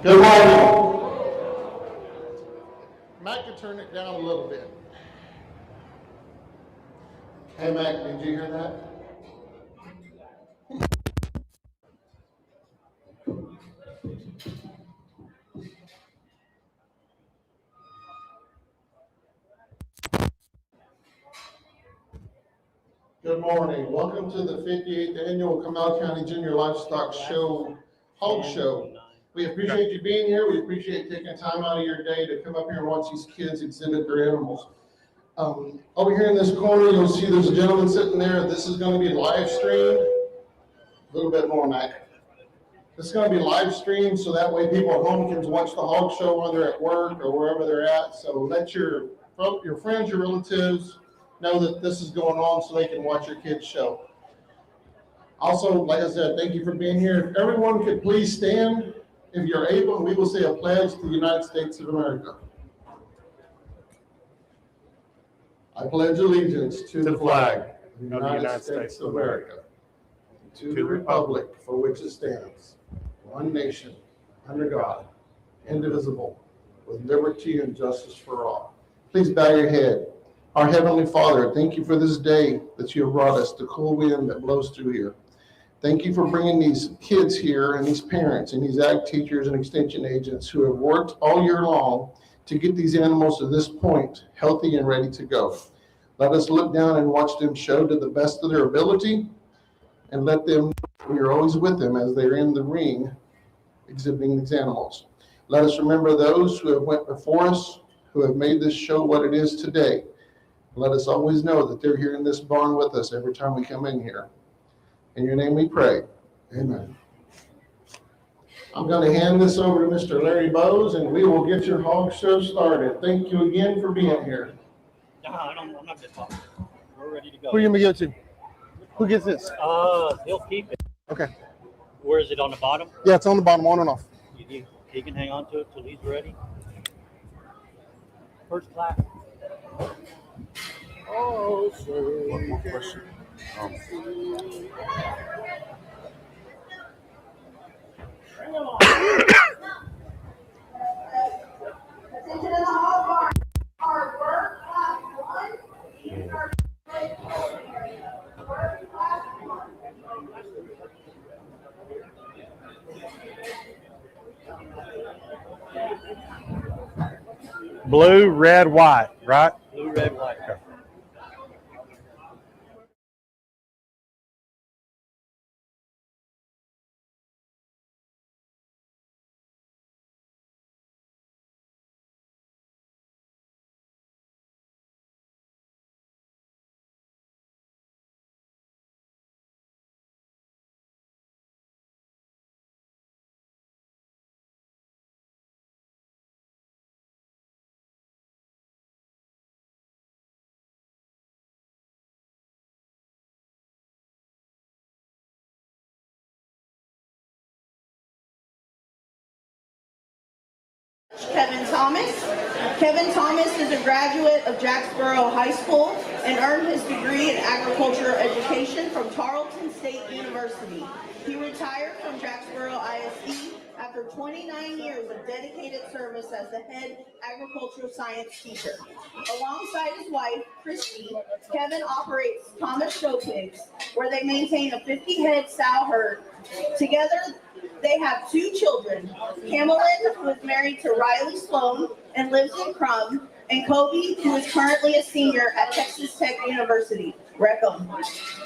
Good morning. Mac could turn it down a little bit. Hey Mac, did you hear that? Good morning. Welcome to the 58th Annual Comal County Junior Livestock Hog Show. We appreciate you being here. We appreciate taking time out of your day to come up here and watch these kids exhibit their animals. Over here in this corner, you'll see there's a gentleman sitting there. This is going to be live streamed. A little bit more, Mac. This is going to be live streamed so that way people at home can watch the hog show when they're at work or wherever they're at. So let your friends, your relatives know that this is going on so they can watch your kids' show. Also, like I said, thank you for being here. If everyone could please stand, if you're able, we will say a pledge to the United States of America. I pledge allegiance to the flag of the United States of America, to the republic for which it stands, one nation, under God, indivisible, with liberty and justice for all. Please bow your head. Our Heavenly Father, thank you for this day that you have brought us, the cool wind that blows through here. Thank you for bringing these kids here and these parents and these ag teachers and extension agents who have worked all year long to get these animals to this point, healthy and ready to go. Let us look down and watch them show to the best of their ability, and let them, we are always with them as they're in the ring exhibiting these animals. Let us remember those who have went before us, who have made this show what it is today. Let us always know that they're here in this barn with us every time we come in here. In your name we pray. Amen. I'm going to hand this over to Mr. Larry Bowes, and we will get your hog show started. Thank you again for being here. No, I'm not just talking. We're ready to go. Who are you going to give it to? Who gets this? He'll keep it. Okay. Where is it, on the bottom? Yeah, it's on the bottom, on and off. He can hang on to it till he's ready. First class. Oh, sir. One more question. Blue, red, white, right? Blue, red, white. Okay. Kevin Thomas. Kevin Thomas is a graduate of Jacksboro High School and earned his degree in agriculture education from Tarleton State University. He retired from Jacksboro ISD after 29 years of dedicated service as the head agricultural science teacher. Alongside his wife, Christy, Kevin operates Thomas Show Pigs, where they maintain a 50-head sow herd. Together, they have two children, Camelin, who is married to Riley Sloan and lives in Crum, and Kobe, who is currently a senior at Texas Tech University, Reckham.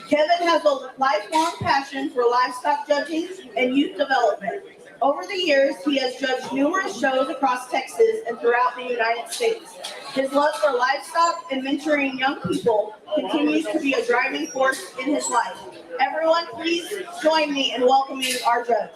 Kevin has a lifelong passion for livestock judging and youth development. Over the years, he has judged numerous shows across Texas and throughout the United States. His love for livestock and mentoring young people continues to be a driving force in his life. Everyone, please join me in welcoming our judge.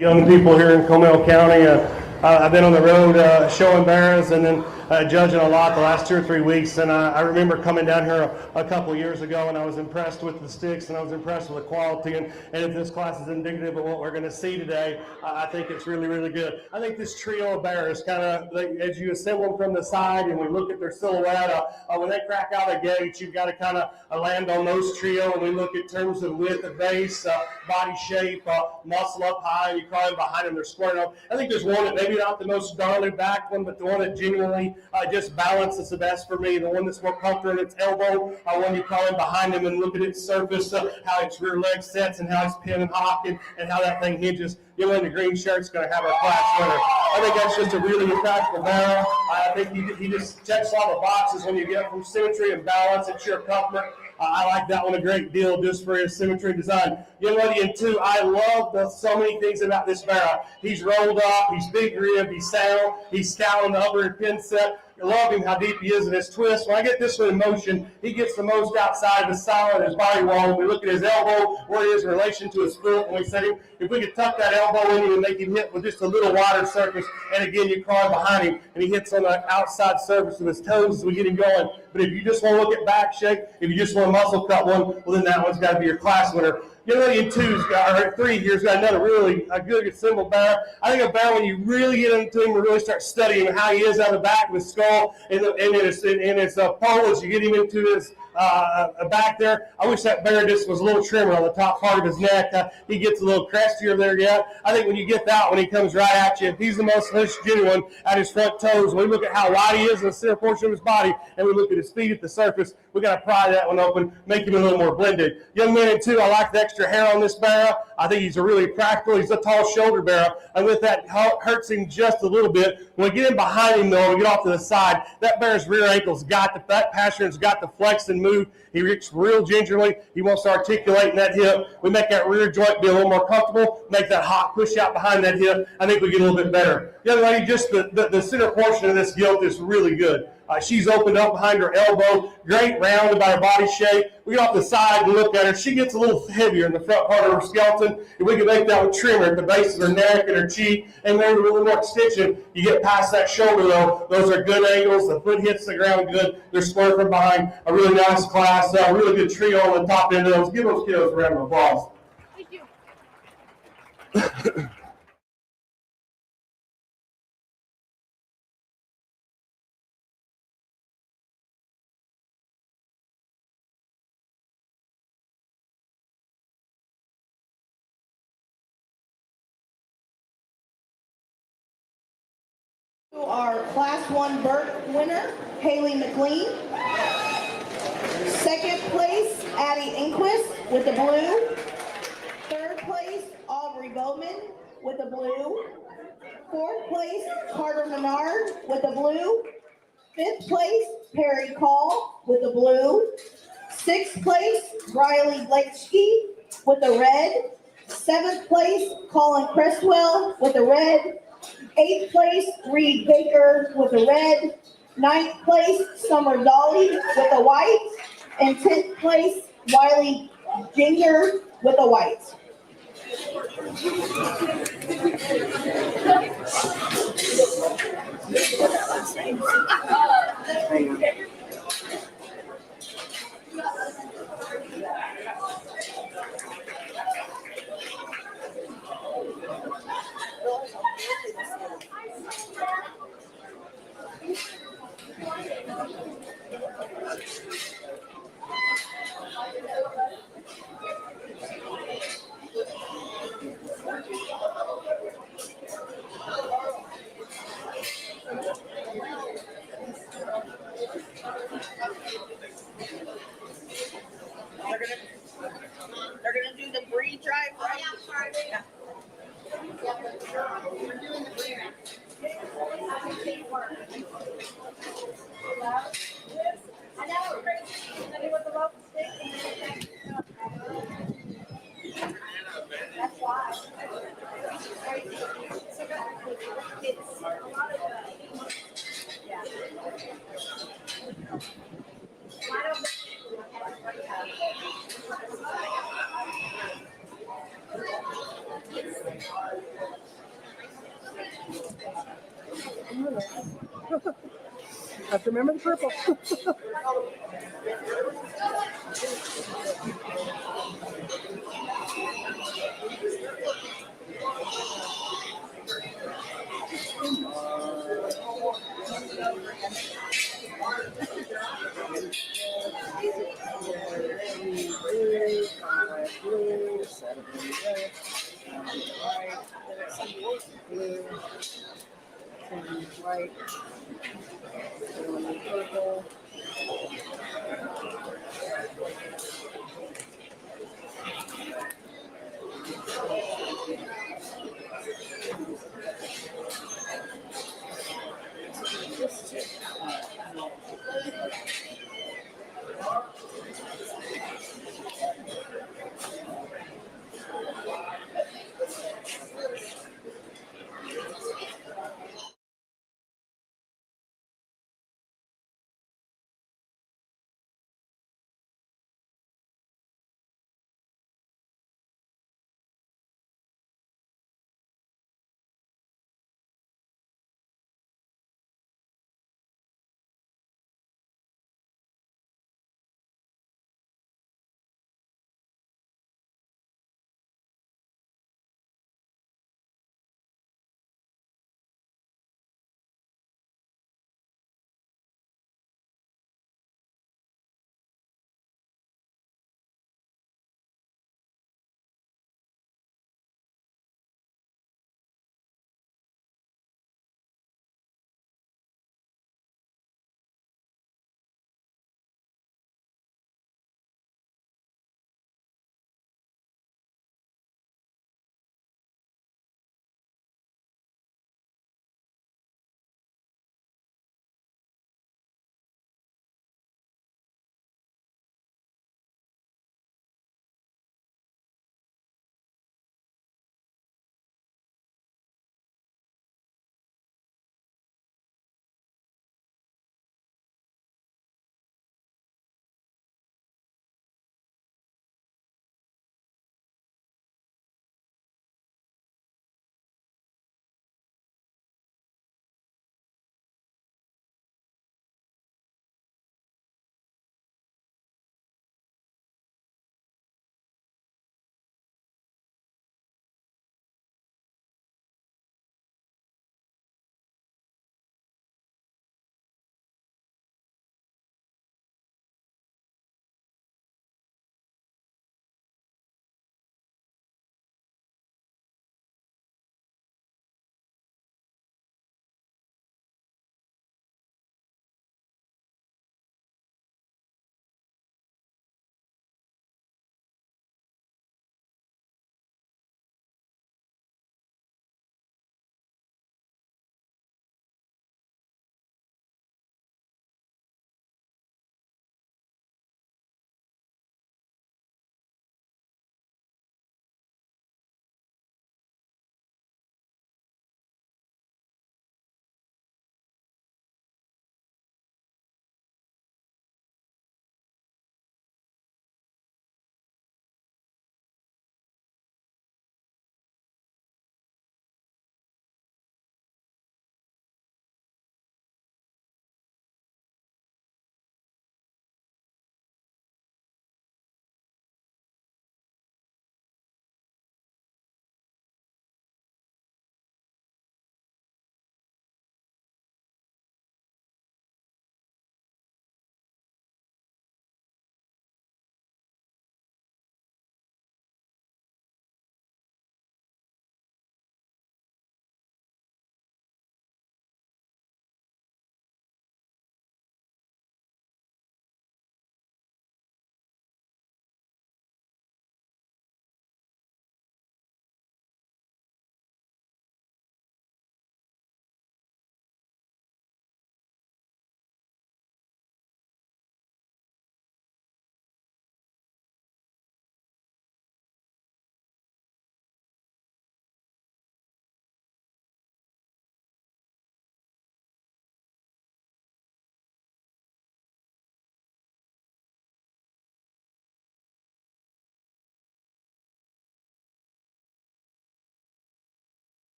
Young people here in Comal County. I've been on the road showing bears and then judging a lot the last 2 or 3 weeks. And I remember coming down here a couple years ago, and I was impressed with the sticks, and I was impressed with the quality. And if this class is indicative of what we're going to see today, I think it's really, really good. I think this trio of bears kind of, as you assemble them from the side and we look at their silhouette, when they crack out a gate, you've got to kind of land on those trio. And we look at terms of width of base, body shape, muscle up high, and you climb behind them, they're squaring up. I think there's one that maybe not the most gnarly back one, but the one that genuinely just balances the best for me, the one that's more comfortable in its elbow, when you climb behind him and look at its surface, how its rear leg sets and how it's pin and hock and how that thing hinges. You in the green shirt's going to have our class winner. I think that's just a really impractical barrel. I think he just checks all the boxes when you get from symmetry and balance and sheer comfort. I like that one a great deal just for his symmetry design. Young lady in 2, I love so many things about this barrel. He's rolled up, he's big rib, he's sound, he's stout on the upper pin set. I love him how deep he is in his twist. When I get this one in motion, he gets the most outside of his solid, his body wall. When we look at his elbow, where he is in relation to his foot, when we set him, if we could tuck that elbow in him and make him hit with just a little wider surface, and again, you climb behind him, and he hits on the outside surface of his toes as we get him going. But if you just want to look at back shape, if you just want a muscle cut one, well, then that one's got to be your class winner. Young lady in 3 here's got another really a good assembled bear. I think a bear, when you really get into him and really start studying how he is out of the back of his skull and in his pole as you get him into his back there. I wish that bear just was a little trimmer on the top part of his neck. He gets a little crestier there yet. I think when you get that, when he comes right at you, he's the most genuine at his front toes. When we look at how wide he is in the center portion of his body, and we look at his feet at the surface, we got to pry that one open, make him a little more blended. Young man in 2, I like the extra hair on this bear. I think he's a really practical. He's a tall shoulder bear, and with that hurts him just a little bit. When we get in behind him, though, we get off to the side, that bear's rear ankle's got the fat pasture's got the flex and move. He reaches real gingerly. He wants to articulate in that hip. We make that rear joint be a little more comfortable, make that hot push out behind that hip. I think we get a little bit better. Young lady, just the center portion of this gilt is really good. She's opened up behind her elbow, great rounded by her body shape. We get off the side and look at her. She gets a little heavier in the front part of her skeleton. If we can make that one trimmer at the base of her neck and her cheek, and maybe a little more extension, you get past that shoulder, though. Those are good angles. The foot hits the ground good. They're square from behind. A really nice class, a really good trio on the top end of those. Give those kiddos a round of applause. Thank you. Our Class 1 Burt winner, Haley McLean. Second place, Addie Inquist with the blue. Third place, Aubrey Bowman with the blue. Fourth place, Carter Menard with the blue. Fifth place, Perry Call with the blue. Sixth place, Riley Blakesky with the red. Seventh place, Colin Cresswell with the red. 8th place, Reed Baker with the red. 9th place, Summer Dolly with the white. And 10th place, Wiley Ginger with the white. They're gonna do the breed drive, right? Yeah. We're doing the breed. I know, crazy. With the rope stick. That's why. It's a lot of yeah. I don't have to remember the purple. Blue, 7 red, white, blue, 10 white, 1 purple.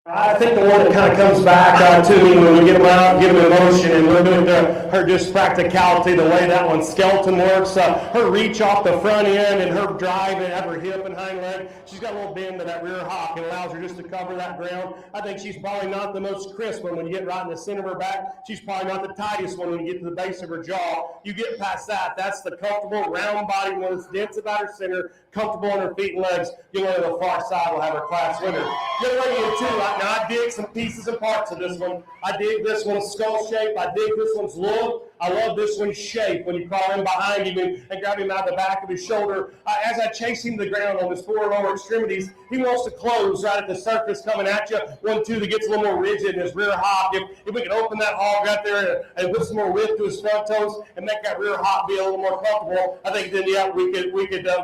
I think the one that kind of comes back to me when we get them out, get them in motion, and look at her just practicality, the way that one's skeleton works, her reach off the front end and her drive and have her hip and hind leg. She's got a little bend to that rear hock. It allows her just to cover that ground. I think she's probably not the most crisp one when you get right in the center of her back. She's probably not the tightest one when you get to the base of her jaw. You get past that, that's the comfortable, round body one that's dense about her center, comfortable on her feet and legs. You know, the far side will have her class winner. Young lady in two, now I dig some pieces and parts of this one. I dig this one's skull shape. I dig this one's look. I love this one's shape when you crawl in behind him and grab him out the back of his shoulder. As I chase him to the ground on his four lower extremities, he wants to close right at the surface coming at you. 1, 2 that gets a little more rigid in his rear hock. If we can open that hog right there and put some more width to his front toes and make that rear hock be a little more comfortable, I think then, yeah, we could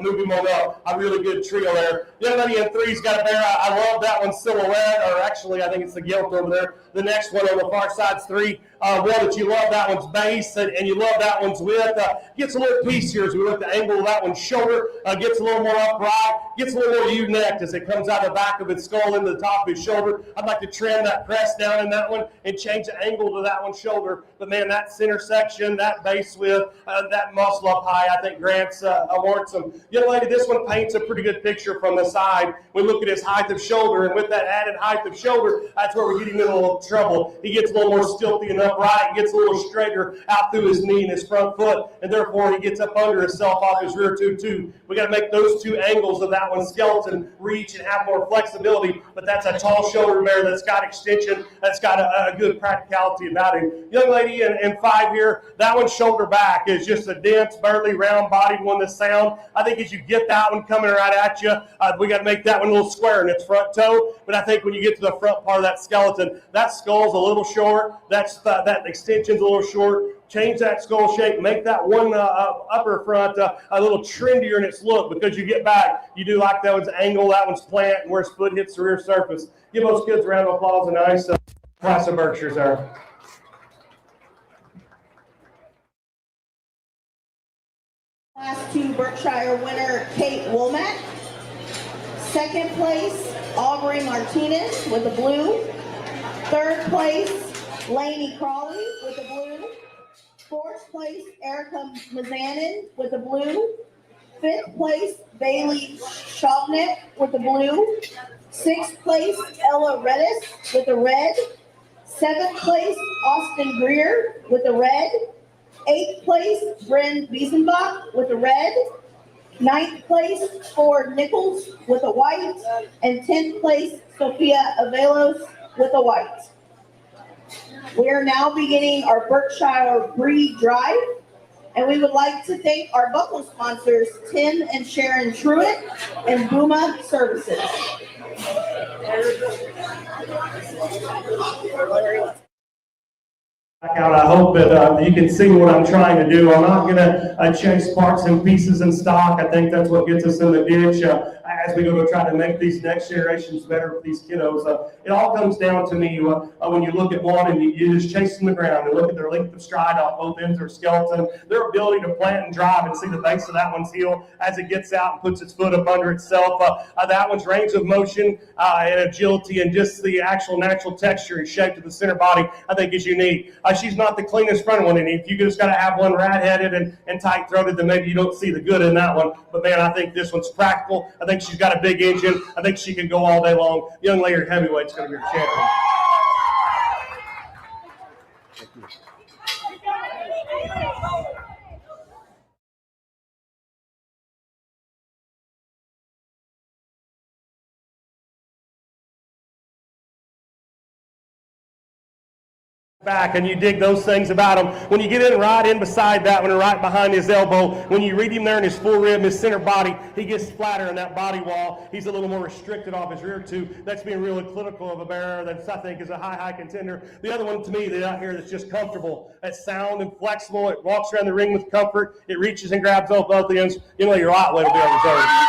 move him on up. A really good trio there. Young lady in three's got a bear. I love that one's silhouette, or actually I think it's the gilt over there. The next one on the far side's 3. One that you love that one's base and you love that one's width. Gets a little piecier as we look at the angle of that one's shoulder. Gets a little more upright. Gets a little more U-necked as it comes out the back of its skull into the top of his shoulder. I'd like to trim that crest down in that one and change the angle to that one's shoulder. But man, that center section, that base width, that muscle up high, I think grants warrants some. Young lady, this one paints a pretty good picture from the side. We look at his height of shoulder, and with that added height of shoulder, that's where we get him in a little trouble. He gets a little more stilty and upright, gets a little straighter out through his knee and his front foot, and therefore he gets up under himself off his rear tube too. We got to make those two angles of that one's skeleton reach and have more flexibility, but that's a tall shoulder bear that's got extension, that's got a good practicality about him. Young lady in 5 here, that one's shoulder back is just a dense, burly, round-bodied one that's sound. I think as you get that one coming right at you, we got to make that one a little square in its front toe, but I think when you get to the front part of that skeleton, that skull's a little short, that extension's a little short. Change that skull shape, make that one upper front a little trendier in its look, because you get back, you do like that one's angle, that one's plant, and where his foot hits the rear surface. Give those kids a round of applause and nice class of Berkshires there. Class 2 Berkshire winner Kate Womack. Second place, Aubrey Martinez with the blue. Third place, Lainey Crawley with the blue. Fourth place, Erica Mazanin with the blue. Fifth place, Bailey Shovnick with the blue. Sixth place, Ella Redis with the red. Seventh place, Austin Greer with the red. Eighth place, Bryn Biesenbach with the red. Ninth place, Ford Nichols with a white. And 10th place, Sophia Avelos with a white. We are now beginning our Berkshire Breed Drive, and we would like to thank our buckle sponsors, Tim and Sharon Truitt and Booma Services. Out. I hope that you can see what I'm trying to do. I'm not going to chase parts and pieces in stock. I think that's what gets us in the ditch as we go to try to make these next generations better for these kiddos. It all comes down to me when you look at one and you just chase them to the ground and look at their length of stride off both ends of their skeleton, their ability to plant and drive and see the base of that one's heel as it gets out and puts its foot up under itself. That one's range of motion and agility and just the actual natural texture and shape of the center body, I think is unique. She's not the cleanest front one, and if you just got to have one rat-headed and tight-throated, then maybe you don't see the good in that one. But man, I think this one's practical. I think she's got a big engine. I think she can go all day long. Young lady heavyweight's going to be her champion. Back and you dig those things about him. When you get in right in beside that one and right behind his elbow, when you read him there in his full rib, his center body, he gets flatter in that body wall. He's a little more restricted off his rear tube. That's being really clinical of a bearer. That's, I think, is a high contender. The other one to me that out here that's just comfortable, that's sound and flexible. It walks around the ring with comfort. It reaches and grabs both ends. You know, your right way to be on reserve.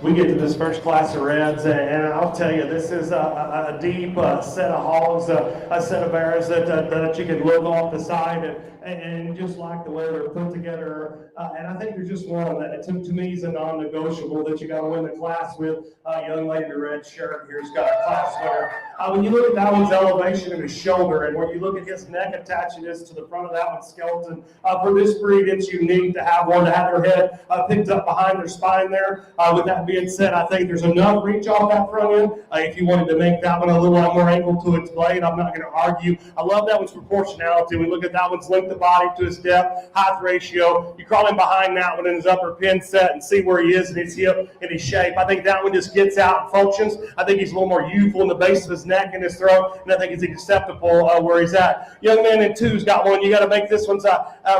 we get to this first class of reds, and I'll tell you, this is a deep set of hogs, a set of bears that you can look off the side and just like the way they're put together. And I think there's just one that to me is a non-negotiable that you got to win the class with. Young lady in the red shirt here's got a class winner. When you look at that one's elevation of his shoulder, and when you look at his neck attaching this to the front of that one's skeleton, for this breed, it's unique to have one to have their head picked up behind their spine there. With that being said, I think there's enough reach off that front end. If you wanted to make that one a little more angle to its blade, I'm not going to argue. I love that one's proportionality. We look at that one's length of body to his depth, height ratio. You crawl in behind that one in his upper pin set and see where he is in his hip and his shape. I think that one just gets out and functions. I think he's a little more youthful in the base of his neck and his throat, and I think he's acceptable where he's at. Young man in two's got one. You got to make this one's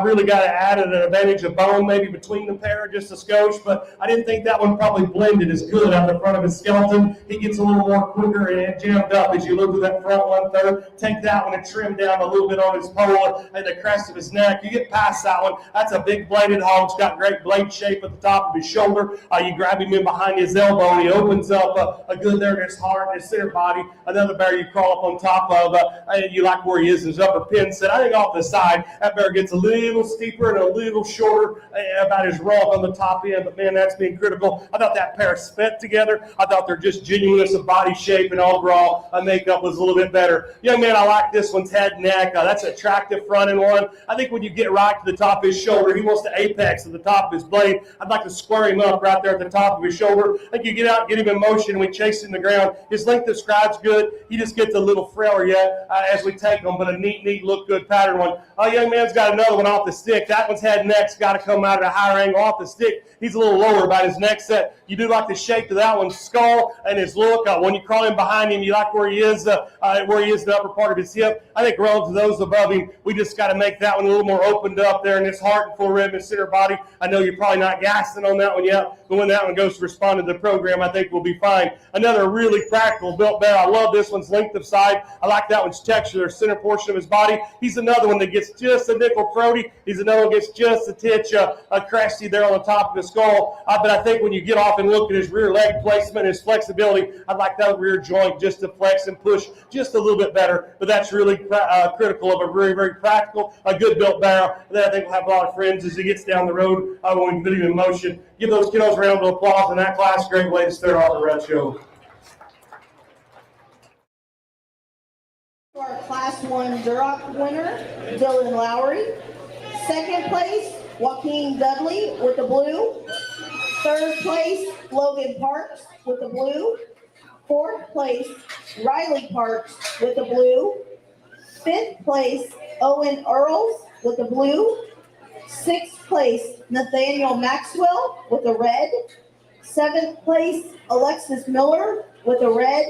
really got to add an advantage of bone maybe between the pair just a skosh, but I didn't think that one probably blended as good out the front of his skeleton. He gets a little more quicker and jammed up as you look at that front 1/3. Take that one and trim down a little bit on his pole and the crest of his neck. You get past that one, that's a big bladed hog. It's got great blade shape at the top of his shoulder. You grab him in behind his elbow and he opens up a good there in his heart and his center body. Another bear you crawl up on top of, and you like where he is in his upper pin set. I think off the side, that bear gets a little steeper and a little shorter about his rump on the top end, but man, that's being critical. I thought that pair spent together. I thought their just genuineness of body shape and overall makeup was a little bit better. Young man, I like this one's head and neck. That's an attractive front end one. I think when you get right to the top of his shoulder, he wants to apex at the top of his blade. I'd like to square him up right there at the top of his shoulder. I think you get out, get him in motion, and we chase him to the ground. His length of stride's good. He just gets a little frailer yet as we take him, but a neat, look good pattern one. Young man's got another one off the stick. That one's head and neck's got to come out at a higher angle off the stick. He's a little lower about his neck set. You do like the shape to that one's skull and his look. When you crawl in behind him, you like where he is in the upper part of his hip. I think relative to those above him, we just got to make that one a little more opened up there in his heart and full rib and center body. I know you're probably not gassing on that one yet, but when that one goes to respond to the program, I think we'll be fine. Another really practical built bear. I love this one's length of side. I like that one's texture, the center portion of his body. He's another one that gets just a nickel throaty. He's another one that gets just a titch cresty there on the top of his skull. But I think when you get off and look at his rear leg placement, his flexibility, I'd like that rear joint just to flex and push just a little bit better. But that's really critical of a very, very practical, a good built bear that I think will have a lot of friends as he gets down the road when we put him in motion. Give those kiddos a round of applause in that class. Great way to start off the Red Show. Our Class 1 Duroc winner, Dylan Lowry. Second place, Joaquin Dudley with the blue. Third place, Logan Parks with the blue. Fourth place, Riley Parks with the blue. Fifth place, Owen Earls with the blue. Sixth place, Nathaniel Maxwell with the red. Seventh place, Alexis Miller with the red.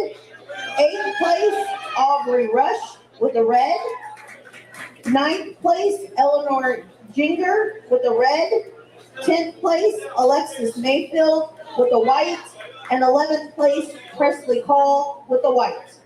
Eighth place, Aubrey Rush with the red. Ninth place, Eleanor Jinger with the red. 10th place, Alexis Mayfield with the white. And 11th place, Presley Call with the white.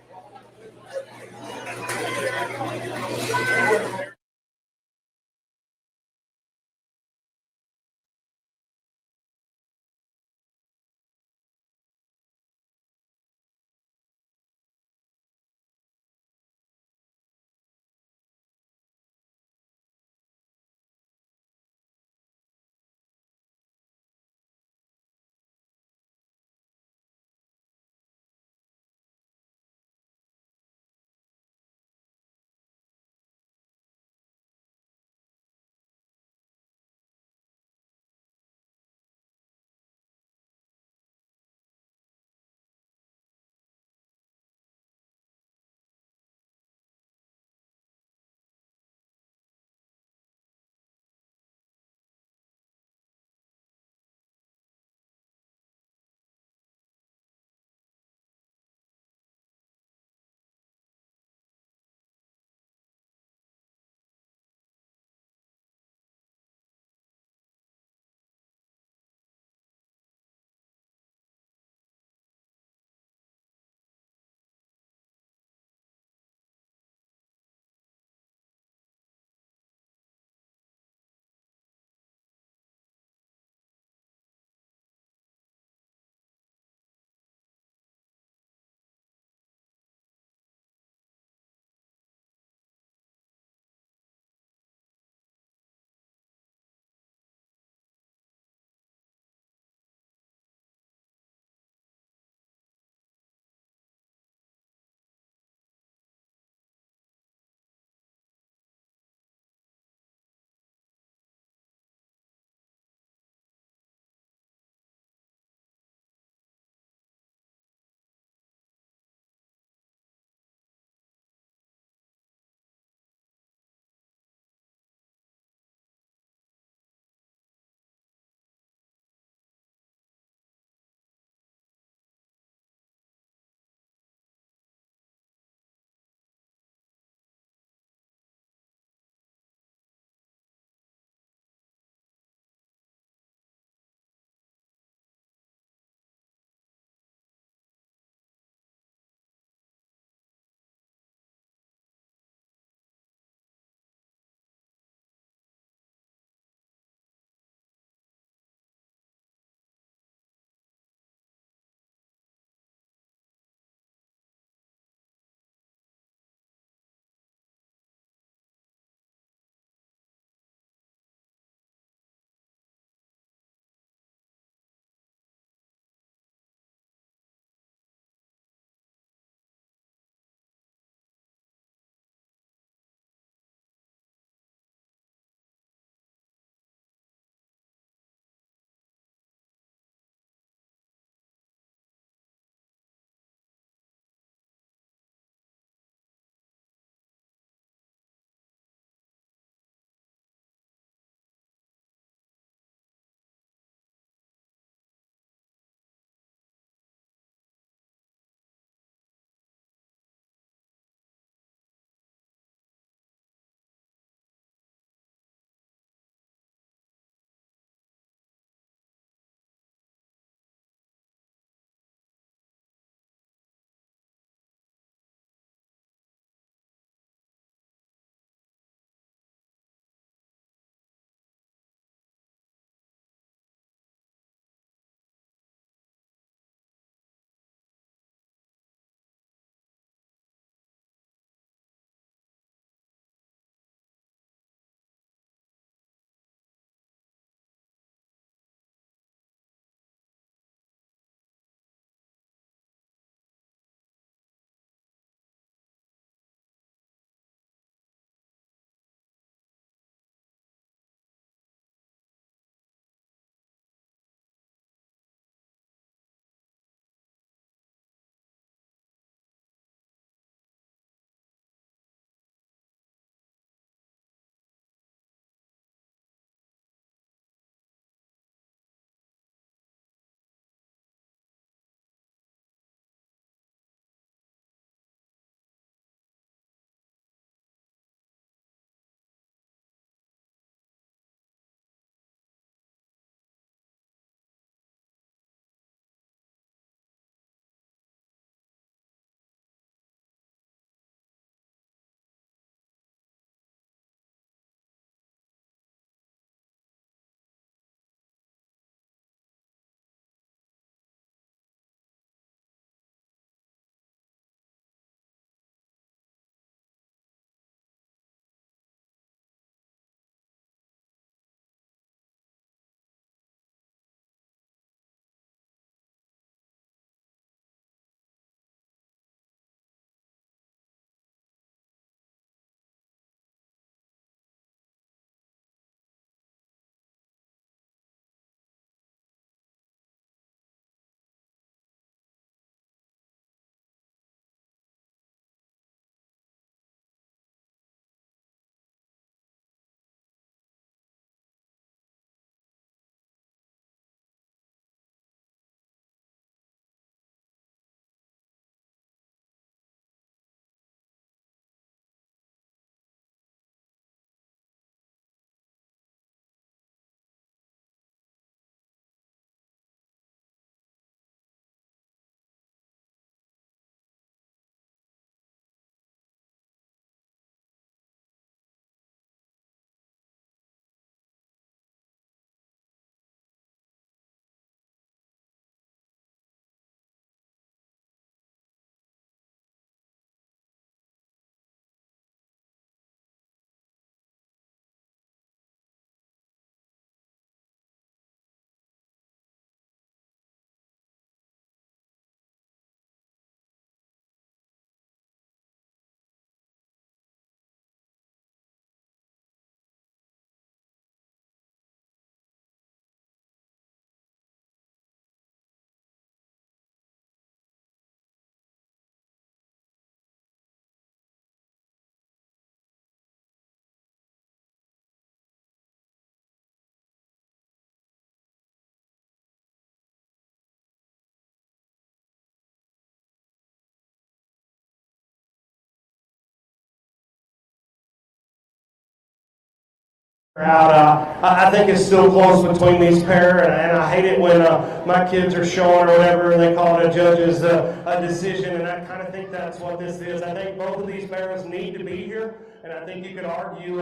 out. I think it's still close between these pair, and I hate it when my kids are showing or whatever, and they call it a judge's a decision, and I kind of think that's what this is. I think both of these pairs need to be here, and I think you could argue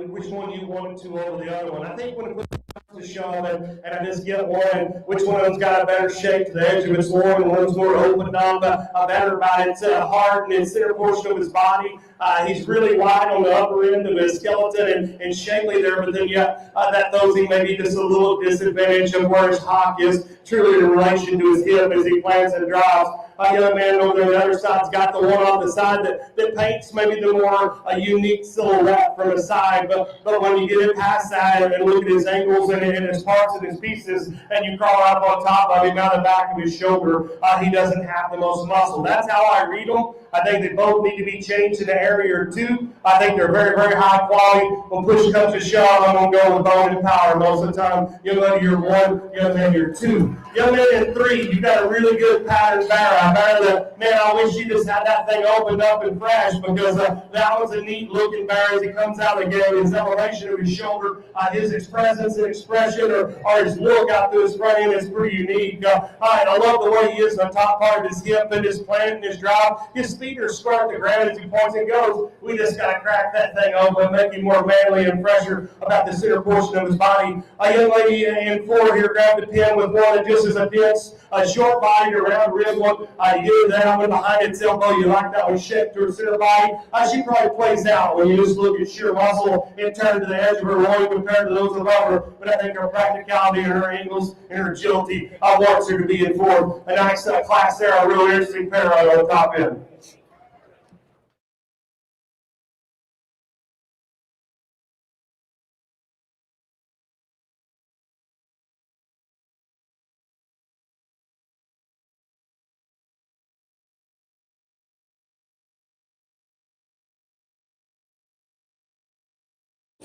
which one you wanted to over the other one. I think when it to shove and I just get one, which one of them's got a better shape to the edge of its loin, and one's more opened up, better about its heart and its center portion of his body. He's really wide on the upper end of his skeleton and shapely there, but then yet that throws him maybe just a little disadvantage of where his hock is truly in relation to his hip as he plants and drives. A young man over there on the other side's got the one off the side that paints maybe the more unique silhouette from the side, but when you get it past that and look at his angles and his parts and his pieces, and you crawl up on top of him, out the back of his shoulder, he doesn't have the most muscle. That's how I read them. I think they both need to be changed in an area or two. I think they're very, very high quality. When push comes to shove, I'm going to go with bone and power most of the time. Young man, you're one. Young man, you're two. Young man, in three, you've got a really good pattern barrow. Man, I wish you just had that thing opened up and fresh, because that was a neat looking barrow as he comes out of the game. His elevation of his shoulder, his presence and expression, or his look out through his front end is pretty unique. I love the way he is on the top part of his hip and his plant and his drive. His feet are square to the ground as he points and goes. We just got to crack that thing open, make him more manly and fresher about the center portion of his body. A young lady in four here grabbed the pin with one that just is a dense, short body, round rib one. You get that one behind its elbow. You like that one shaped to her center body. She probably plays out when you just look at sheer muscle and turn to the edge of her loin compared to those above her. But I think her practicality and her angles and her agility warrants her to be in fourth. A nice class there, a real interesting pair on the top end.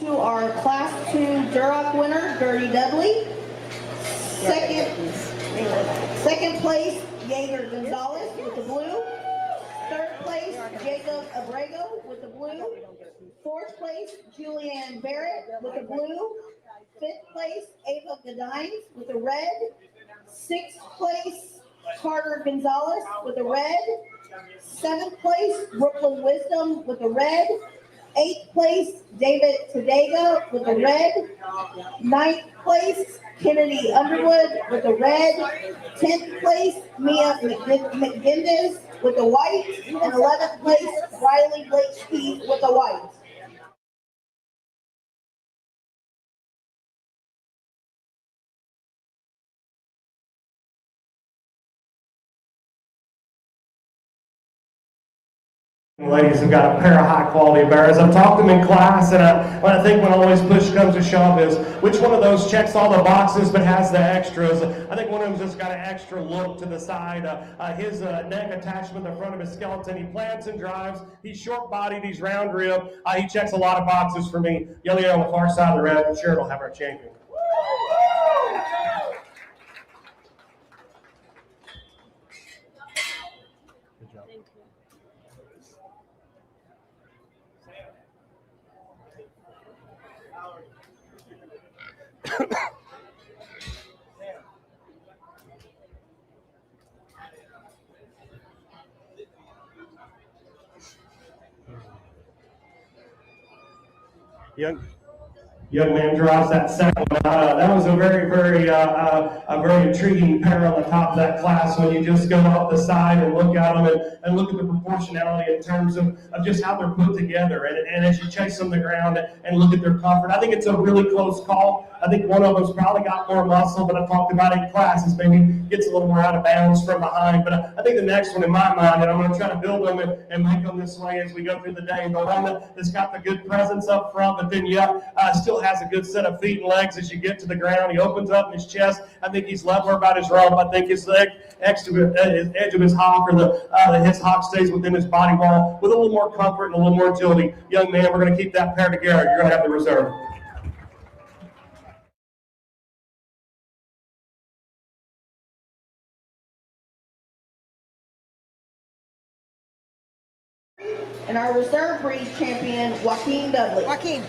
To our Class 2 Duroc winner, Gertie Dudley. Second place, Jaeger Gonzalez with the blue. Third place, Jacob Abrego with the blue. Fourth place, Julianne Barrett with the blue. Fifth place, Ava Godines with the red. Sixth place, Carter Gonzalez with the red. Seventh place, Brooklyn Wisdom with the red. Eighth place, David Tadega with the red. Ninth place, Kennedy Underwood with the red. 10th place, Mia McGinnis with the white. And 11th place, Riley Blakesky with the white. Ladies have got a pair of high-quality bears. I've talked to them in class, and I think when always push comes to shove is which one of those checks all the boxes but has the extras. I think one of them's just got an extra look to the side. His neck attachment, the front of his skeleton, he plants and drives. He's short-bodied, he's round-ribbed. He checks a lot of boxes for me. Young lady on the far side of the red, I'm sure it'll have our champion. Good job. Young man drives that second one. That was a very, very intriguing pair on the top of that class when you just go up the side and look at them and look at the proportionality in terms of just how they're put together. And as you chase them to the ground and look at their comfort, I think it's a really close call. I think one of them's probably got more muscle, but I've talked about it in classes, maybe gets a little more out of bounds from behind. But I think the next one in my mind, and I'm going to try to build them and make them this way as we go through the day, the one that's got the good presence up front, but then still has a good set of feet and legs as you get to the ground. He opens up his chest. I think he's leveler about his rump. I think his leg next to his edge of his hock, or his hock stays within his body wall with a little more comfort and a little more agility. Young man, we're going to keep that pair together. You're going to have the reserve. And our reserve breed champion, Joaquin Dudley. Joaquin.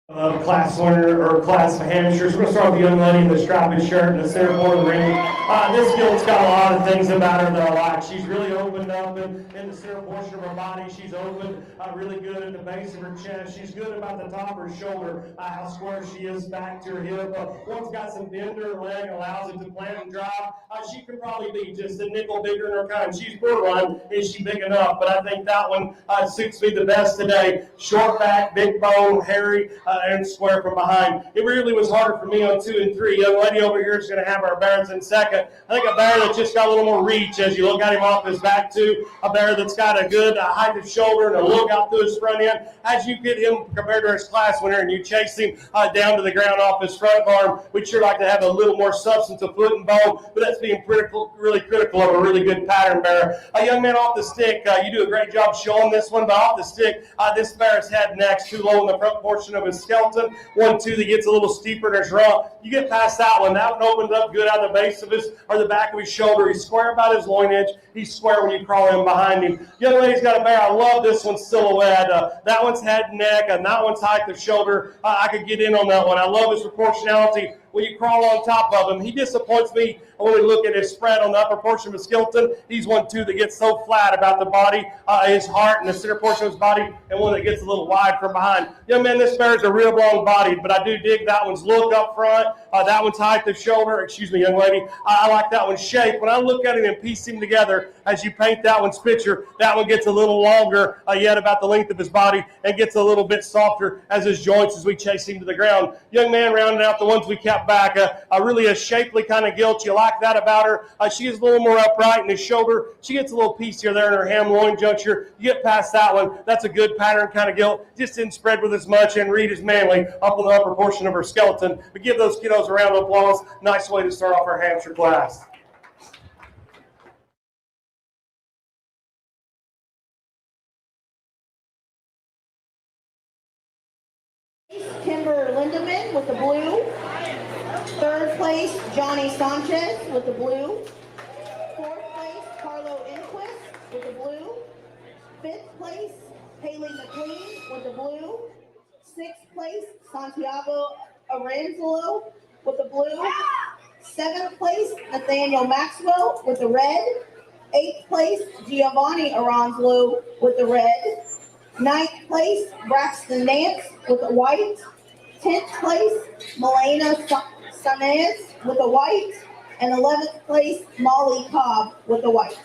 Class winner or class of Hampshire. So we're going to start with the young lady in the striped shirt and the center part of the ring. This gilt's got a lot of things about her that I like. She's really opened up in the center portion of her body. She's open, really good at the base of her chest. She's good about the top of her shoulder, how square she is back to her hip. One's got some bend in her leg, allows it to plant and drop. She could probably be just a nickel bigger in her kind. She's borderline, is she big enough? But I think that one suits me the best today. Short back, big bone, hairy, and square from behind. It really was harder for me on 2 and 3. Young lady over here is going to have our bears in second. I think a bear that's just got a little more reach as you look at him off his back too. A bear that's got a good height of shoulder and a look out through his front end. As you get him compared to his class winner and you chase him down to the ground off his front arm, we'd sure like to have a little more substance of foot and bone, but that's being really critical of a really good pattern bear. A young man off the stick, you do a great job showing this one, but off the stick, this bear's head and neck's too low in the front portion of his skeleton. 1, 2 that gets a little steeper in his rump. You get past that one opens up good out of the base of his or the back of his shoulder. He's square about his loin edge. He's square when you crawl in behind him. Young lady's got a bear. I love this one's silhouette. That one's head and neck, and that one's height of shoulder. I could get in on that one. I love his proportionality when you crawl on top of him. He disappoints me when we look at his spread on the upper portion of his skeleton. He's 1, 2 that gets so flat about the body, his heart, and the center portion of his body, and one that gets a little wide from behind. Young man, this bear is a real long-bodied, but I do dig that one's look up front. That one's height of shoulder. Excuse me, young lady. I like that one's shape. When I look at him and piece him together, as you paint that one's picture, that one gets a little longer, yet about the length of his body, and gets a little bit softer as his joints as we chase him to the ground. Young man, rounding out the ones we kept back, really a shapely kind of gilt. You like that about her. She is a little more upright in his shoulder. She gets a little piece here there in her ham-loin juncture. You get past that one, that's a good pattern kind of gilt. Just didn't spread with as much and read as manly up on the upper portion of her skeleton. But give those kiddos a round of applause. Nice way to start off our Hampshire class. Kimber Lindemann with the blue. 3rd place, Johnny Sanchez with the blue. 4th place, Carlo Inquist with the blue. 5th place, Haley McLean with the blue. 6th place, Santiago Aranzalo with the blue. 7th place, Nathaniel Maxwell with the red. 8th place, Giovanni Aranzalo with the red. 9th place, Braxton Nance with the white. 10th place, Milena Sanez with the white. And 11th place, Molly Cobb with the white.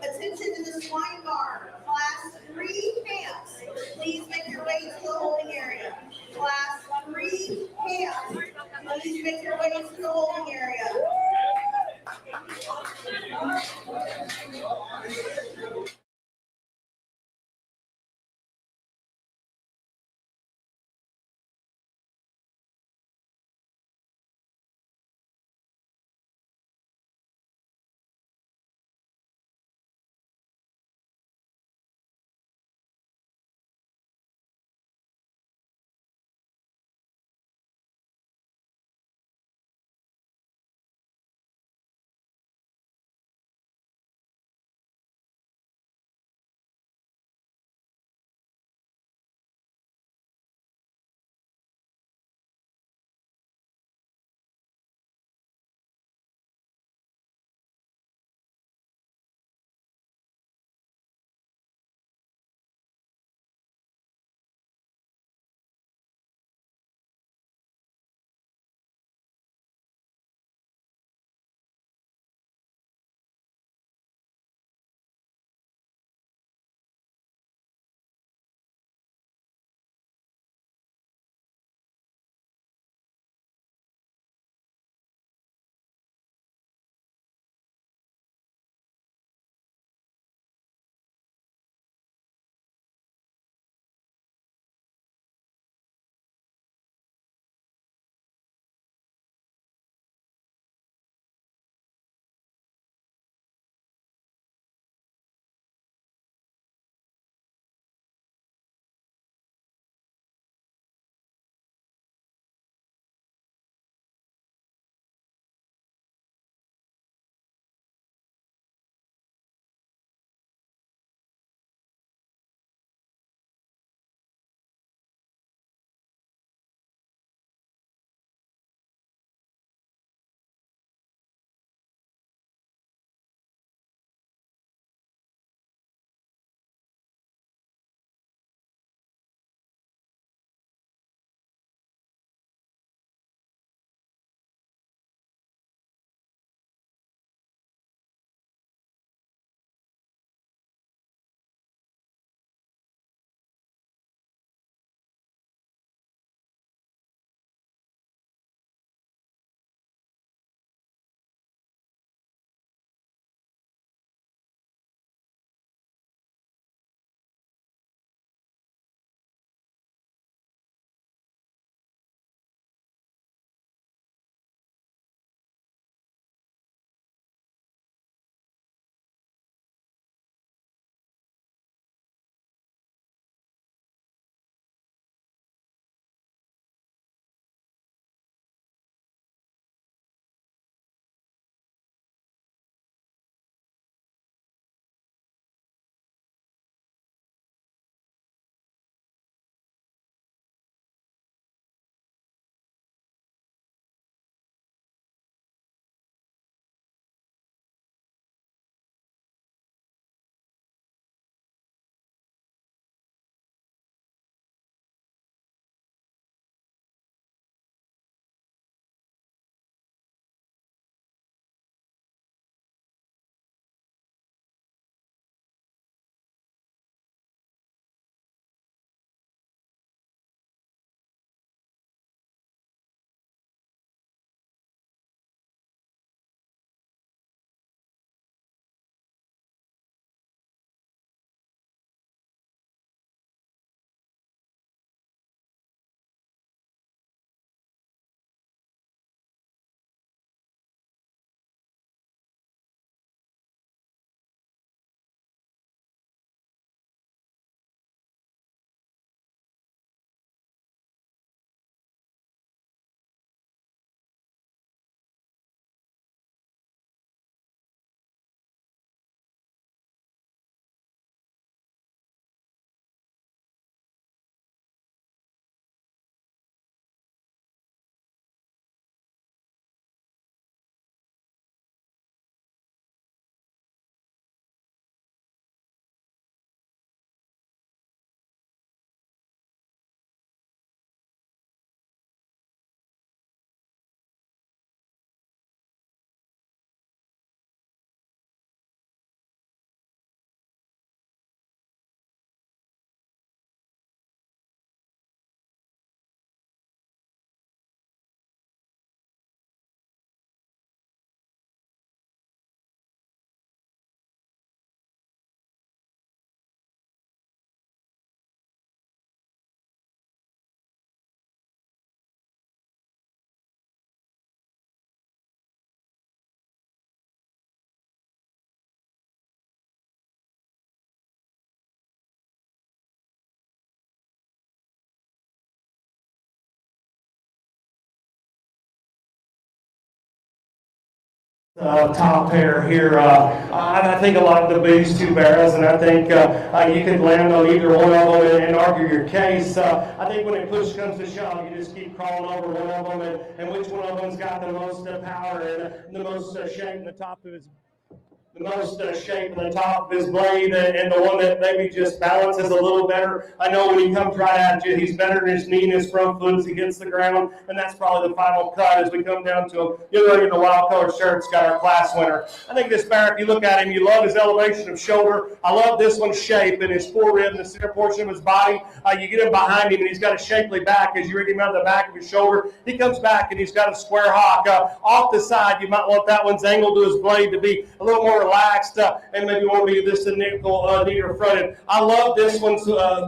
Attention to the swine bar. Class 3 camps. Please make your way to the holding area. Class 3 camps. Please make your way to the holding area. Top pair here. I think a lot of these two barrels, and I think you could land on either one of them and argue your case. I think when it push comes to shove, you just keep crawling over one of them, and which one of them's got the most power and the most shape in the top of his shape in the top of his blade, and the one that maybe just balances a little better. I know when he comes right at you, he's better in his knee and his front foot as he hits the ground, and that's probably the final cut as we come down to him. You know, in the wild colored shirt's got our class winner. I think this bear, if you look at him, you love his elevation of shoulder. I love this one's shape and his forerib and the center portion of his body. You get him behind him, and he's got a shapely back. As you read him out of the back of his shoulder, he comes back, and he's got a square hock. Off the side, you might want that one's angled to his blade to be a little more relaxed, and maybe want to be this neater fronted. I love this one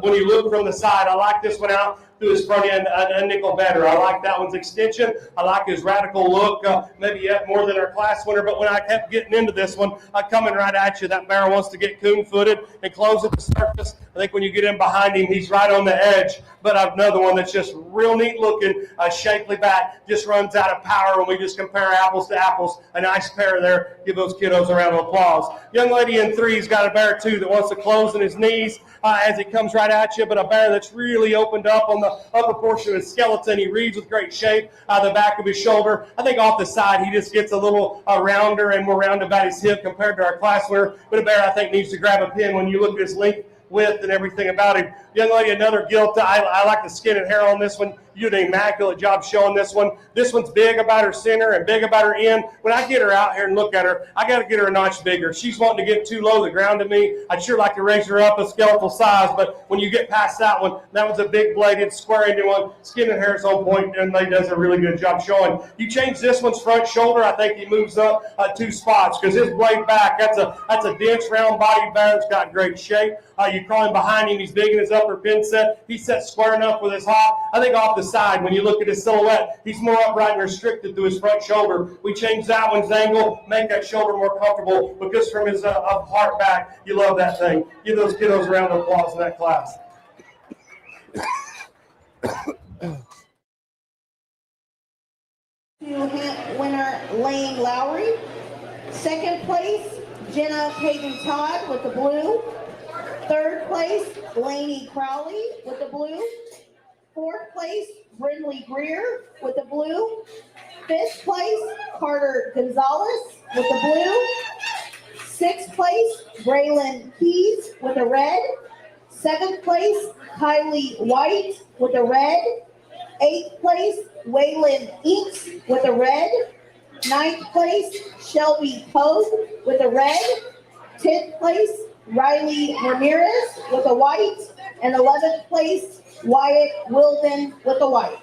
when you look from the side. I like this one out through his front end a nickel better. I like that one's extension. I like his radical look, maybe yet more than our class winner. But when I kept getting into this one, coming right at you, that bear wants to get coon-footed and close at the surface. I think when you get in behind him, he's right on the edge. But I've another one that's just real neat looking, shapely back, just runs out of power when we just compare apples to apples. A nice pair there. Give those kiddos a round of applause. Young lady in three's got a bear too that wants to close in his knees as he comes right at you, but a bear that's really opened up on the upper portion of his skeleton. He reads with great shape the back of his shoulder. I think off the side he just gets a little rounder and more round about his hip compared to our class winner. But a bear I think needs to grab a pin when you look at his length, width, and everything about him. Young lady, another gilt. I like the skin and hair on this one. You did an immaculate job showing this one. This one's big about her center and big about her end. When I get her out here and look at her, I got to get her a notch bigger. She's wanting to get too low to the ground to me. I'd sure like to raise her up a skeletal size, but when you get past that one's a big bladed, square into one. Skin and hair is on point, and they does a really good job showing. You change this one's front shoulder, I think he moves up 2 spots because his blade back, that's a dense, round-bodied bear that's got great shape. You crawl him behind him, he's big in his upper pin set. He's set square enough with his hop. I think off the side, when you look at his silhouette, he's more upright and restricted to his front shoulder. We change that one's angle, make that shoulder more comfortable, because from his heart back, you love that thing. Give those kiddos a round of applause in that class. Winner Lane Lowry. Second place, Jenna Payton Todd with the blue. Third place, Blaney Crowley with the blue. Fourth place, Brindley Greer with the blue. Fifth place, Carter Gonzalez with the blue. Sixth place, Braylon Keys with the red. Seventh place, Kylie White with the red. Eighth place, Waylon Inks with the red. Ninth place, Shelby Pogue with the red. 10th place, Riley Ramirez with the white. And 11th place, Wyatt Wilden with the white.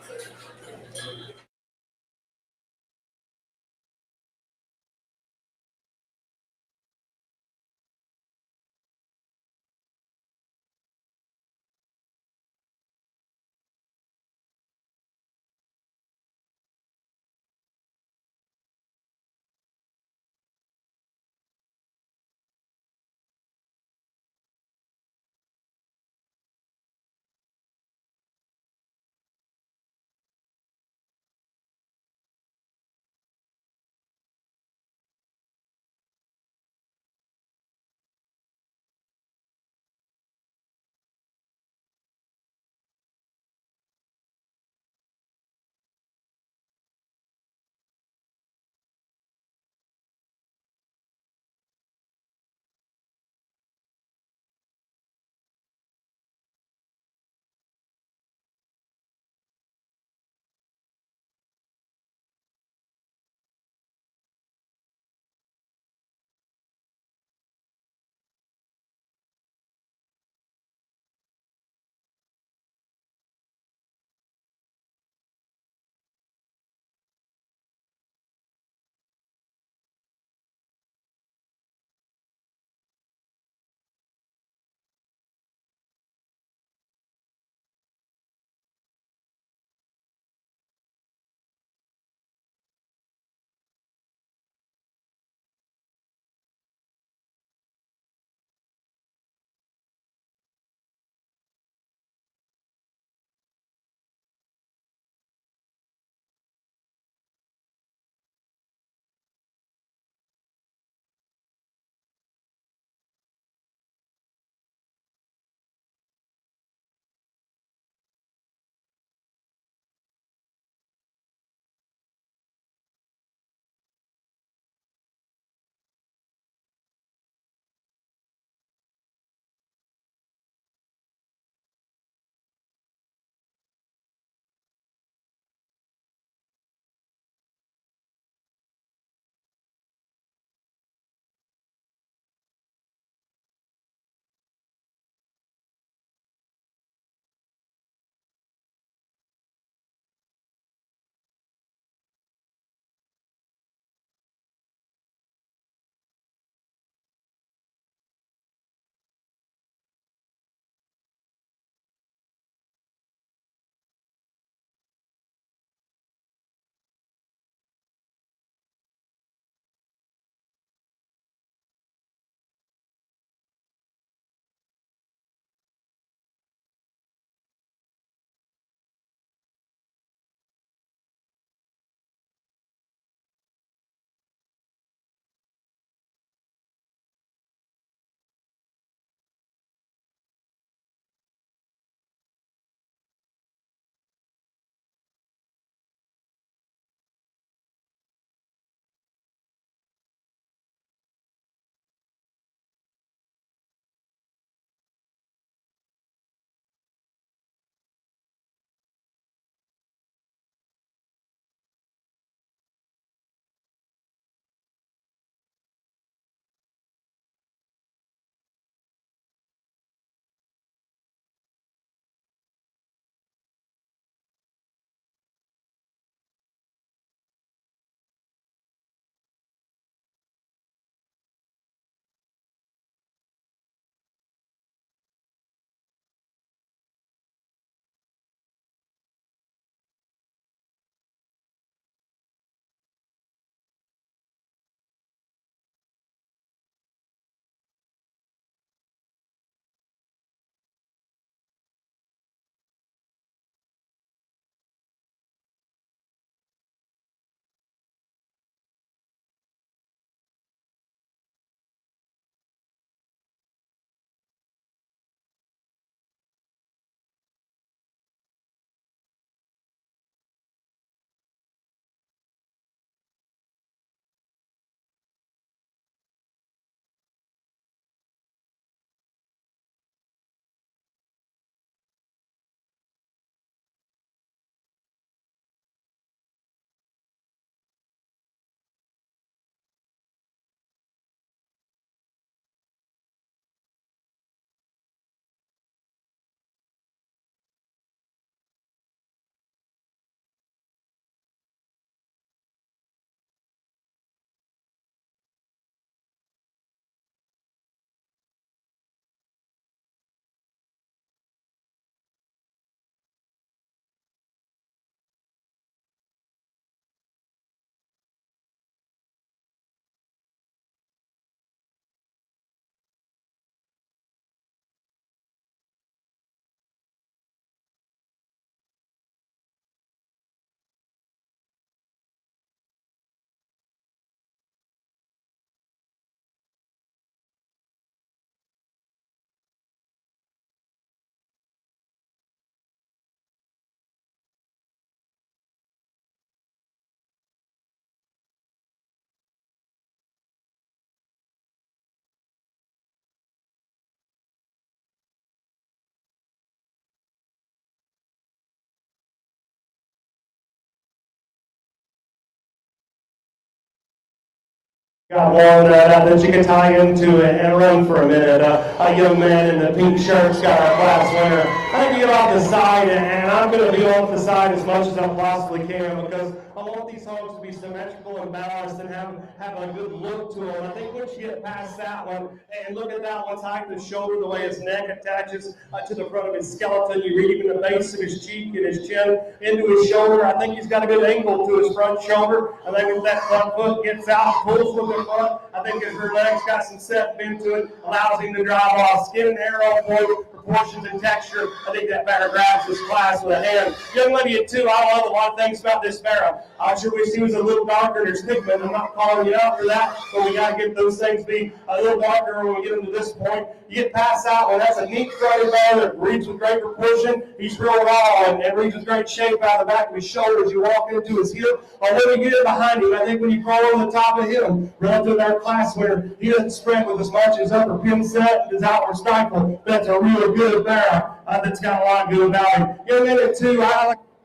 Got one that you can tie into and run for a minute. A young man in the pink shirt's got our class winner. I think you get off the side, and I'm going to be off the side as much as I possibly can because I want these hogs to be symmetrical and balanced and have a good look to them. I think once you get past that one and look at that one's height of the shoulder, the way his neck attaches to the front of his skeleton, you read even the base of his cheek and his chin into his shoulder. I think he's got a good angle to his front shoulder. I think if that front foot gets out, pulls with the front, I think if her legs got some set into it, allows him to drive off. Skin and hair on point, proportions and texture. I think that barrow grabs this class with a hand. Young lady at 2, I love a lot of things about this barrow. I sure wish he was a little darker in his pigment. I'm not calling you out for that, but we got to get those things be a little darker when we get them to this point. You get past that one, that's a neat fronted barrow that reads with great proportion. He's real raw and reads with great shape out of the back of his shoulder as you walk into his hip. Or when you get it behind him, I think when you crawl over the top of him, relative to our class winner, he doesn't spread with as much as upper pin set, his outward stifle. That's a really good barrow that's got a lot good about him. Young man at 2,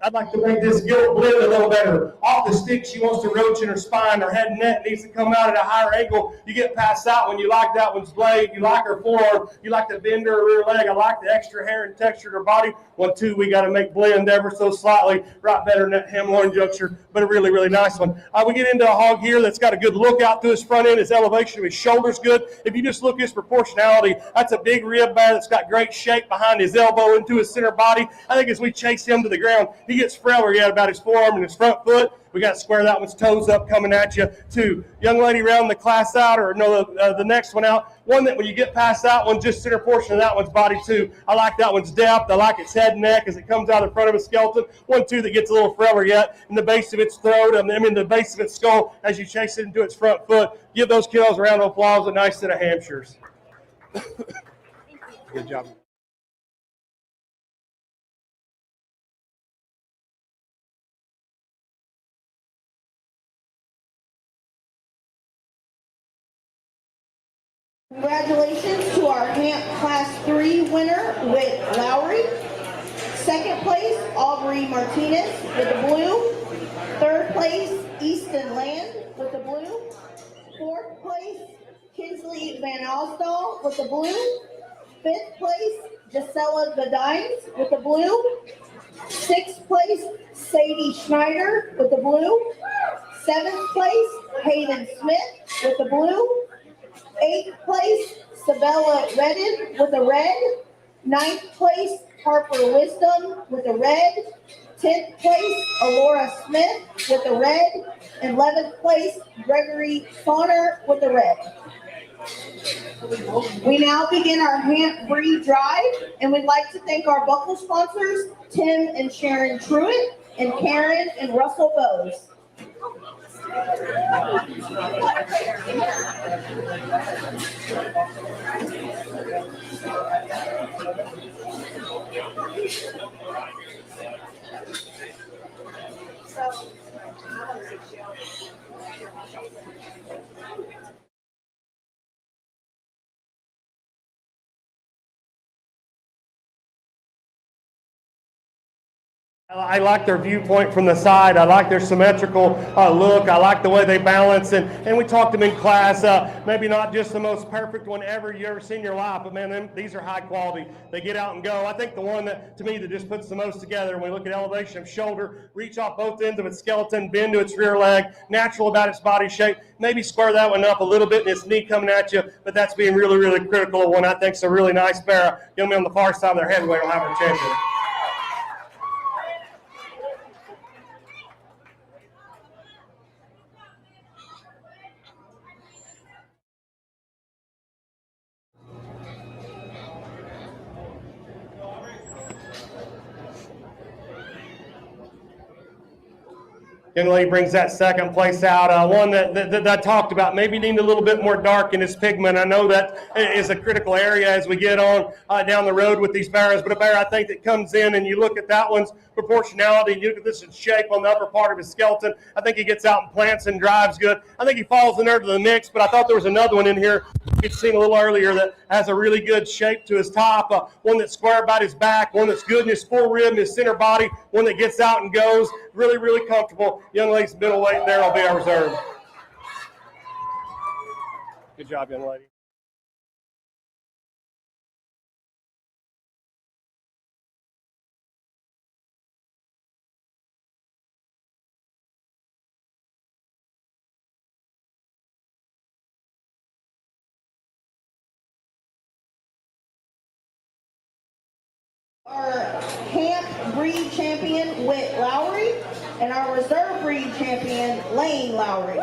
I'd like to make this gilt blend a little better. Off the stick, she wants to roach in her spine. Her head and neck needs to come out at a higher angle. You get past that one, you like that one's blade, you like her forearm, you like to bend her rear leg. I like the extra hair and texture of her body. 1, 2, we got to make blend ever so slightly, right better than that hem-loin juncture, but a really, really nice one. We get into a hog here that's got a good look out to his front end. His elevation of his shoulder's good. If you just look at his proportionality, that's a big rib bear that's got great shape behind his elbow into his center body. I think as we chase him to the ground, he gets frailer yet about his forearm and his front foot. We got to square that one's toes up coming at you. 2, young lady round the class out, or no, the next one out. One that when you get past that one, just center portion of that one's body 2. I like that one's depth. I like its head and neck as it comes out in front of his skeleton. 1, 2 that gets a little frailer yet in the base of its throat. The base of its skull as you chase it into its front foot. Give those kiddos a round of applause. A nice set of Hampshires. Good job. Congratulations to our Hamp Class 3 winner, Whit Lowry. Second place, Aubrey Martinez with the blue. Third place, Easton Land with the blue. Fourth place, Kinsley Van Alstall with the blue. Fifth place, Gisela Godines with the blue. Sixth place, Sadie Schneider with the blue. Seventh place, Hayden Smith with the blue. 8th place, Sabella Redden with a red. 9th place, Harper Wisdom with a red. 10th place, Alora Smith with a red. And 11th place, Gregory Sonner with a red. We now begin our Hamp Breed Drive, and we'd like to thank our buckle sponsors, Tim and Sharon Truitt, and Karen and Russell Bowes. I like their viewpoint from the side. I like their symmetrical look. I like the way they balance. And we talked them in class. Maybe not just the most perfect one ever you ever seen in your life, but man, these are high quality. They get out and go. I think the one that, to me, that just puts the most together when we look at elevation of shoulder, reach off both ends of its skeleton, bend to its rear leg, natural about its body shape. Maybe square that one up a little bit and its knee coming at you, but that's being really, really critical of one I think is a really nice barrow. Young man on the far side of their heavyweight will have our champion. Young lady brings that second place out. One that I talked about, maybe needing a little bit more dark in his pigment. I know that is a critical area as we get on down the road with these barrows, but a barrow I think that comes in and you look at that one's proportionality, and you look at this shape on the upper part of his skeleton. I think he gets out and plants and drives good. I think he falls in there to the mix, but I thought there was another one in here we'd seen a little earlier that has a really good shape to his top, one that's square about his back, one that's good in his full rib and his center body, one that gets out and goes, really, really comfortable. Young lady's middleweight there will be our reserve. Good job, young lady. Our camp breed champion, Whit Lowry, and our reserve breed champion, Lane Lowry.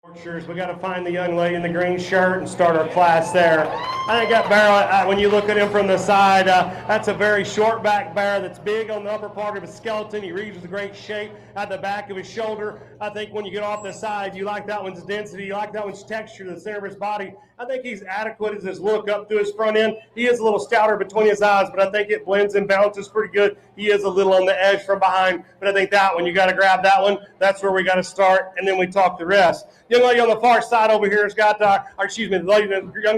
Yorkshires, we got to find the young lady in the green shirt and start our class there. I think that bear, when you look at him from the side, that's a very short back bear that's big on the upper part of his skeleton. He reads with great shape at the back of his shoulder. I think when you get off the side, you like that one's density, you like that one's texture, the center of his body. I think he's adequate as his look up through his front end. He is a little stouter between his eyes, but I think it blends and balances pretty good. He is a little on the edge from behind, but I think that one, you got to grab that one. That's where we got to start, and then we talk the rest. Young lady on the far side over here has got, the young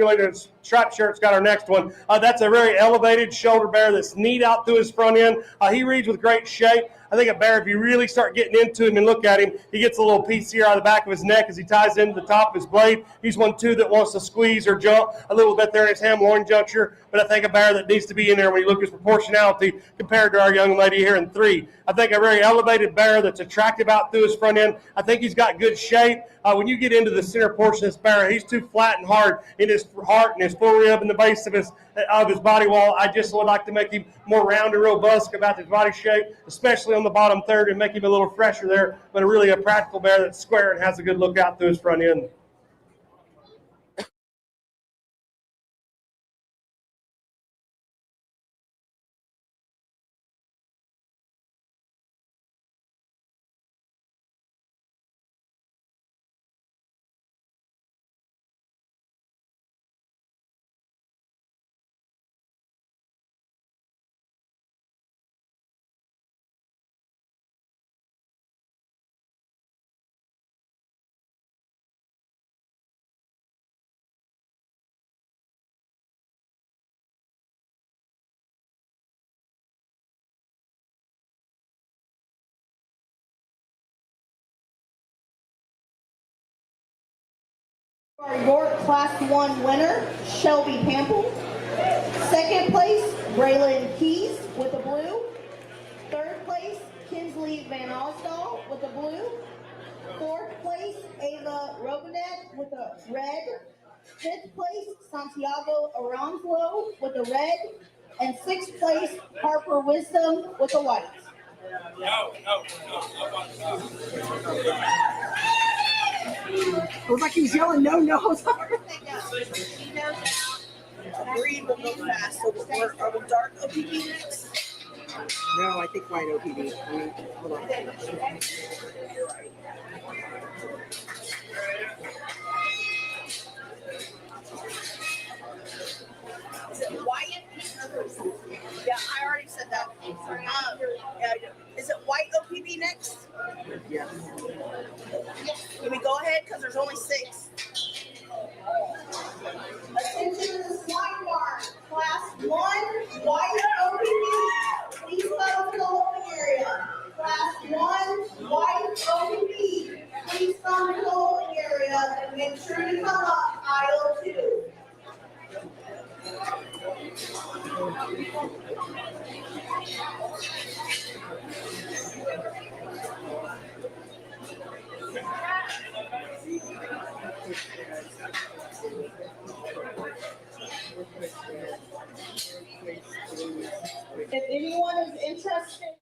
lady in the striped shirt's got our next one. That's a very elevated shoulder bear that's neat out through his front end. He reads with great shape. I think a bear, if you really start getting into him and look at him, he gets a little piece here out of the back of his neck as he ties into the top of his blade. He's one, too, that wants to squeeze or jump a little bit there in his ham-loin juncture, but I think a bear that needs to be in there when you look at his proportionality compared to our young lady here in 3. I think a very elevated bear that's attractive out through his front end. I think he's got good shape. When you get into the center portion of this bear, he's too flat and hard in his heart and his forerib and the base of his body wall. I just would like to make him more round and robust about his body shape, especially on the bottom third, and make him a little fresher there, but really a practical bear that's square and has a good look out through his front end. Our York Class 1 winner, Shelby Pample. Second place, Braylon Keys with the blue. Third place, Kinsley Van Osdal with the blue. Fourth place, Ava Robinet with the red. Fifth place, Santiago Aranzlo with the red. And sixth place, Harper Wisdom with the white. It was like he was yelling, no, no. Breed will go fast, so are we dark OPP next? No, I think white OPD. Hold on. You're right. Is it white? Yeah, I already said that. Is it white OPB next? Yeah. Can we go ahead? Because there's only 6. Attention to the Swine Barn. Class 1, white OPB. Please come to the holding area. Class 1, white OPB. Please come to the holding area and make sure you come up aisle 2. If anyone is interested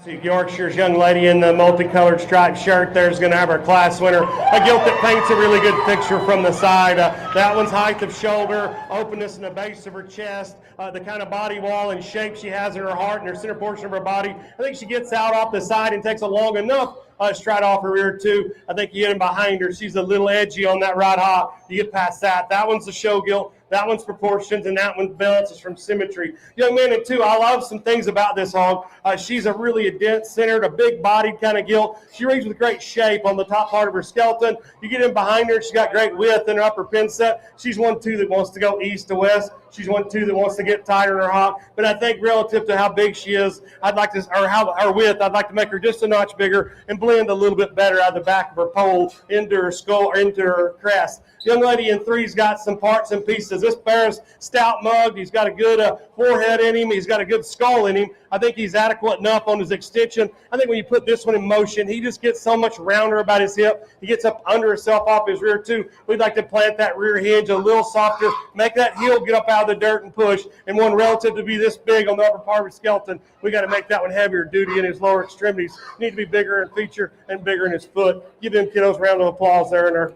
Yorkshire's young lady in the multicolored striped shirt there is going to have her class winner. A gilt that paints a really good picture from the side. That one's height of shoulder, openness in the base of her chest, the kind of body wall and shape she has in her heart and her center portion of her body. I think she gets out off the side and takes a long enough stride off her rear too. I think you get in behind her. She's a little edgy on that right hop. You get past that. That one's the show gilt. That one's proportions, and that one's balance is from symmetry. Young man, and two, I love some things about this hog. She's a really dense-centered, a big-bodied kind of gilt. She reads with great shape on the top part of her skeleton. You get in behind her, she's got great width in her upper pin set. She's one, too, that wants to go east to west. She's one, too, that wants to get tighter in her hop. But I think relative to how big she is, I'd like to, or how her width, I'd like to make her just a notch bigger and blend a little bit better out of the back of her pole into her skull or into her crest. Young lady in three's got some parts and pieces. This bear's stout mugged. He's got a good forehead in him. He's got a good skull in him. I think he's adequate enough on his extension. I think when you put this one in motion, he just gets so much rounder about his hip. He gets up under himself off his rear too. We'd like to plant that rear hinge a little softer, make that heel get up out of the dirt and push. And one relative to be this big on the upper part of his skeleton, we got to make that one heavier duty in his lower extremities. Need to be bigger in feature and bigger in his foot. Give them kiddos a round of applause there in there.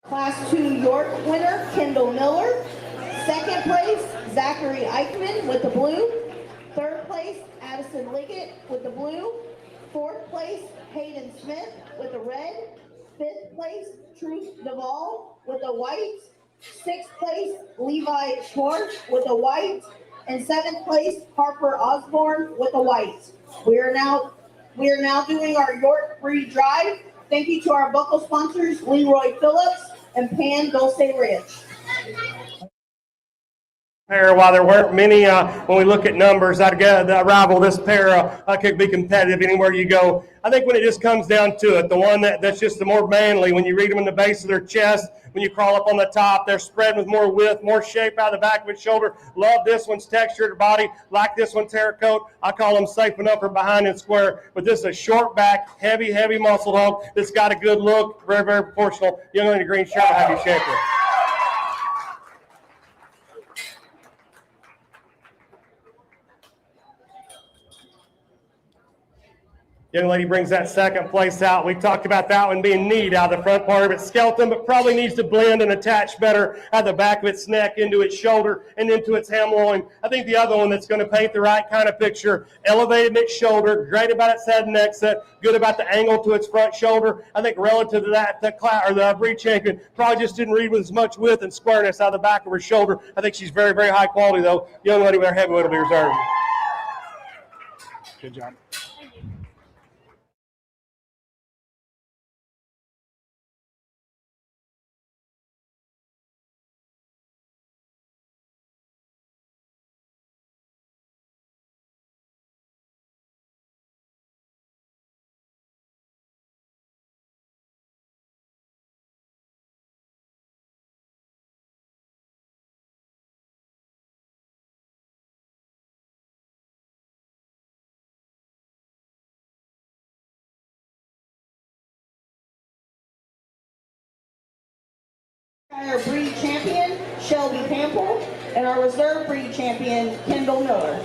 Class 2 York winner, Kendall Miller. Second place, Zachary Eichman with the blue. Third place, Addison Liggett with the blue. Fourth place, Hayden Smith with the red. Fifth place, Truth Duvall with the white. Sixth place, Levi Schwartz with the white. And seventh place, Harper Osborne with the white. We are now doing our York breed drive. Thank you to our buckle sponsors, Leroy Phillips and Pan Dulce Rich. While there weren't many, when we look at numbers, I'd rival this pair could be competitive anywhere you go. I think when it just comes down to it, the one that's just the more manly, when you read them in the base of their chest, when you crawl up on the top, they're spread with more width, more shape out of the back of its shoulder. Love this one's textured body, like this one's hair coat. I call them safe enough for behind and square. But this is a short back, heavy muscle hog that's got a good look, very, very proportional. Young lady green shirt will have you shape it. Young lady brings that second place out. We talked about that one being neat out of the front part of its skeleton, but probably needs to blend and attach better at the back of its neck into its shoulder and into its ham loin. I think the other one that's going to paint the right kind of picture, elevated in its shoulder, great about its head and neck set, good about the angle to its front shoulder. I think relative to that, the breed champion probably just didn't read with as much width and squareness out of the back of her shoulder. I think she's very, very high quality, though. Young lady with her heavyweight will be reserved. Good job. Our breed champion, Shelby Pample, and our reserve breed champion, Kendall Miller.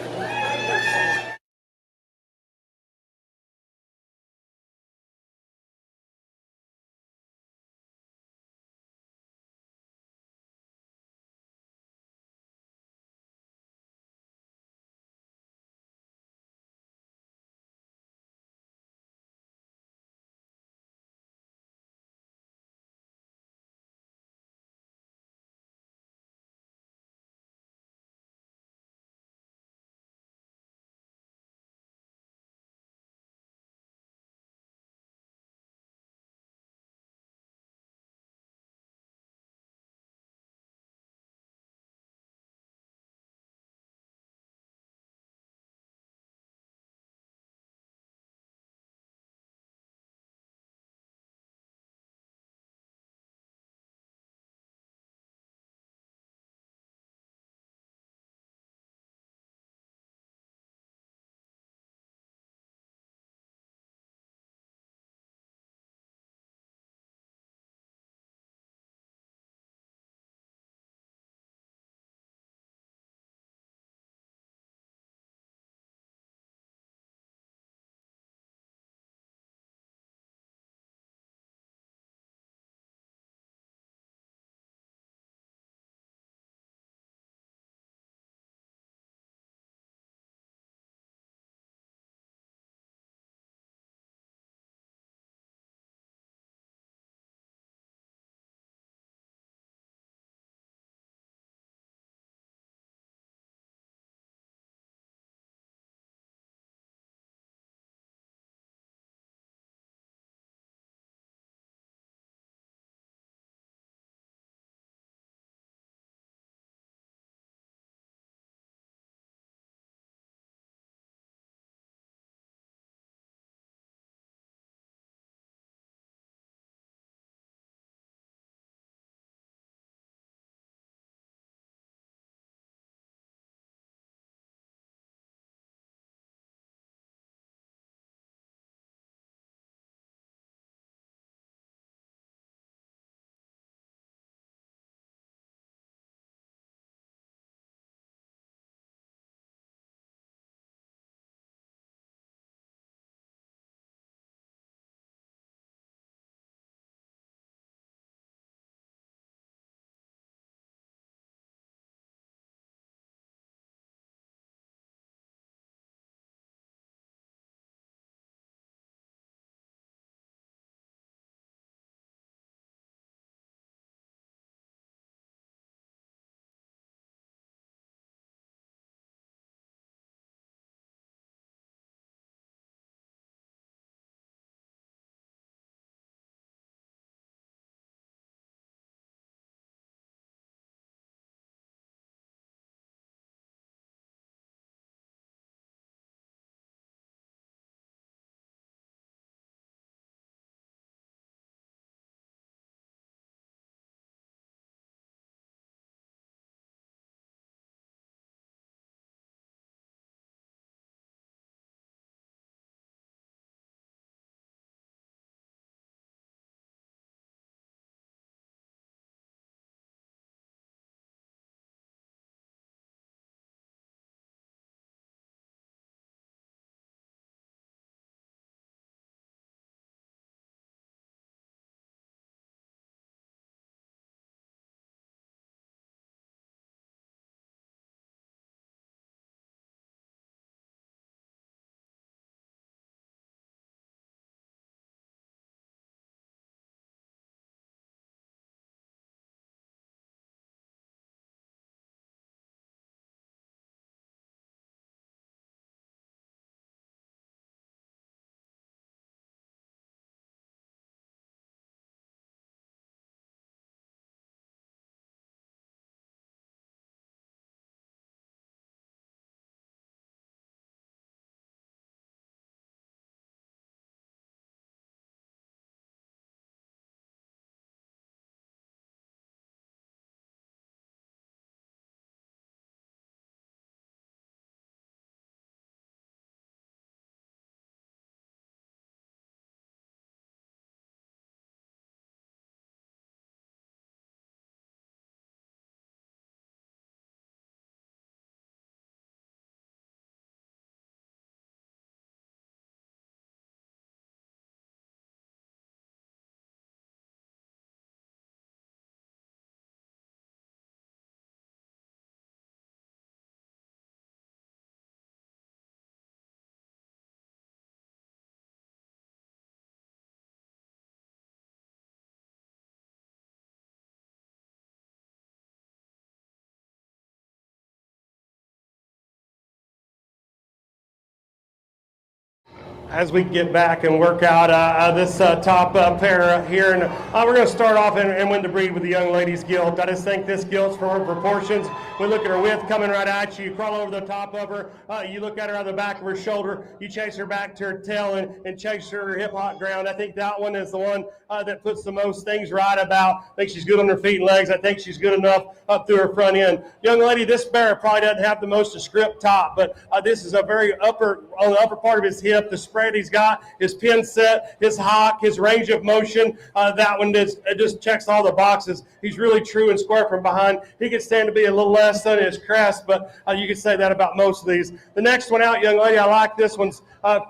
as we get back and work out this top pair here. And we're going to start off and win the breed with the young lady's gilt. I just think this gilt's for her proportions. We look at her width coming right at you. You crawl over the top of her. You look at her on the back of her shoulder. You chase her back to her tail and chase her hip hop ground. I think that one is the one that puts the most things right about. I think she's good on her feet and legs. I think she's good enough up through her front end. Young lady, this bear probably doesn't have the most to script top, but this is a very on the upper part of his hip. The spread he's got, his pin set, his hock, his range of motion. That one just checks all the boxes. He's really true and square from behind. He could stand to be a little less than his crest, but you could say that about most of these. The next one out, young lady, I like this one's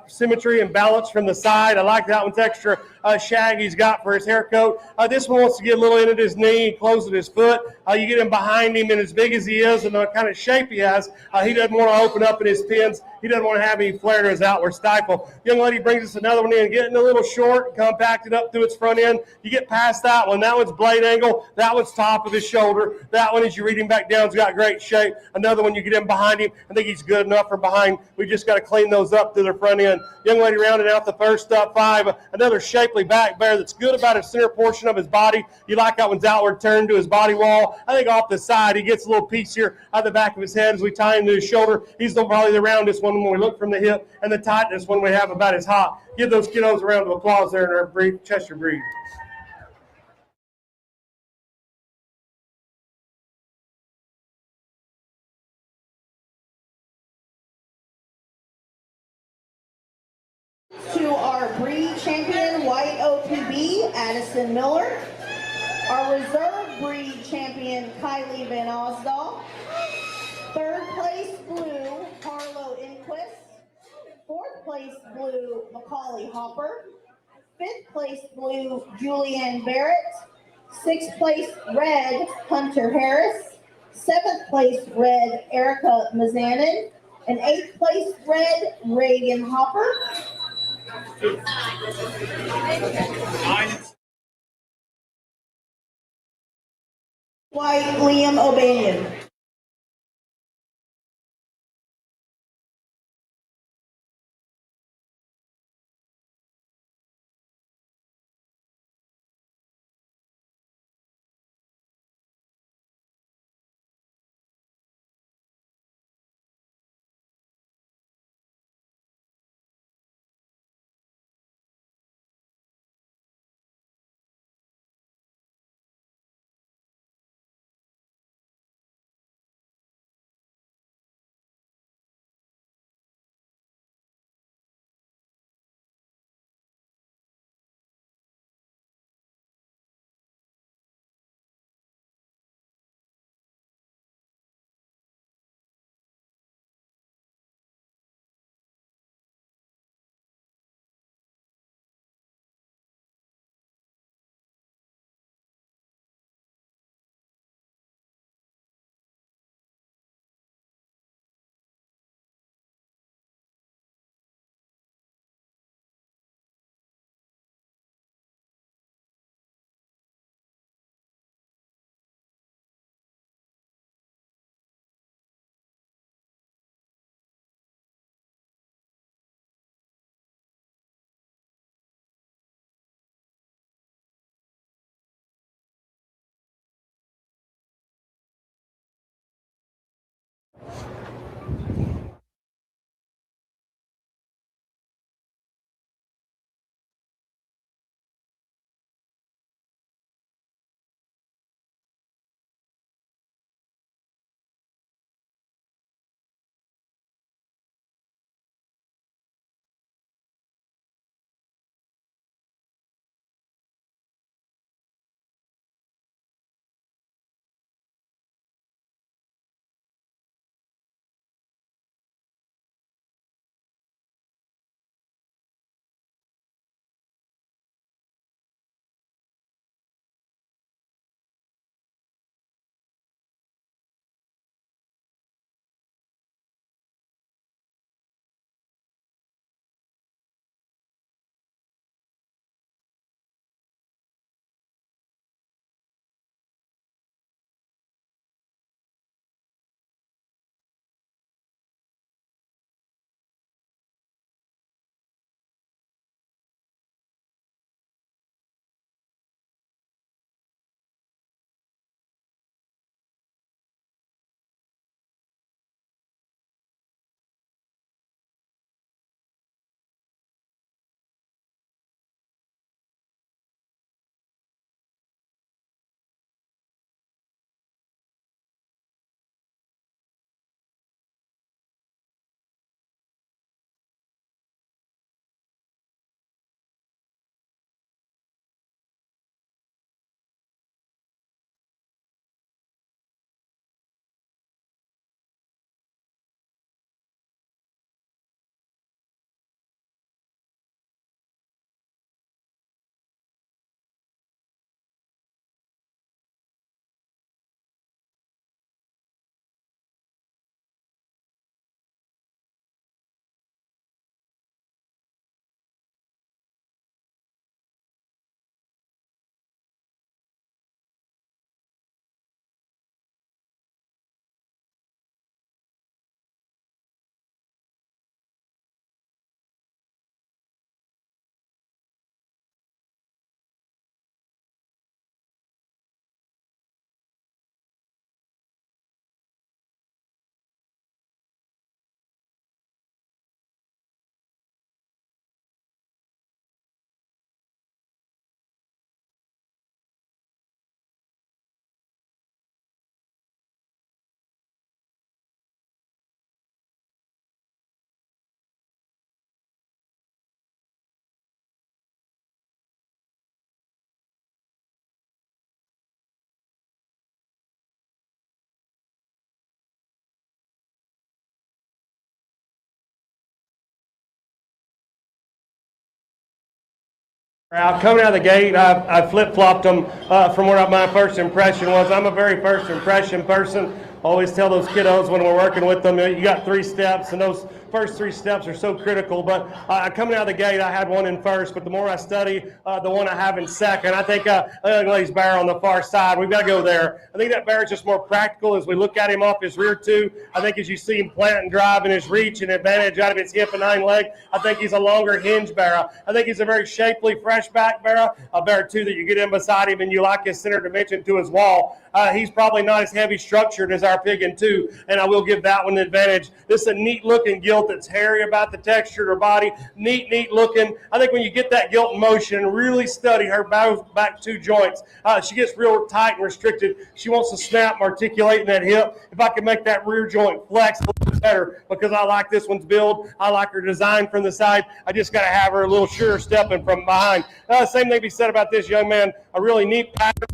symmetry and balance from the side. I like that one's extra shag he's got for his hair coat. This one wants to get a little in at his knee, close at his foot. You get him behind him, and as big as he is and the kind of shape he has, he doesn't want to open up in his pins. He doesn't want to have any flare to his outward stifle. Young lady brings us another one in, getting a little short, compacted up through its front end. You get past that one. That one's blade angle. That one's top of his shoulder. That one, as you read him back down, has got great shape. Another one, you get him behind him. I think he's good enough from behind. We just got to clean those up to their front end. Young lady rounding out the first five. Another shapely back bear that's good about his center portion of his body. You like that one's outward turned to his body wall. I think off the side, he gets a little piece here out the back of his head as we tie him to his shoulder. He's probably the roundest one when we look from the hip, and the tightness one we have about his hop. Give those kiddos a round of applause there in our breed, Cheshire breed. To our breed champion, white OPB, Addison Miller. Our reserve breed champion, Kylie Van Osdal. Third place blue, Harlow Inquist. Fourth place blue, Macaulay Hopper. Fifth place blue, Julianne Barrett. Sixth place red, Hunter Harris. Seventh place red, Erica Mazanin. And eighth place red, Reagan Hopper. White, Liam O'Banion. Coming out of the gate, I flip-flopped them from what my first impression was. I'm a very first impression person. Always tell those kiddos when we're working with them, you got 3 steps, and those first 3 steps are so critical. But coming out of the gate, I had one in first, but the more I study, the one I have in second. I think young lady's bear on the far side. We've got to go there. I think that bear is just more practical as we look at him off his rear too. I think as you see him plant and drive and his reach and advantage out of his hip and hind leg, I think he's a longer hinge bear. I think he's a very shapely, fresh back bear, a bear too that you get in beside him and you like his center dimension to his wall. He's probably not as heavy structured as our pig in two, and I will give that one an advantage. This is a neat looking gilt that's hairy about the texture of her body. Neat looking. I think when you get that gilt in motion and really study her back 2 joints, she gets real tight and restricted. She wants to snap and articulate in that hip. If I can make that rear joint flex a little bit better, because I like this one's build, I like her design from the side, I just got to have her a little sure stepping from behind. Same thing be said about this young man. A really neat pattern.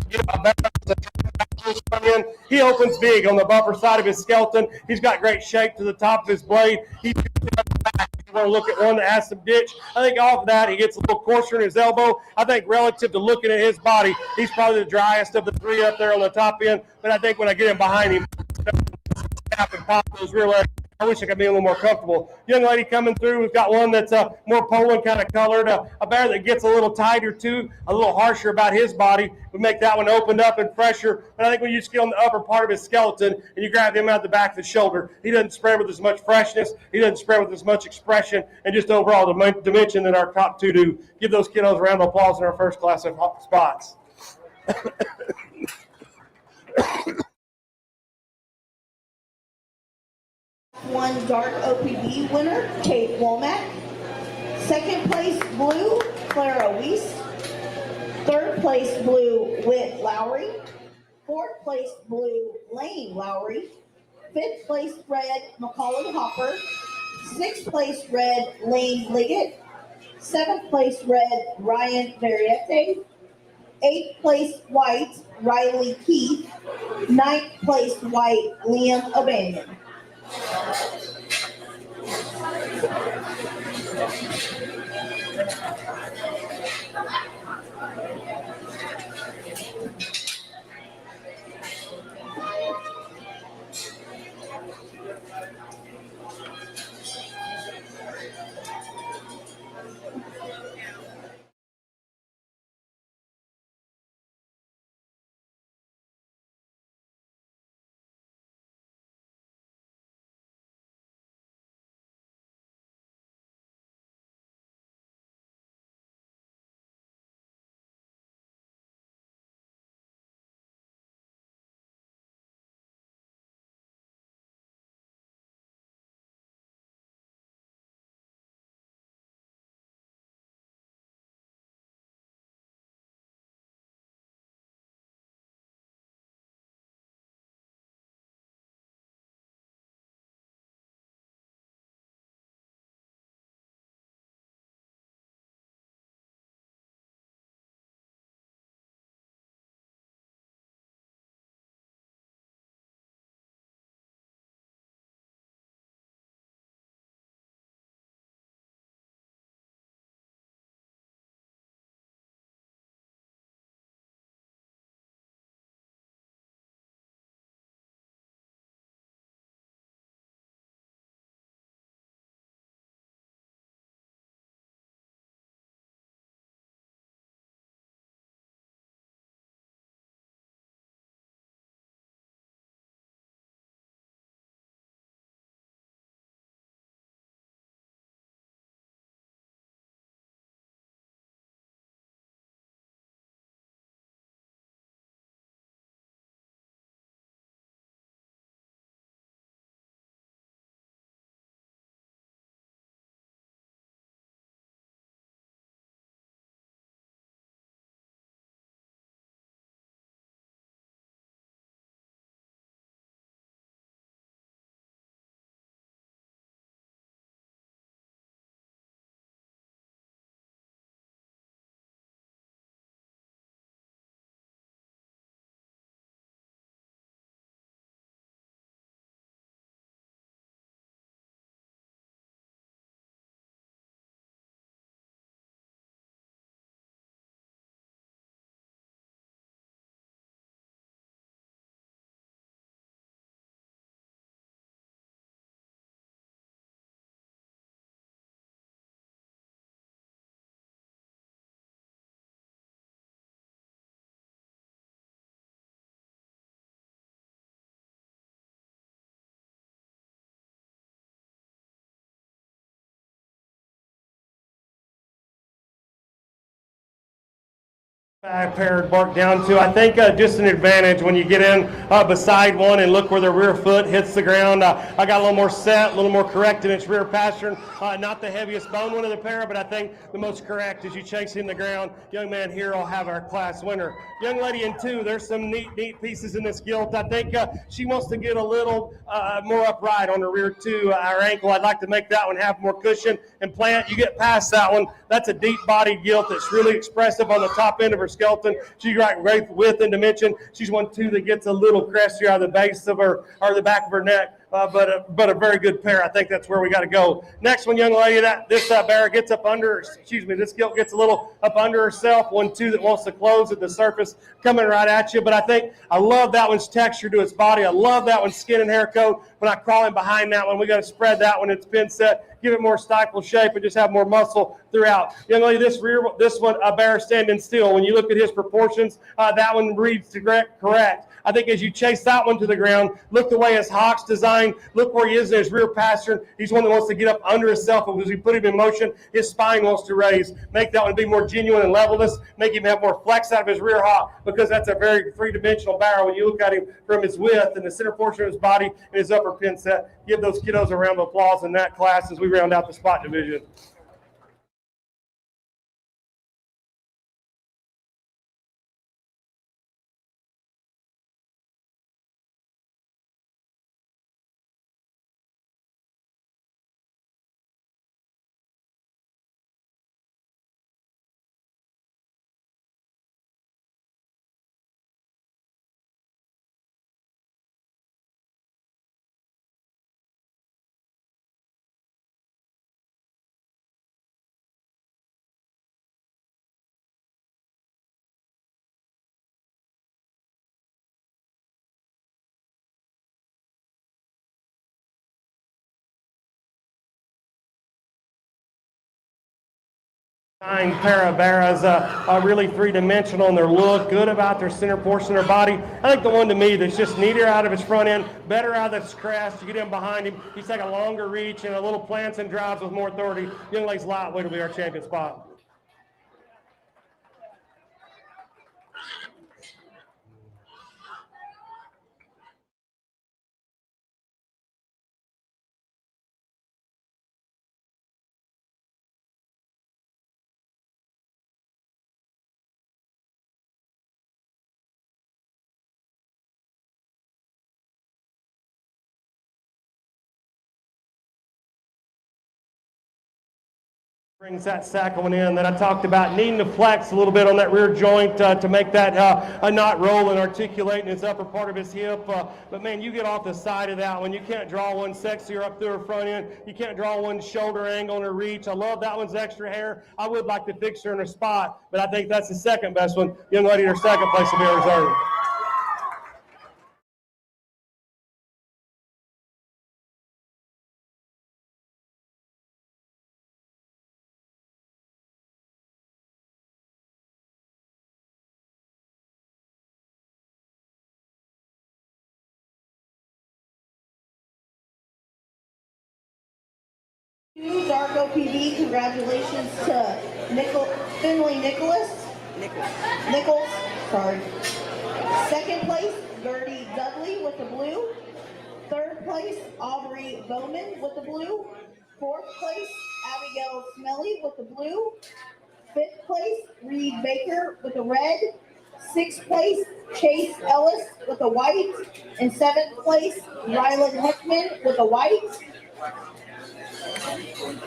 He opens big on the bumper side of his skeleton. He's got great shape to the top of his blade. He's want to look at one that has some ditch. I think off of that, he gets a little coarser in his elbow. I think relative to looking at his body, he's probably the driest of the 3 up there on the top end. But I think when I get him behind him, snap and pop those rear legs, I wish I could be a little more comfortable. Young lady coming through, we've got one that's more Poland kind of colored, a bear that gets a little tighter too, a little harsher about his body. We make that one opened up and fresher. But I think when you just get on the upper part of his skeleton and you grab him out the back of the shoulder, he doesn't spread with as much freshness, he doesn't spread with as much expression, and just overall dimension that our top 2 do. Give those kiddos a round of applause in our first class of spots. One dark OPB winner, Kate Womack. Second place blue, Clara Weiss. Third place blue, Whit Lowry. Fourth place blue, Lane Lowry. Fifth place red, Macaulay Hopper. Sixth place red, Lane Liggett. Seventh place red, Ryan Variete. Eighth place white, Riley Keith. Ninth place white, Liam O'Banion. Paired bark down to. I think just an advantage when you get in beside one and look where the rear foot hits the ground. I got a little more set, a little more correct in its rear pastern. Not the heaviest bone one of the pair, but I think the most correct as you chase in the ground. Young man here will have our class winner. Young lady in 2, there's some neat pieces in this gilt. I think she wants to get a little more upright on the rear to our ankle. I'd like to make that one have more cushion and plant. You get past that one, that's a deep bodied gilt that's really expressive on the top end of her skeleton. She's got great width and dimension. She's one too that gets a little crestier out of the base of her or the back of her neck. But a very good pair. I think that's where we got to go. Next one, young lady, this bear gets up under, this gilt gets a little up under herself. 1-2 that wants to close at the surface, coming right at you. But I love that one's texture to its body. I love that one's skin and hair coat. When I crawl in behind that one, we got to spread that one. It's pin set, give it more stifle shape, and just have more muscle throughout. Young lady, this one, a bear standing still. When you look at his proportions, that one reads correct. I think as you chase that one to the ground, look the way his hock's designed, look where he is in his rear pastern. He's one that wants to get up under himself, and as we put him in motion, his spine wants to raise. Make that one be more genuine and levelness, make him have more flex out of his rear hock, because that's a very three-dimensional barrel when you look at him from his width and the center portion of his body and his upper pin set. Give those kiddos a round of applause in that class as we round out the spot division. Pair of barras are really three-dimensional in their look, good about their center portion of their body. I think the one to me that's just neater out of his front end, better out of his crest. You get in behind him, he's take a longer reach and a little plants and drives with more authority. Young lady's lightweight will be our champion spot. Brings that sack one in that I talked about, needing to flex a little bit on that rear joint to make that a knot roll and articulate in his upper part of his hip. But man, you get off the side of that one, you can't draw one sexier up through her front end. You can't draw one shoulder angle on her reach. I love that one's extra hair. I would like to fix her in her spot, but I think that's the second best one. Young lady in her second place will be reserved. Dark OPB, congratulations to Finley Nichols. Sorry. Second place, Gertie Dudley with the blue. Third place, Aubrey Bowman with the blue. Fourth place, Abigail Smelly with the blue. Fifth place, Reed Baker with the red. Sixth place, Chase Ellis with the white. And seventh place, Rylan Heckman with the white.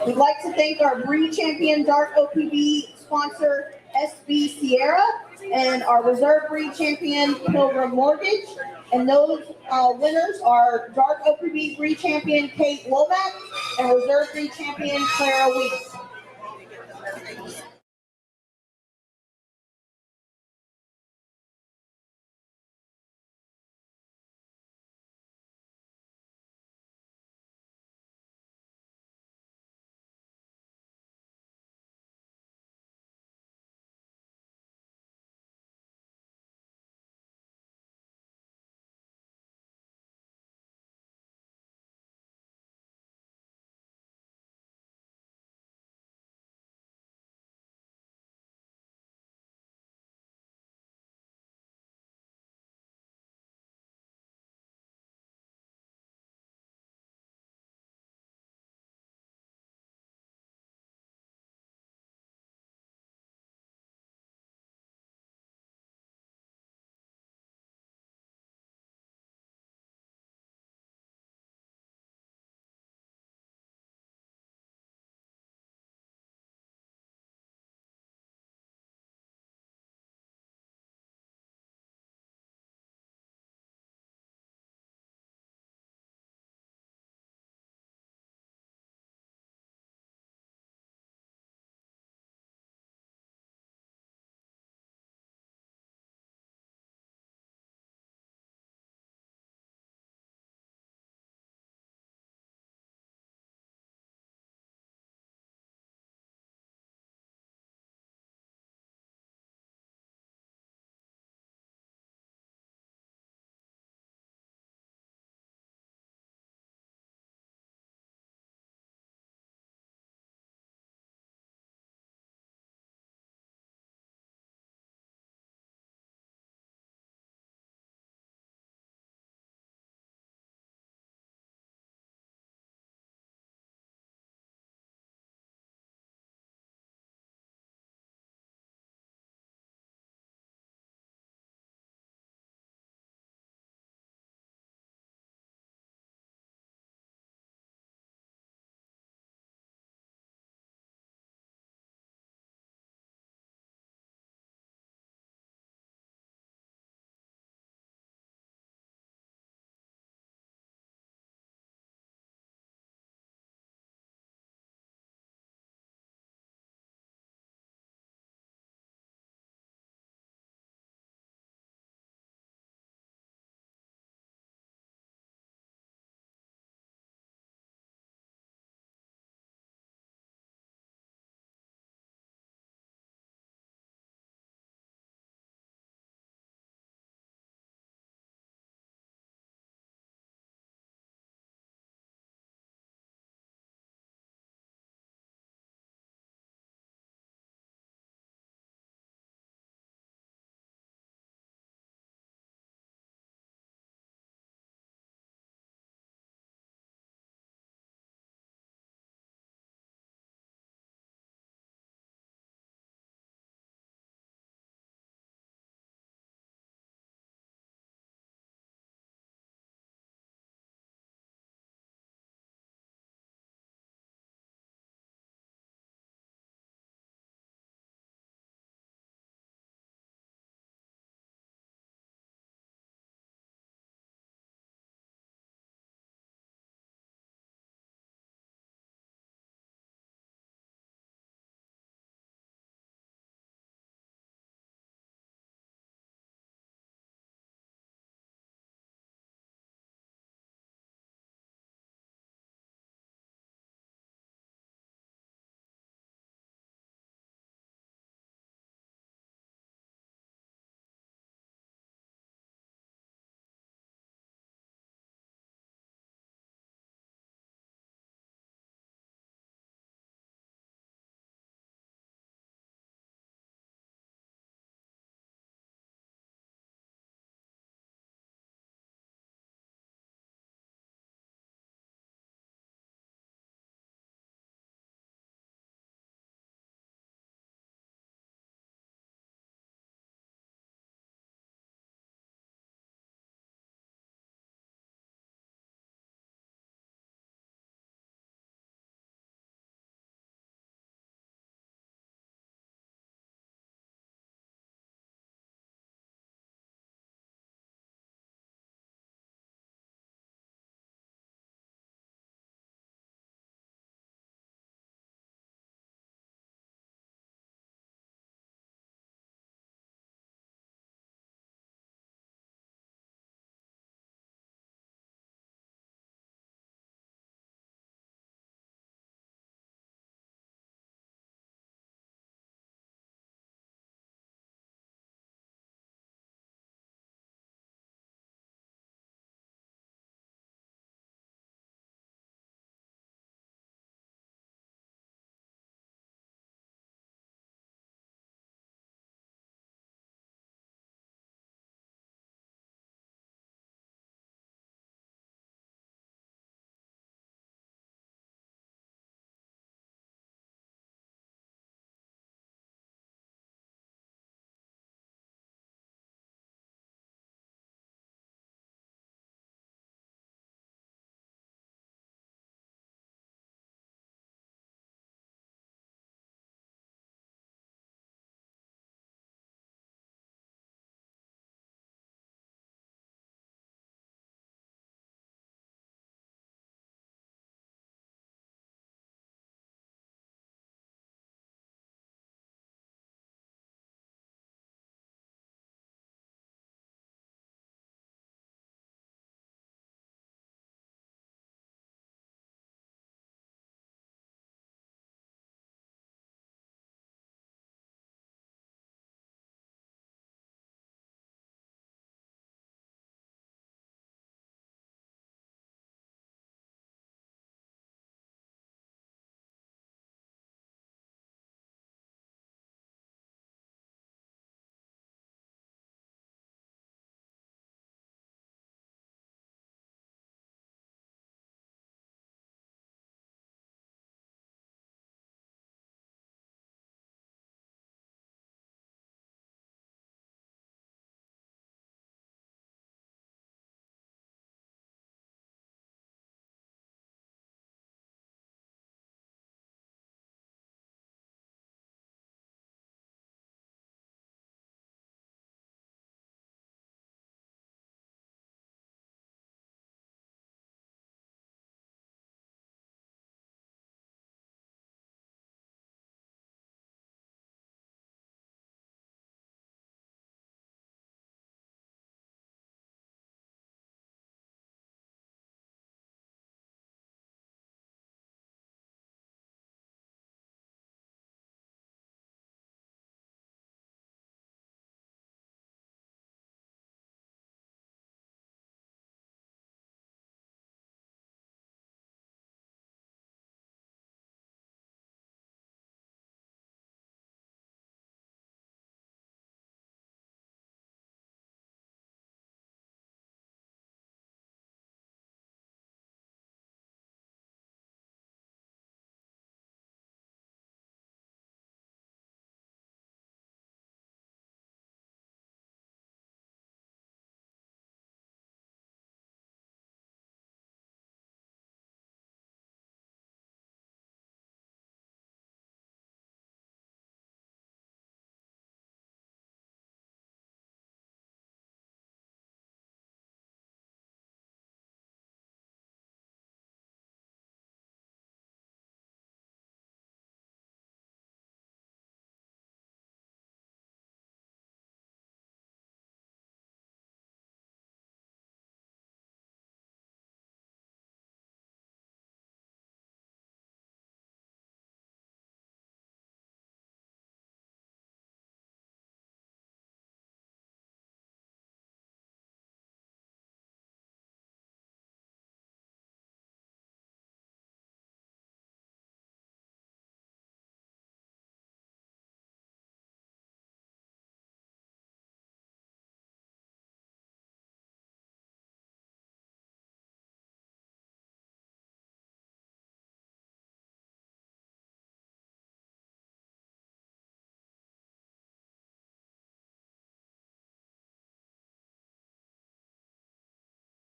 We'd like to thank our breed champion Dark OPB sponsor SB Sierra and our reserve breed champion Pilgrim Mortgage. And those winners are Dark OPB breed champion Kate Womack and reserve breed champion Clara Weeks.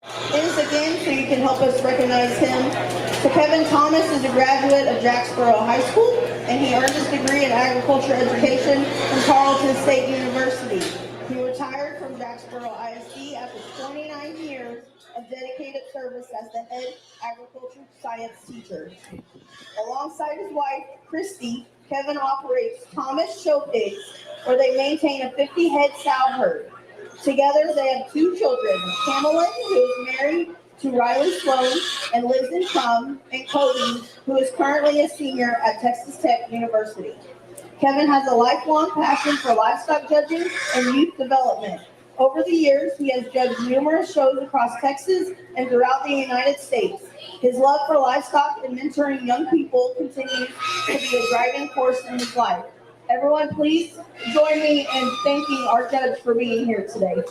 Is again so you can help us recognize him. So Kevin Thomas is a graduate of Jacksboro High School, and he earned his degree in agriculture education from Tarleton State University. He retired from Jacksboro ISD after 29 years of dedicated service as the head agriculture science teacher. Alongside his wife, Christy, Kevin operates Thomas Show Pigs, where they maintain a 50-head sow herd. Together, they have two children, Camelin, who is married to Riley Sloan and lives in Chum, and Cody, who is currently a senior at Texas Tech University. Kevin has a lifelong passion for livestock judging and youth development. Over the years, he has judged numerous shows across Texas and throughout the United States. His love for livestock and mentoring young people continues to be a driving force in his life. Everyone, please join me in thanking our judge for being here today.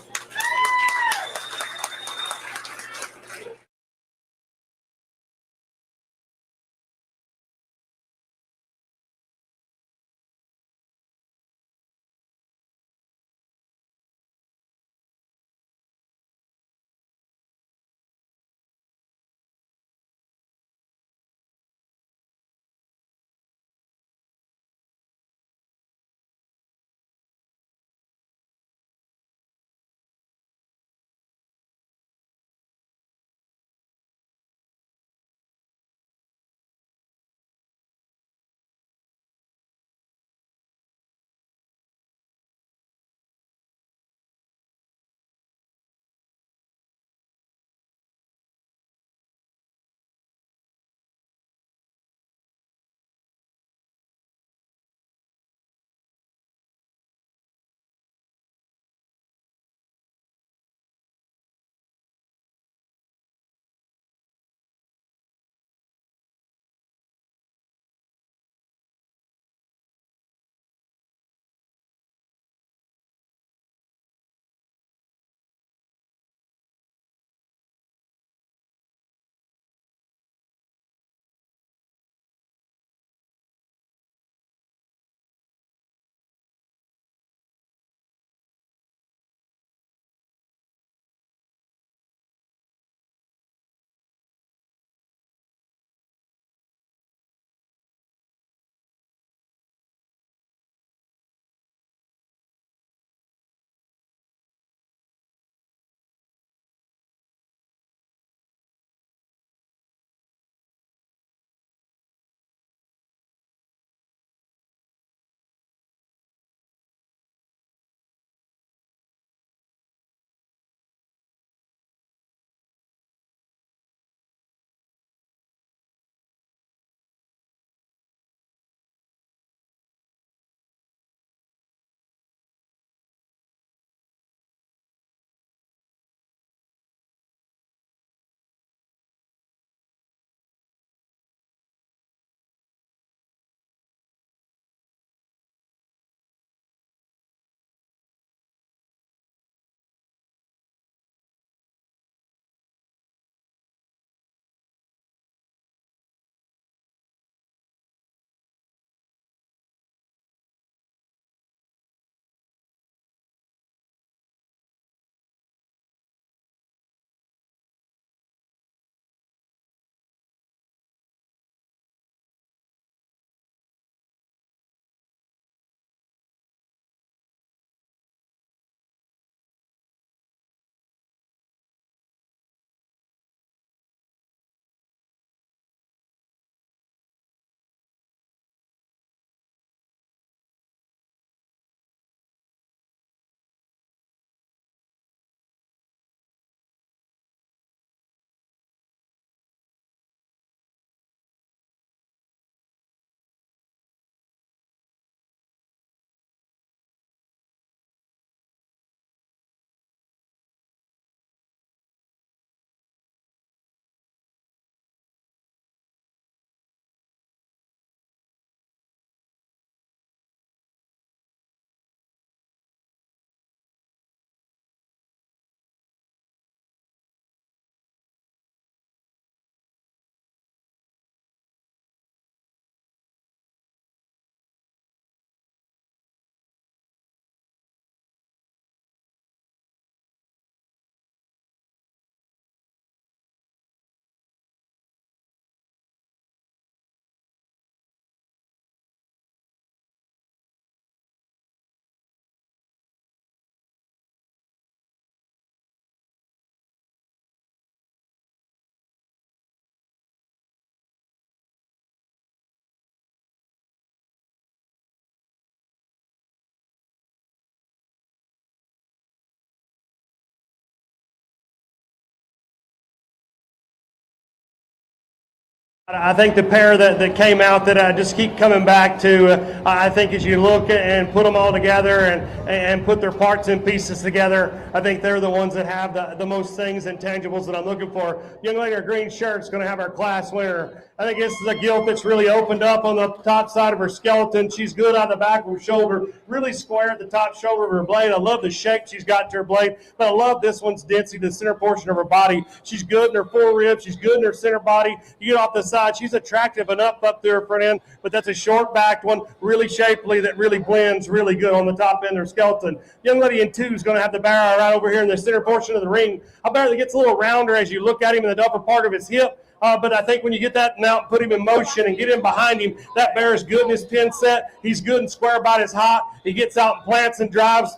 I think the pair that came out that I just keep coming back to, I think as you look and put them all together and put their parts and pieces together, I think they're the ones that have the most things and tangibles that I'm looking for. Young lady in her green shirt is going to have our class winner. I think this is a gilt that's really opened up on the top side of her skeleton. She's good on the back of her shoulder, really square at the top shoulder of her blade. I love the shape she's got to her blade, but I love this one's density, the center portion of her body. She's good in her foreribs. She's good in her center body. You get off the side, she's attractive enough up through her front end, but that's a short-backed one, really shapely, that really blends really good on the top end of her skeleton. Young lady in 2 is going to have the barrow right over here in the center portion of the ring. A barrow that gets a little rounder as you look at him in the upper part of his hip. But I think when you get that mount, put him in motion and get him behind him, that bear is good in his pin set. He's good and square about his hot. He gets out and plants and drives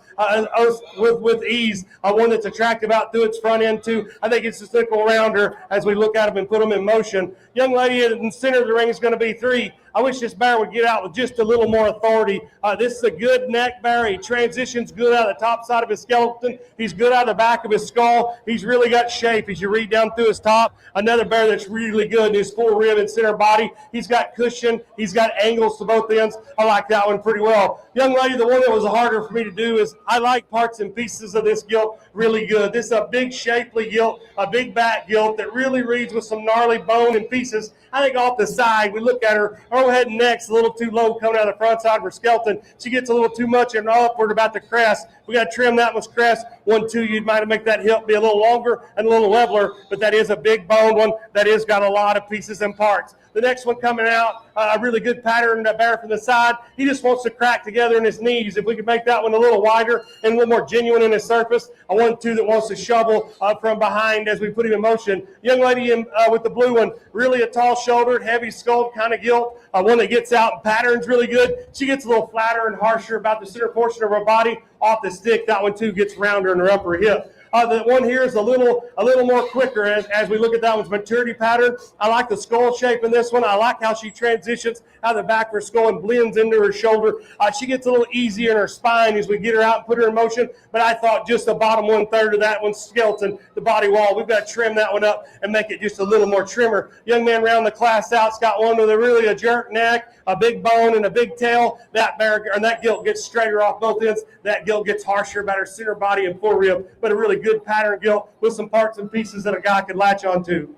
with ease. One that's attractive out through its front end too. I think it's a simple rounder as we look at him and put him in motion. Young lady in the center of the ring is going to be 3. I wish this bear would get out with just a little more authority. This is a good neck bear. He transitions good out of the top side of his skeleton. He's good out of the back of his skull. He's really got shape as you read down through his top. Another bear that's really good in his forerib and center body. He's got cushion. He's got angles to both ends. I like that one pretty well. Young lady, the one that was harder for me to do is I like parts and pieces of this gilt really good. This is a big shapely gilt, a big back gilt that really reads with some gnarly bone and pieces. I think off the side, we look at her head and neck's a little too low coming out of the front side of her skeleton. She gets a little too much and upward about the crest. We got to trim that one's crest. 1, 2, you might make that hip be a little longer and a little leveler, but that is a big bone one that is got a lot of pieces and parts. The next one coming out, a really good pattern bear from the side. He just wants to crack together in his knees. If we could make that one a little wider and a little more genuine in his surface, a 1, 2 that wants to shovel from behind as we put him in motion. Young lady with the blue one, really a tall-shouldered, heavy-skulled kind of gilt. One that gets out and patterns really good. She gets a little flatter and harsher about the center portion of her body. Off the stick, that one too gets rounder in her upper hip. The one here is a little more quicker as we look at that one's maturity pattern. I like the skull shape in this one. I like how she transitions out of the back of her skull and blends into her shoulder. She gets a little easier in her spine as we get her out and put her in motion, but I thought just the bottom 1/3 of that one's skeleton, the body wall, we've got to trim that one up and make it just a little more trimmer. Young man round the class out's got one with a jerk neck, a big bone, and a big tail. That gilt gets straighter off both ends. That gilt gets harsher about her center body and forerib, but a really good pattern gilt with some parts and pieces that a guy could latch onto.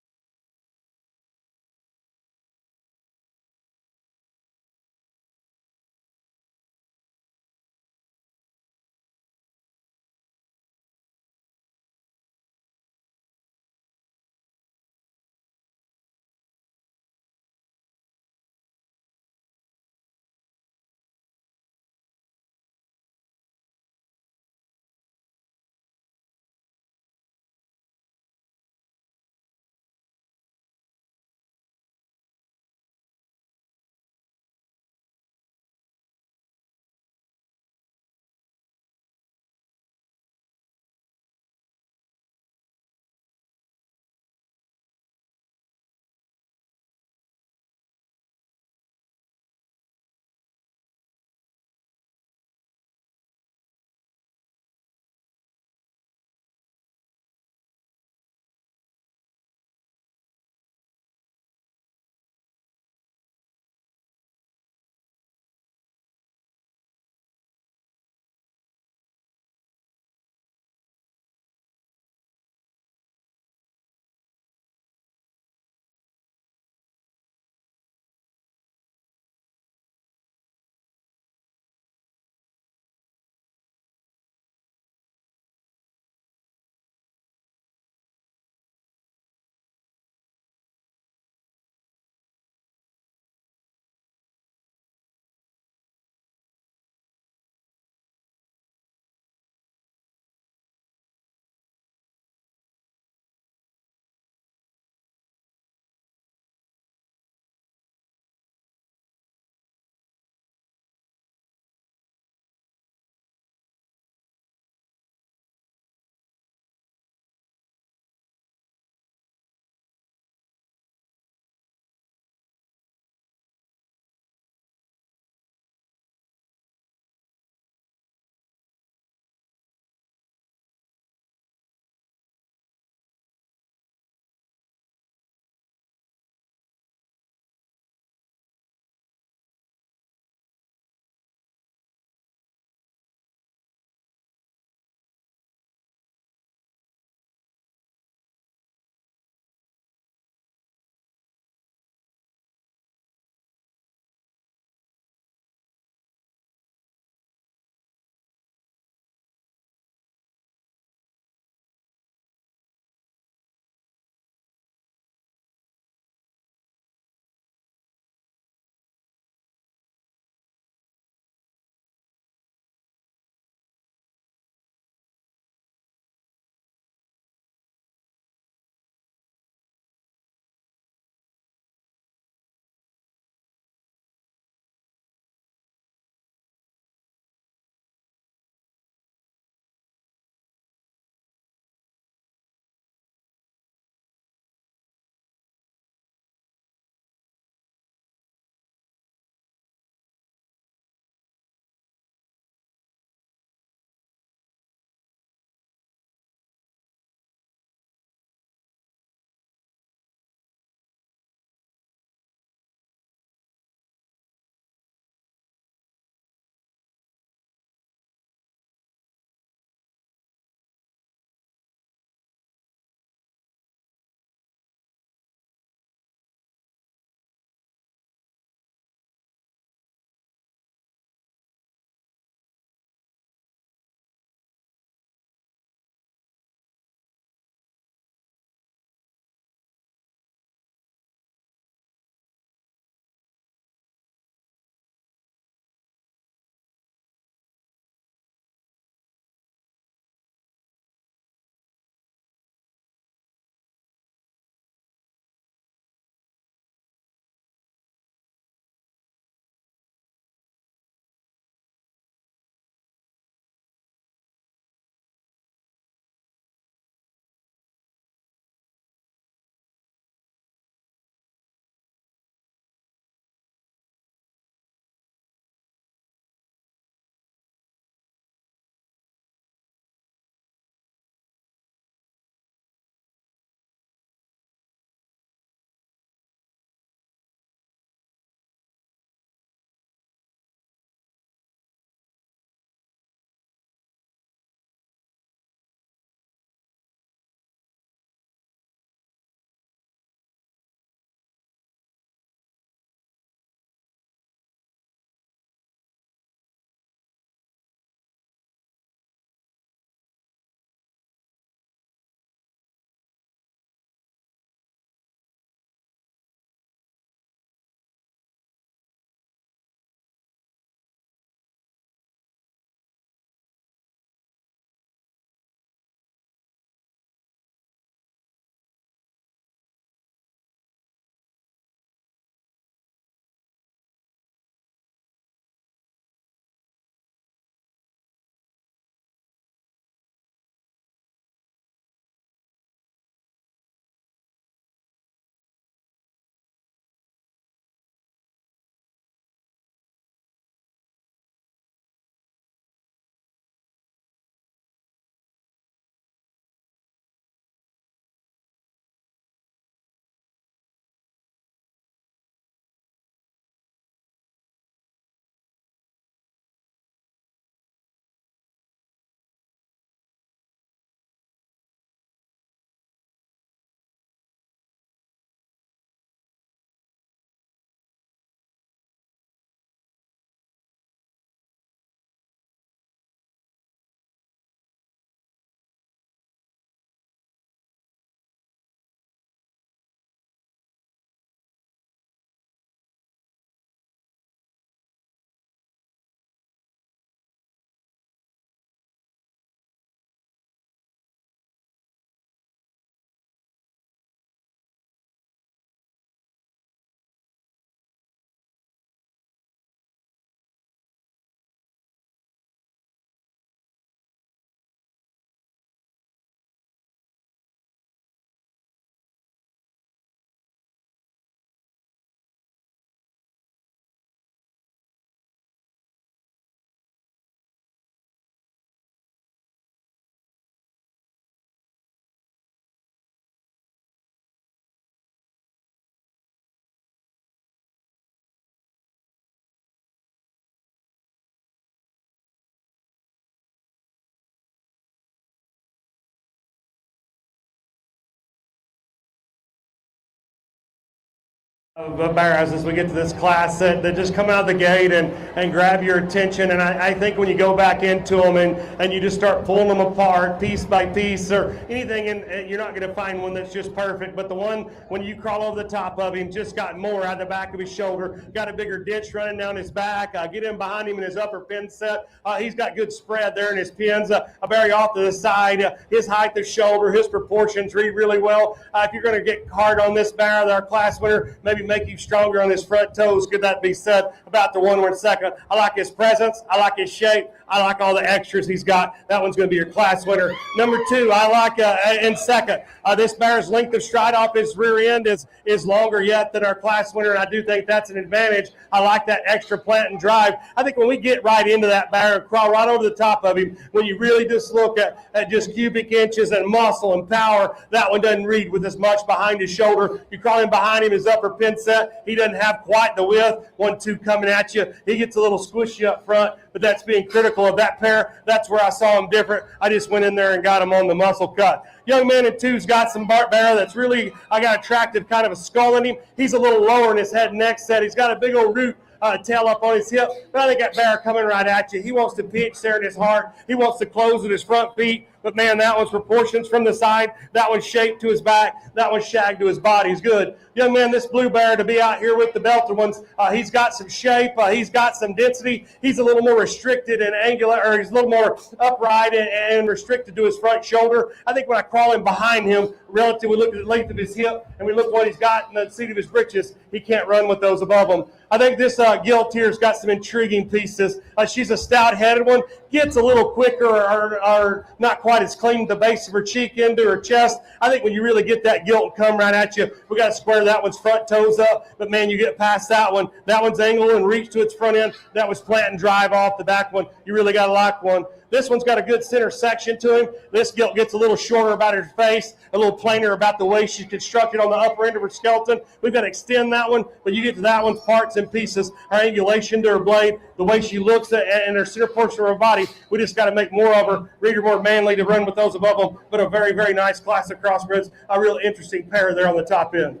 of barrows as we get to this class that just come out of the gate and grab your attention. And I think when you go back into them and you just start pulling them apart piece by piece or anything, and you're not going to find one that's just perfect. But the one, when you crawl over the top of him, just got more out the back of his shoulder, got a bigger ditch running down his back. Get in behind him in his upper pin set. He's got good spread there in his pins. A very off to the side. His height of shoulder, his proportions read really well. If you're going to get hard on this barrow, our class winner, maybe make you stronger on his front toes. Could that be said about the one we're in second? I like his presence. I like his shape. I like all the extras he's got. That one's going to be your class winner. Number 2, I like in second. This barrow's length of stride off his rear end is longer yet than our class winner, and I do think that's an advantage. I like that extra plant and drive. I think when we get right into that barrow, crawl right over the top of him, when you really just look at just cubic inches and muscle and power, that one doesn't read with as much behind his shoulder. You crawl in behind him, his upper pin set, he doesn't have quite the width. 1-2 coming at you. He gets a little squishy up front, but that's being critical of that pair. That's where I saw him different. I just went in there and got him on the muscle cut. Young man in 2's got some barrow that's really, I got attractive kind of a skull in him. He's a little lower in his head and neck set. He's got a big old root tail up on his hip. But I think that barrow coming right at you. He wants to pitch there in his heart. He wants to close with his front feet. But, man, that one's proportions from the side. That one's shaped to his back. That one's shagged to his body. He's good. Young man, this blue barrow to be out here with the belted ones, he's got some shape. He's got some density. He's a little more restricted and angular, or he's a little more upright and restricted to his front shoulder. I think when I crawl in behind him, relative, we look at the length of his hip and we look what he's got in the seat of his britches, he can't run with those above him. I think this gilt here's got some intriguing pieces. She's a stout-headed one, gets a little quicker or not quite as clean the base of her cheek into her chest. I think when you really get that gilt and come right at you, we got to square that one's front toes up. But, man, you get past that one. That one's angle and reach to its front end. That was plant and drive off the back one. You really got to like one. This one's got a good center section to him. This gilt gets a little shorter about her face, a little plainer about the way she's constructed on the upper end of her skeleton. We've got to extend that one, but you get to that one's parts and pieces, her angulation to her blade, the way she looks at and her center portion of her body. We just got to make more of her, read her more manly to run with those above them, but a very, very nice class of crossbreds. A real interesting pair there on the top end.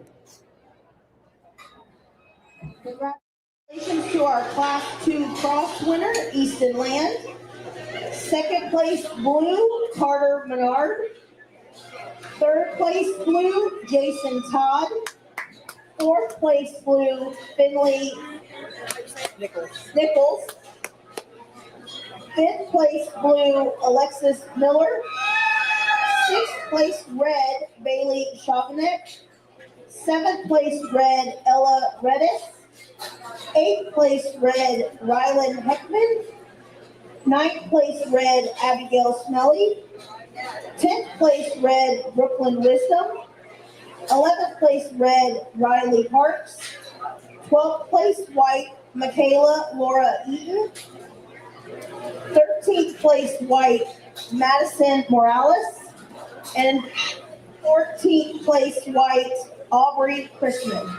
Congratulations to our Class 2 cross winner, Easton Land. Second place blue, Carter Menard. Third place blue, Jason Todd. Fourth place blue, Finley Nichols. Fifth place blue, Alexis Miller. Sixth place red, Bailey Chauvinek. Seventh place red, Ella Redis. Eighth place red, Rylan Heckman. Ninth place red, Abigail Smelly. 10th place red, Brooklyn Wisdom. 11th place red, Riley Parks. 12th place white, Michaela Laura Eaton. 13th place white, Madison Morales. And 14th place white, Aubrey Chrisman.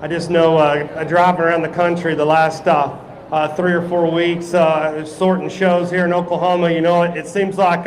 I just know driving around the country the last 3 or 4 weeks, sorting shows here in Oklahoma, you know, it seems like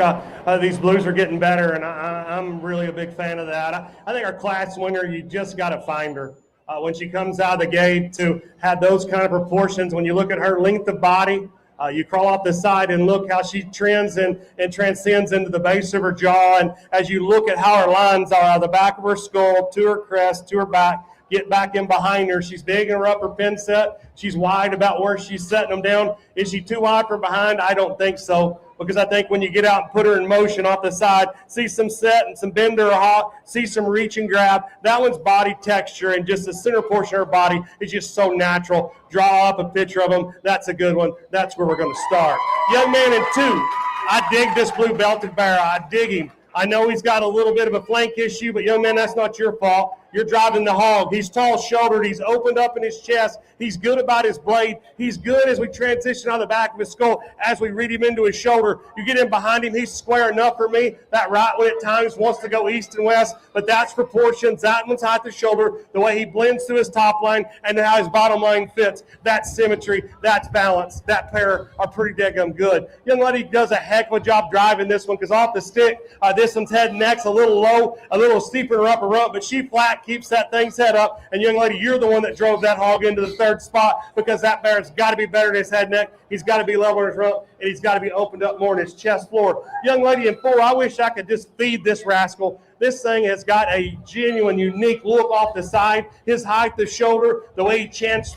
these blues are getting better, and I'm really a big fan of that. I think our class winner, you just got to find her. When she comes out of the gate to have those kind of proportions, when you look at her length of body, you crawl off the side and look how she trends and transcends into the base of her jaw. And as you look at how her lines are, the back of her skull to her crest, to her back, get back in behind her. She's big in her upper pin set. She's wide about where she's setting them down. Is she too wide from behind? I don't think so. Because I think when you get out and put her in motion off the side, see some set and some bend to her hop, see some reach and grab, that one's body texture and just the center portion of her body is just so natural. Draw up a picture of them. That's a good one. That's where we're going to start. Young man in 2. I dig this blue belted bear. I dig him. I know he's got a little bit of a flank issue, but young man, that's not your fault. You're driving the hog. He's tall-shouldered. He's opened up in his chest. He's good about his blade. He's good as we transition on the back of his skull, as we read him into his shoulder. You get in behind him, he's square enough for me. That right one at times wants to go east and west, but that's proportions. That one's height to shoulder, the way he blends to his top line, and how his bottom line fits. That's symmetry. That's balance. That pair are pretty daggum good. Young lady does a heck of a job driving this one because off the stick, this one's head and neck's a little low, a little steeper in her upper rump, but she flat keeps that thing's head up. And young lady, you're the one that drove that hog into the 3rd spot because that bear's got to be better in his head and neck. He's got to be level in his rump, and he's got to be opened up more in his chest floor. Young lady in 4, I wish I could just feed this rascal. This thing has got a genuine, unique look off the side. His height, the shoulder, the way he sends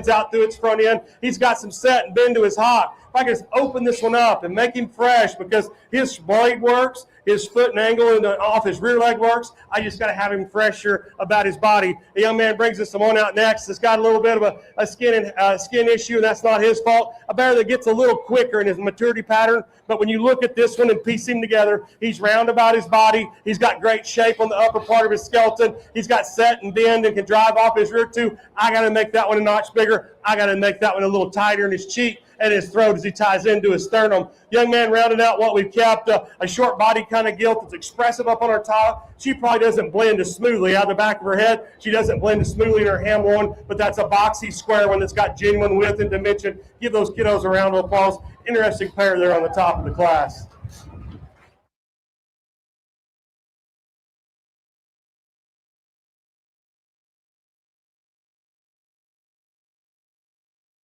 out through its front end. He's got some set and bend to his hop. If I could just open this one up and make him fresh because his blade works, his foot and angle and off his rear leg works, I just got to have him fresher about his body. The young man brings us one out next. It's got a little bit of a skin issue, and that's not his fault. A bear that gets a little quicker in his maturity pattern, but when you look at this one and piece him together, he's round about his body. He's got great shape on the upper part of his skeleton. He's got set and bend and can drive off his rear too. I got to make that one a notch bigger. I got to make that one a little tighter in his cheek and his throat as he ties into his sternum. Young man rounded out what we've kept, a short body kind of gilt that's expressive up on her top. She probably doesn't blend as smoothly out of the back of her head. She doesn't blend as smoothly in her ham one, but that's a boxy square one that's got genuine width and dimension. Give those kiddos a round of applause. Interesting pair there on the top of the class.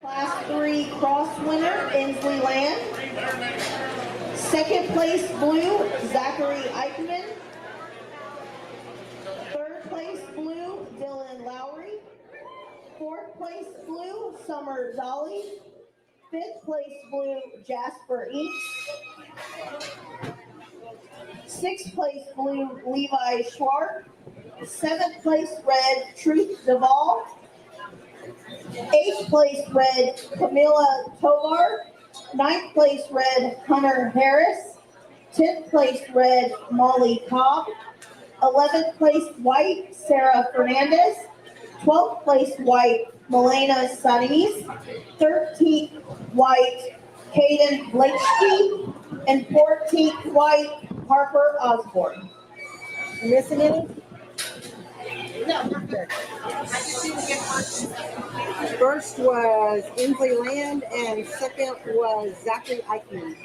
Class 3 cross winner, Inslee Land. 2nd place blue, Zachary Eichman. 3rd place blue, Dylan Lowry. 4th place blue, Summer Dolly. 5th place blue, Jasper Inks. 6th place blue, Levi Schwartz. 7th place red, Truth Duvall. 8th place red, Camilla Tovar. 9th place red, Hunter Harris. 10th place red, Molly Cobb. 11th place white, Sarah Fernandez. 12th place white, Milena Sanis. 13th white, Caden Blakesky. And 14th white, Harper Osborne. Missing any? No. First was Inslee Land, and second was Zachary Eichman.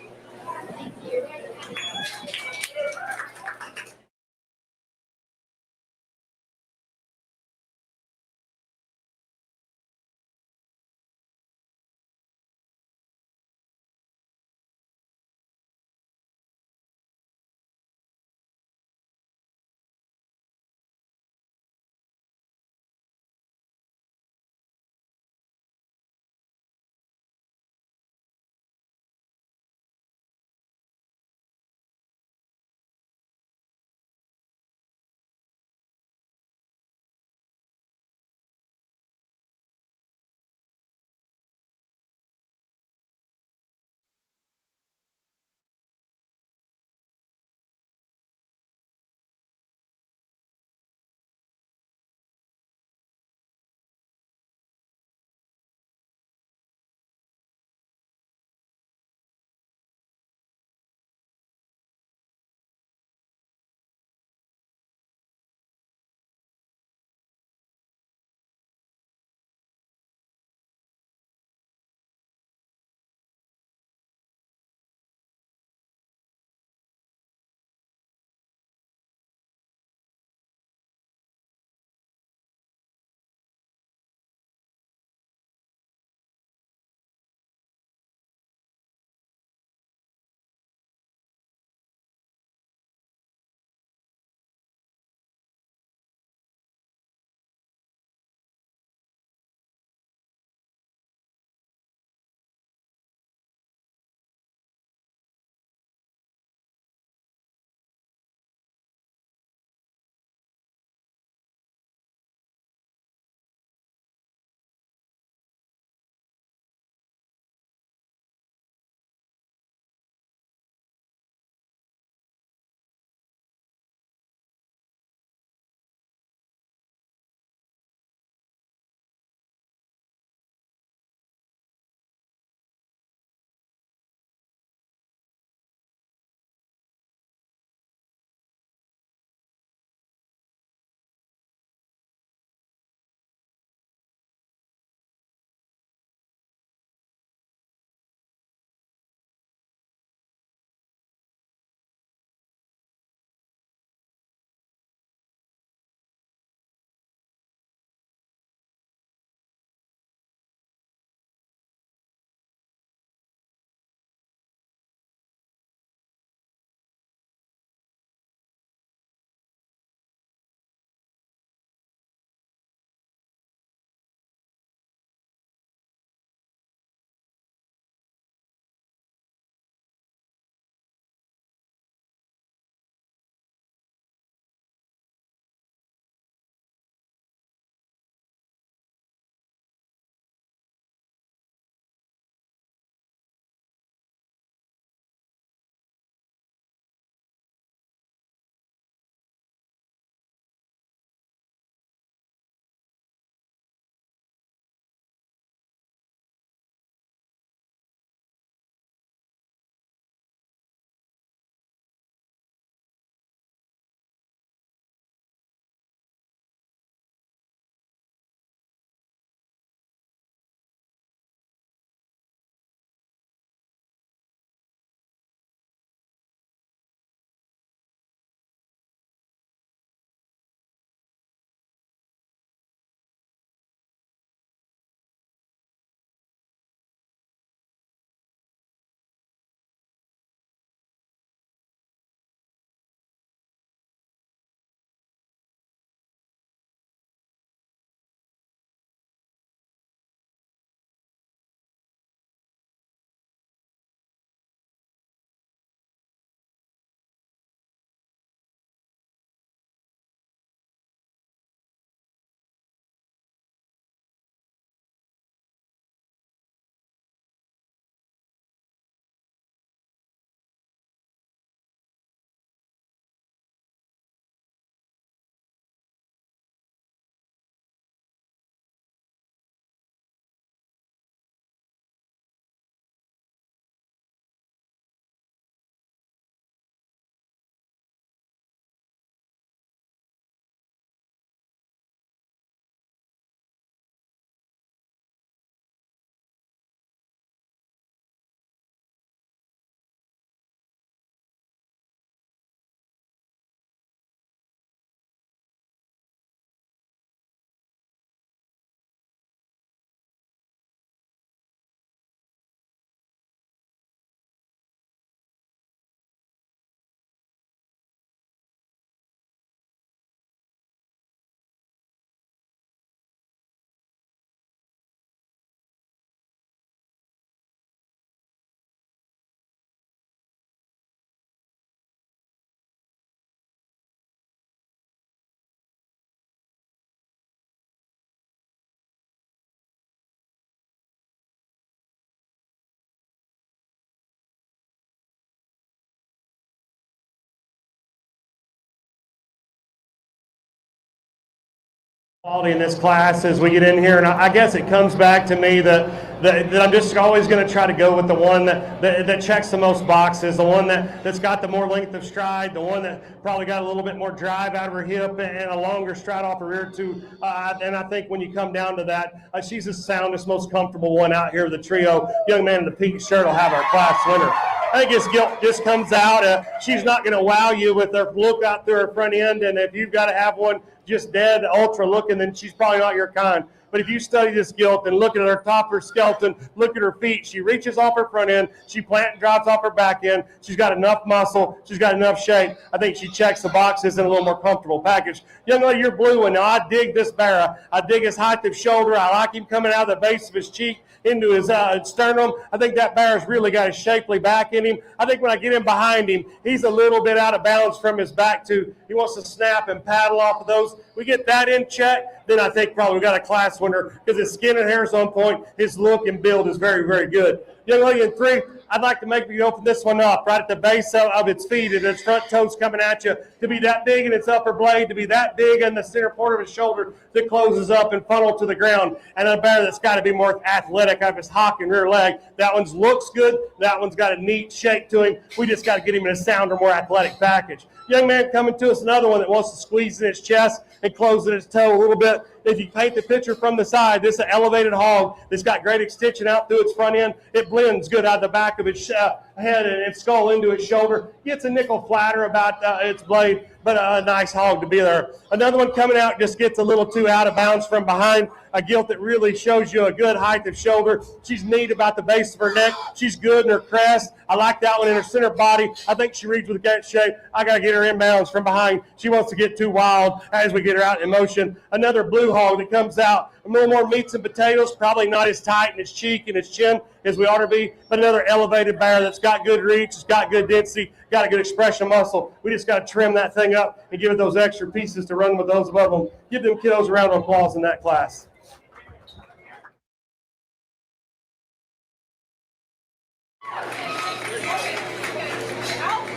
Quality in this class as we get in here, and I guess it comes back to me that I'm just always going to try to go with the one that checks the most boxes, the one that's got the more length of stride, the one that probably got a little bit more drive out of her hip and a longer stride off her rear too. And I think when you come down to that, she's the soundest, most comfortable one out here of the trio. Young man in the pink shirt will have our class winner. I think his guilt just comes out. She's not going to wow you with her look out through her front end, and if you've got to have one just dead ultra looking, then she's probably not your kind. But if you study this gilt and look at her top of her skeleton, look at her feet, she reaches off her front end, she plant and drops off her back end, she's got enough muscle, she's got enough shape. I think she checks the boxes in a little more comfortable package. Young lady, you're blue one. Now, I dig this bear. I dig his height of shoulder. I like him coming out of the base of his cheek into his sternum. I think that bear's really got a shapely back in him. I think when I get him behind him, he's a little bit out of balance from his back too. He wants to snap and paddle off of those. We get that in check, then I think probably we got a class winner because his skin and hair is on point. His look and build is very, very good. Young lady in 3, I'd like to make you open this one up right at the base of its feet and its front toes coming at you to be that big in its upper blade, to be that big in the center part of his shoulder that closes up and funnel to the ground. And a bear that's got to be more athletic out of his hock and rear leg. That one's looks good. That one's got a neat shape to him. We just got to get him in a sounder, more athletic package. Young man coming to us, another one that wants to squeeze in his chest and close in his toe a little bit. If you paint the picture from the side, this is an elevated hog that's got great extension out through its front end. It blends good out the back of its head and its skull into its shoulder. Gets a nickel flatter about its blade, but a nice hog to be there. Another one coming out just gets a little too out of bounds from behind. A gilt that really shows you a good height of shoulder. She's neat about the base of her neck. She's good in her crest. I like that one in her center body. I think she reads with gut shape. I got to get her inbounds from behind. She wants to get too wild as we get her out in motion. Another blue hog that comes out a little more meats and potatoes, probably not as tight in its cheek and its chin as we ought to be, but another elevated bear that's got good reach, it's got good density, got a good expression muscle. We just got to trim that thing up and give it those extra pieces to run with those above them. Give them kiddos a round of applause in that class.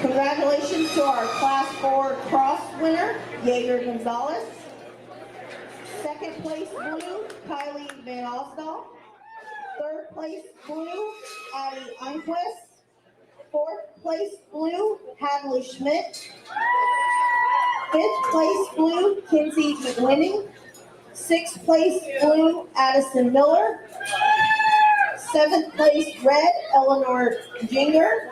Congratulations to our Class 4 cross winner, Jaeger Gonzalez. Second place blue, Kylie Van Osdal. Third place blue, Addie Unquist. Fourth place blue, Hadley Schmidt. Fifth place blue, Kinsey McWinning. Sixth place blue, Addison Miller. Seventh place red, Eleanor Jinger.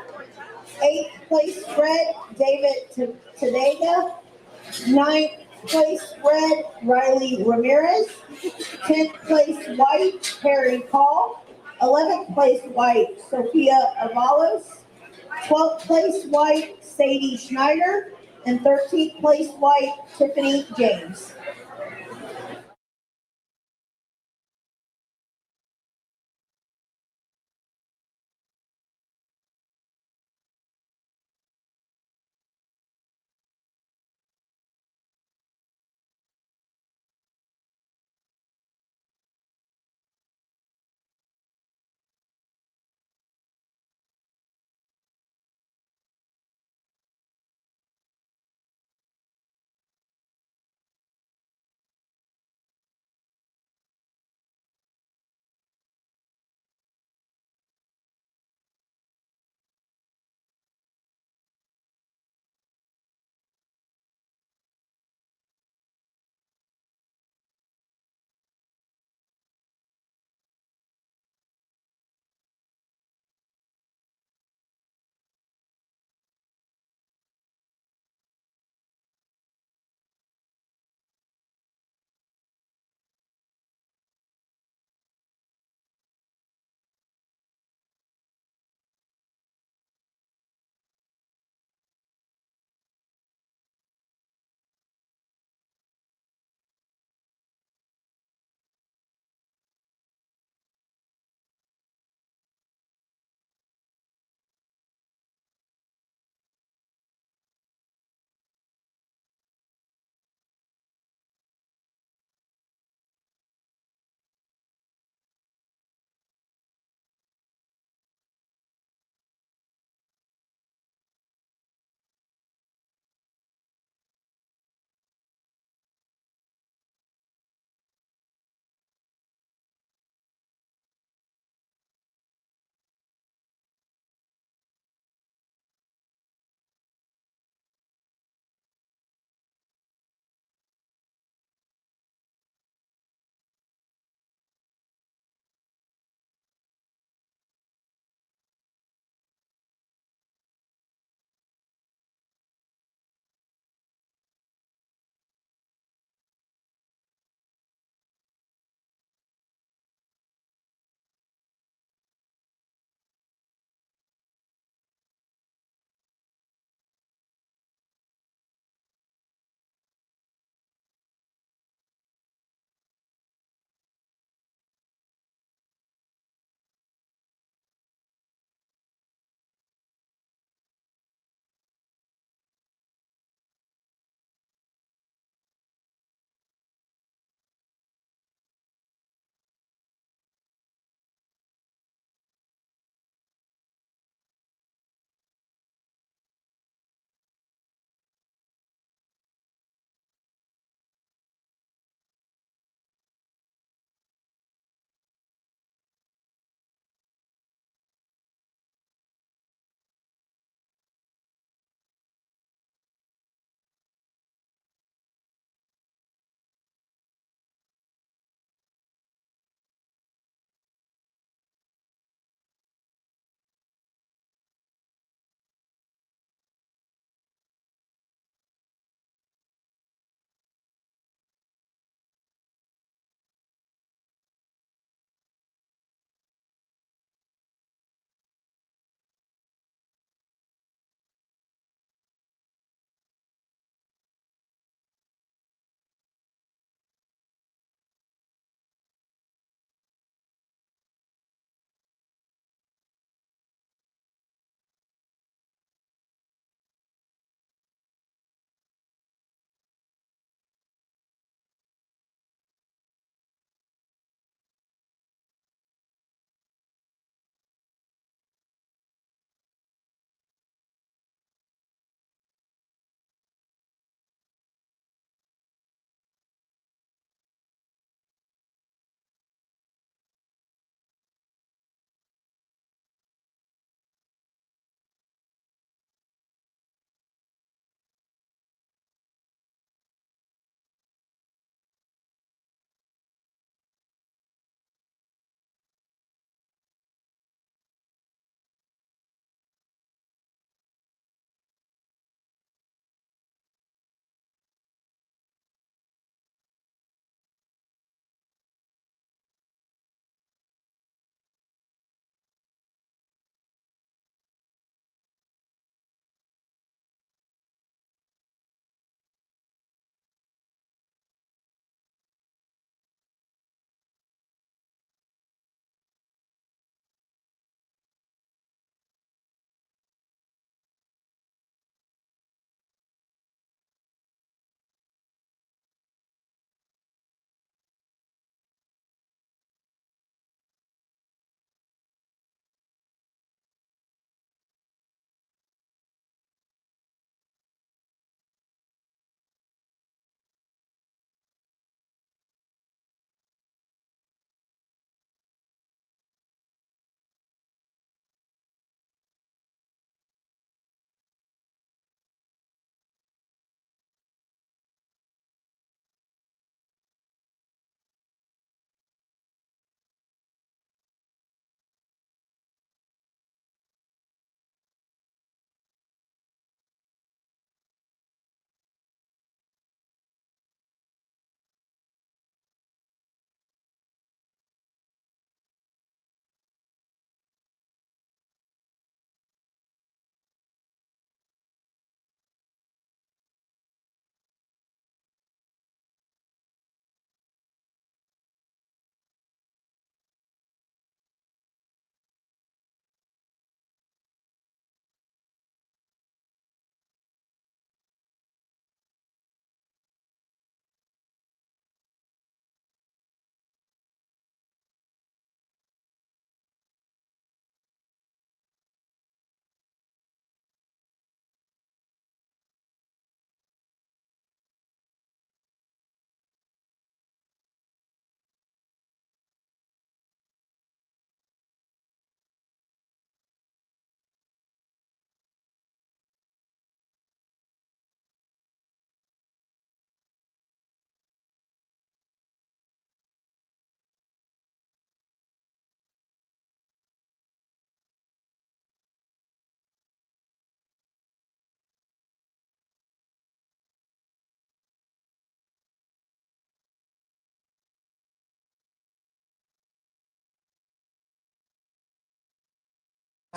Eighth place red, David Tadega. Ninth place red, Riley Ramirez. 10th place white, Harry Paul. 11th place white, Sophia Avalos. 12th place white, Sadie Schneider. And 13th place white, Tiffany James.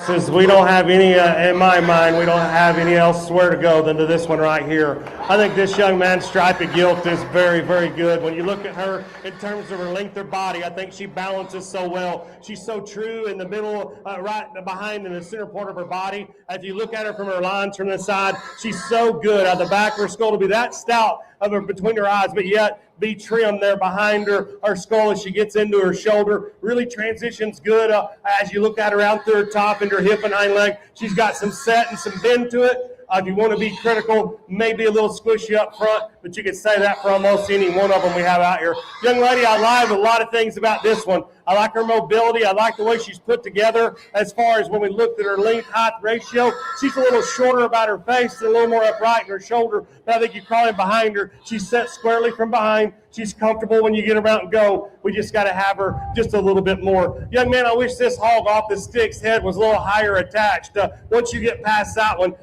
Says we don't have any, in my mind, we don't have any elsewhere to go than to this one right here. I think this young man's striped gilt is very, very good. When you look at her in terms of her length of body, I think she balances so well. She's so true in the middle, right behind in the center part of her body. If you look at her from her lines from the side, she's so good. Out the back of her skull to be that stout of her between her eyes, but yet be trimmed there behind her skull as she gets into her shoulder. Really transitions good as you look at her out through her top into her hip and hind leg. She's got some set and some bend to it. If you want to be critical, maybe a little squishy up front, but you could say that for almost any one of them we have out here. Young lady, I like a lot of things about this one. I like her mobility. I like the way she's put together as far as when we looked at her length-height ratio. She's a little shorter about her face and a little more upright in her shoulder, but I think you crawl in behind her. She's set squarely from behind. She's comfortable when you get her out and go. We just got to have her just a little bit more. Young man, I wish this hog off the stick's head was a little higher attached. Once you get past that one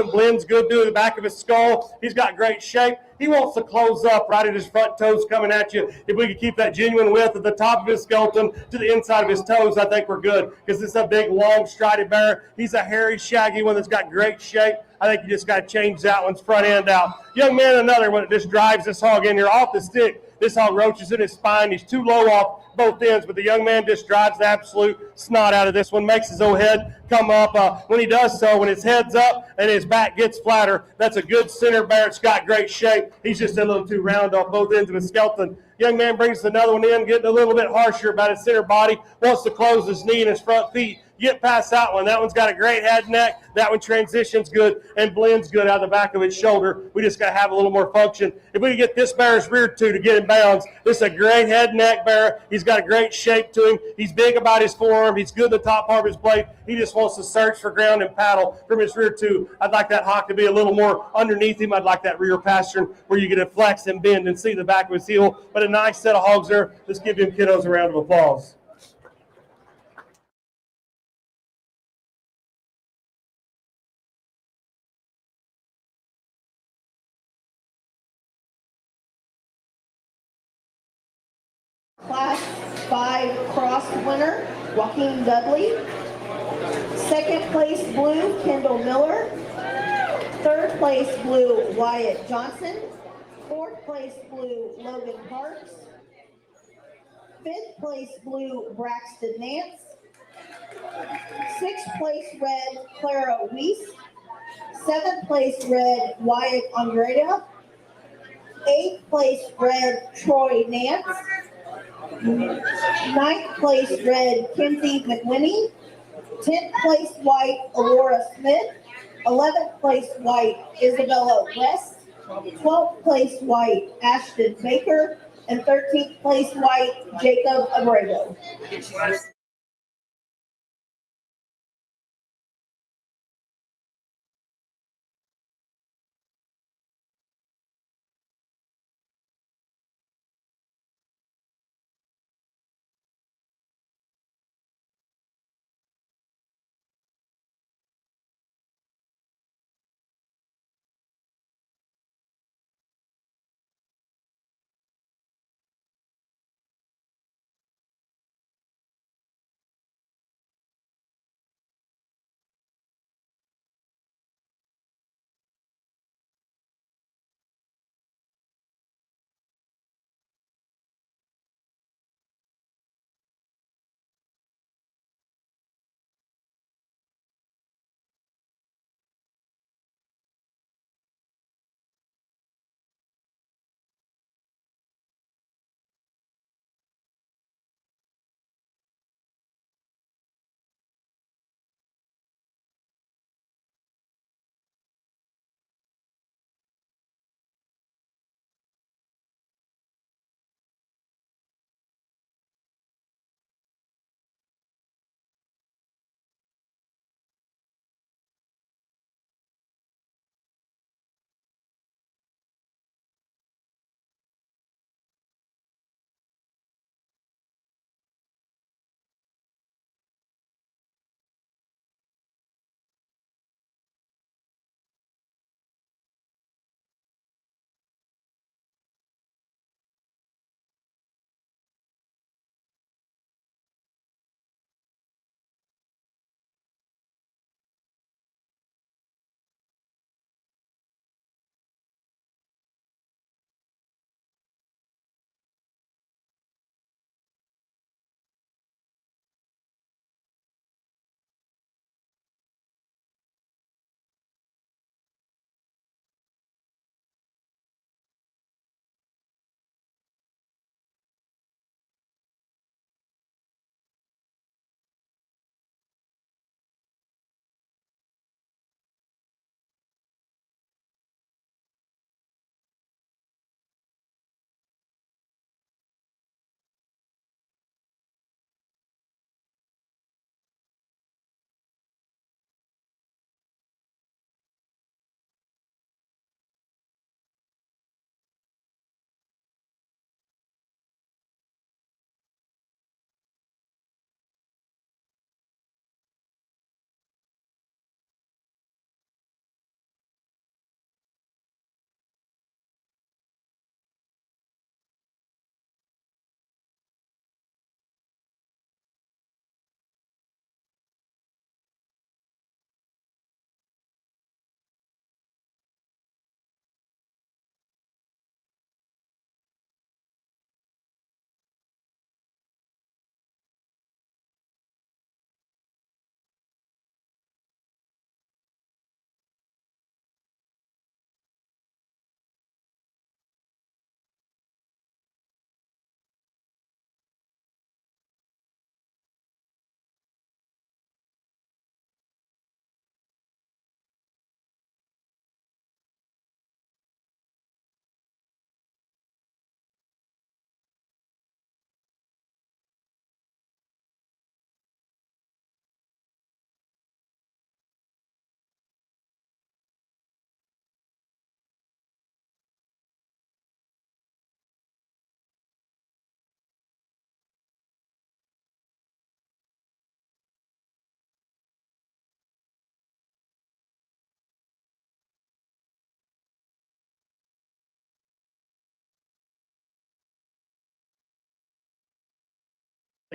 blends good to the back of his skull. He's got great shape. He wants to close up right at his front toes coming at you. If we could keep that genuine width at the top of his skeleton to the inside of his toes, I think we're good, because it's a big, long, strided bear. He's a hairy, shaggy one that's got great shape. I think you just got to change that one's front end out. Young man, another one that just drives this hog in here off the stick. This hog roaches in his spine. He's too low off both ends, but the young man just drives the absolute snot out of this one, makes his old head come up. When he does so, when his head's up and his back gets flatter, that's a good center bear. It's got great shape. He's just a little too round off both ends of his skeleton. Young man brings another one in, getting a little bit harsher about his center body, wants to close his knee and his front feet. Get past that one. That one's got a great head and neck. That one transitions good and blends good out of the back of its shoulder. We just got to have a little more function. If we can get this bear's rear to get in bounds, this is a great head and neck bear. He's got a great shape to him. He's big about his forearm. He's good in the top part of his blade. He just wants to search for ground and paddle from his rear to. I'd like that hawk to be a little more underneath him. I'd like that rear pastern where you get to flex and bend and see the back of his heel. But a nice set of hogs there. Let's give them kiddos a round of applause. Class 5 cross winner, Joaquin Dudley. Second place blue, Kendall Miller. Third place blue, Wyatt Johnson. Fourth place blue, Logan Parks. Fifth place blue, Braxton Nance. Sixth place red, Clara Weiss. Seventh place red, Wyatt Andrada. Eighth place red, Troy Nance. Ninth place red, Kinsey McWhinney. 10th place white, Aurora Smith. 11th place white, Isabella West. 12th place white, Ashton Baker. And 13th place white, Jacob Abrego.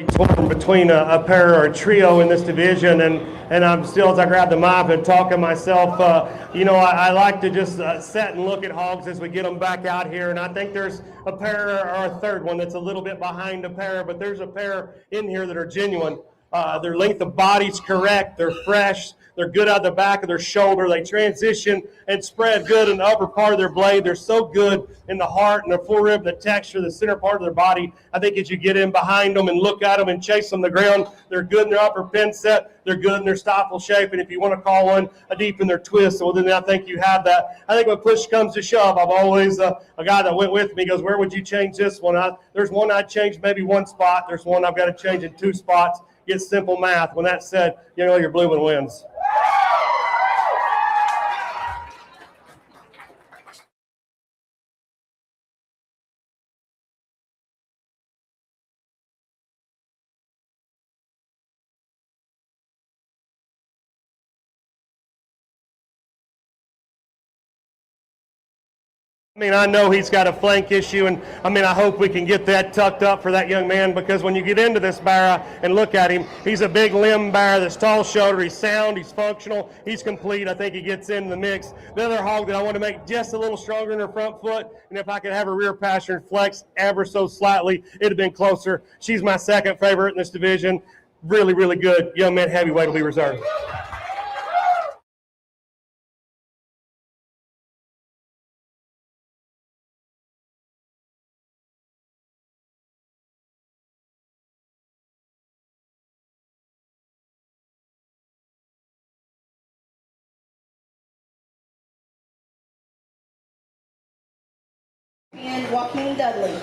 torn between a pair or a trio in this division, and I'm still, as I grab the mop and talking myself, I like to just sit and look at hogs as we get them back out here, and I think there's a pair or a third one that's a little bit behind a pair, but there's a pair in here that are genuine. Their length of body's correct, they're fresh, they're good out the back of their shoulder, they transition and spread good in the upper part of their blade. They're so good in the heart and the forearm, the texture, the center part of their body. I think as you get in behind them and look at them and chase them to the ground, they're good in their upper pin set, they're good in their stifle shape, and if you want to call one a deep in their twist, well then I think you have that. I think when push comes to shove, I've always, a guy that went with me goes, where would you change this one? There's one I'd change maybe one spot, there's one I've got to change in 2 spots. Get simple math. When that's said, your blue one wins. I know he's got a flank issue, and I hope we can get that tucked up for that young man, because when you get into this bear and look at him, he's a big limb bear that's tall shoulder, he's sound, he's functional, he's complete. I think he gets in the mix. The other hog that I want to make just a little stronger in her front foot, and if I could have a rear pasture and flex ever so slightly, it'd have been closer. She's my second favorite in this division. Really, really good. Young man heavyweight will be reserved. And Joaquin Dudley.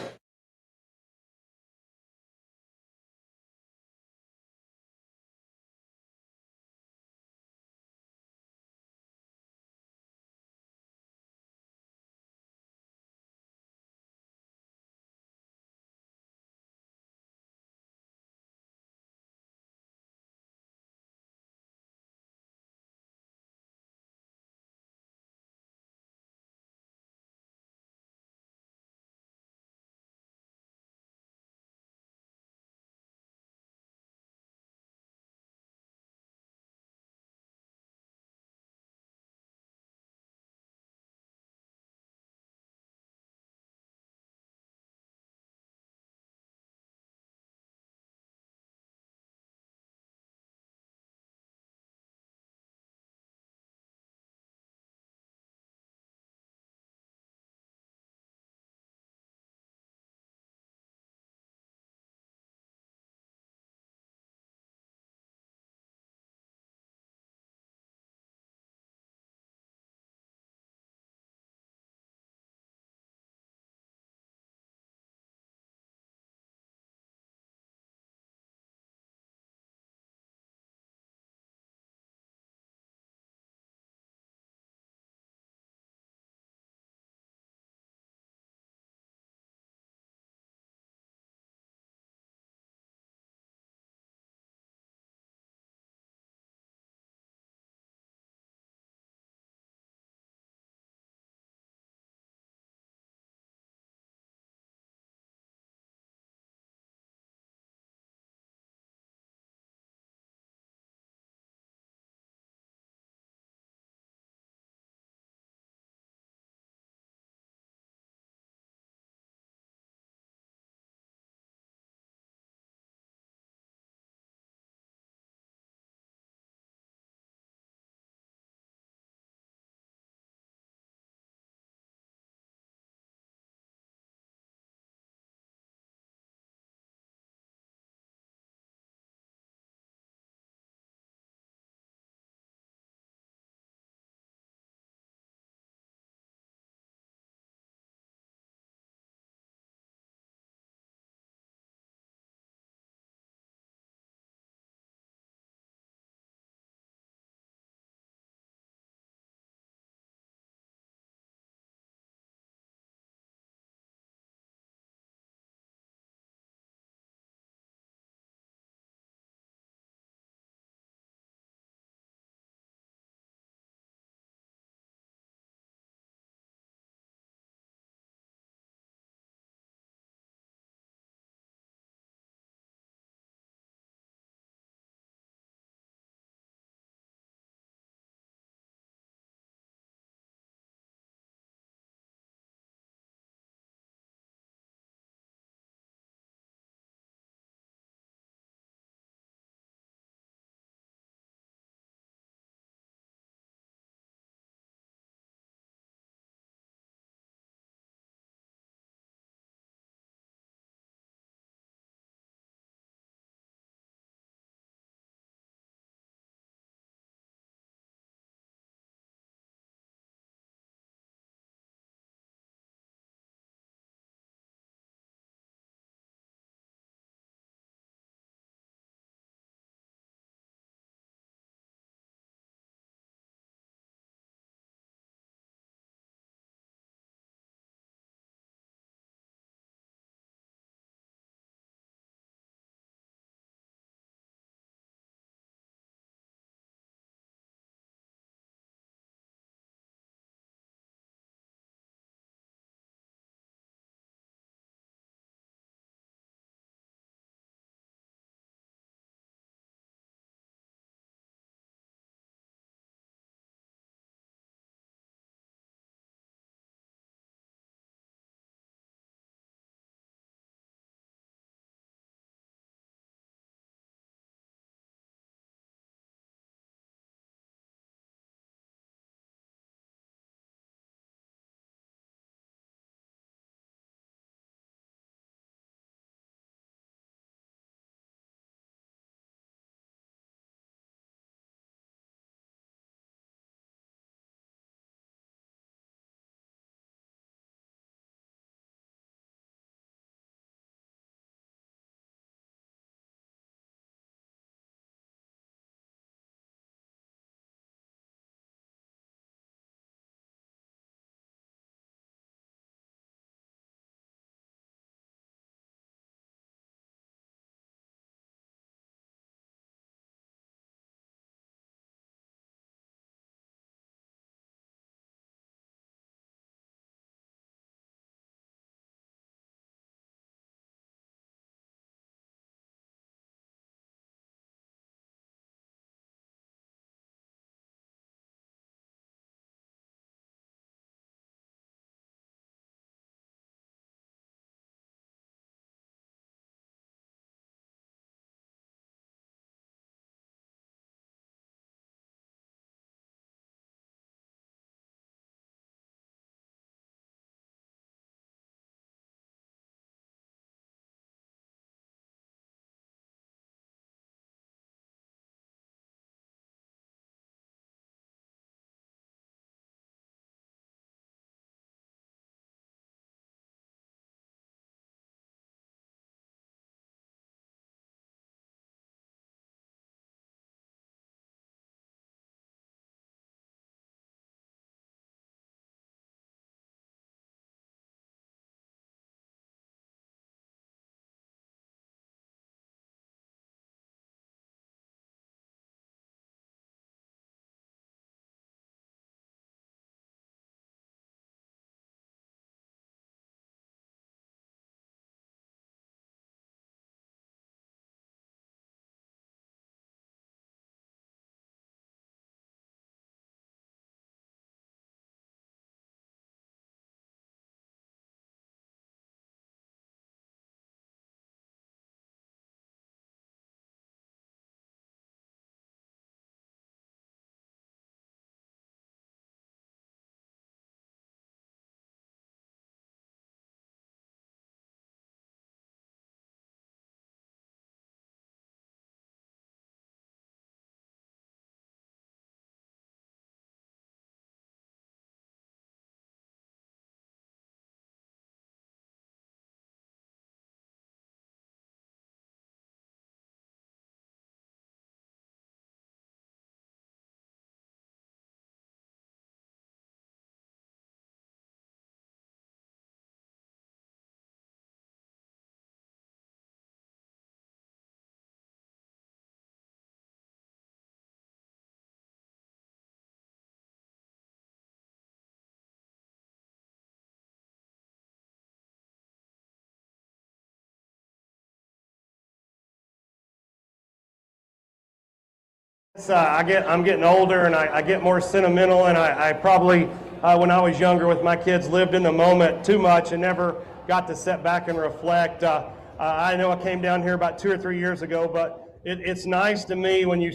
I'm getting older and I get more sentimental, and I probably, when I was younger with my kids, lived in the moment too much and never got to sit back and reflect. I know I came down here about 2 or 3 years ago, but it's nice to me when you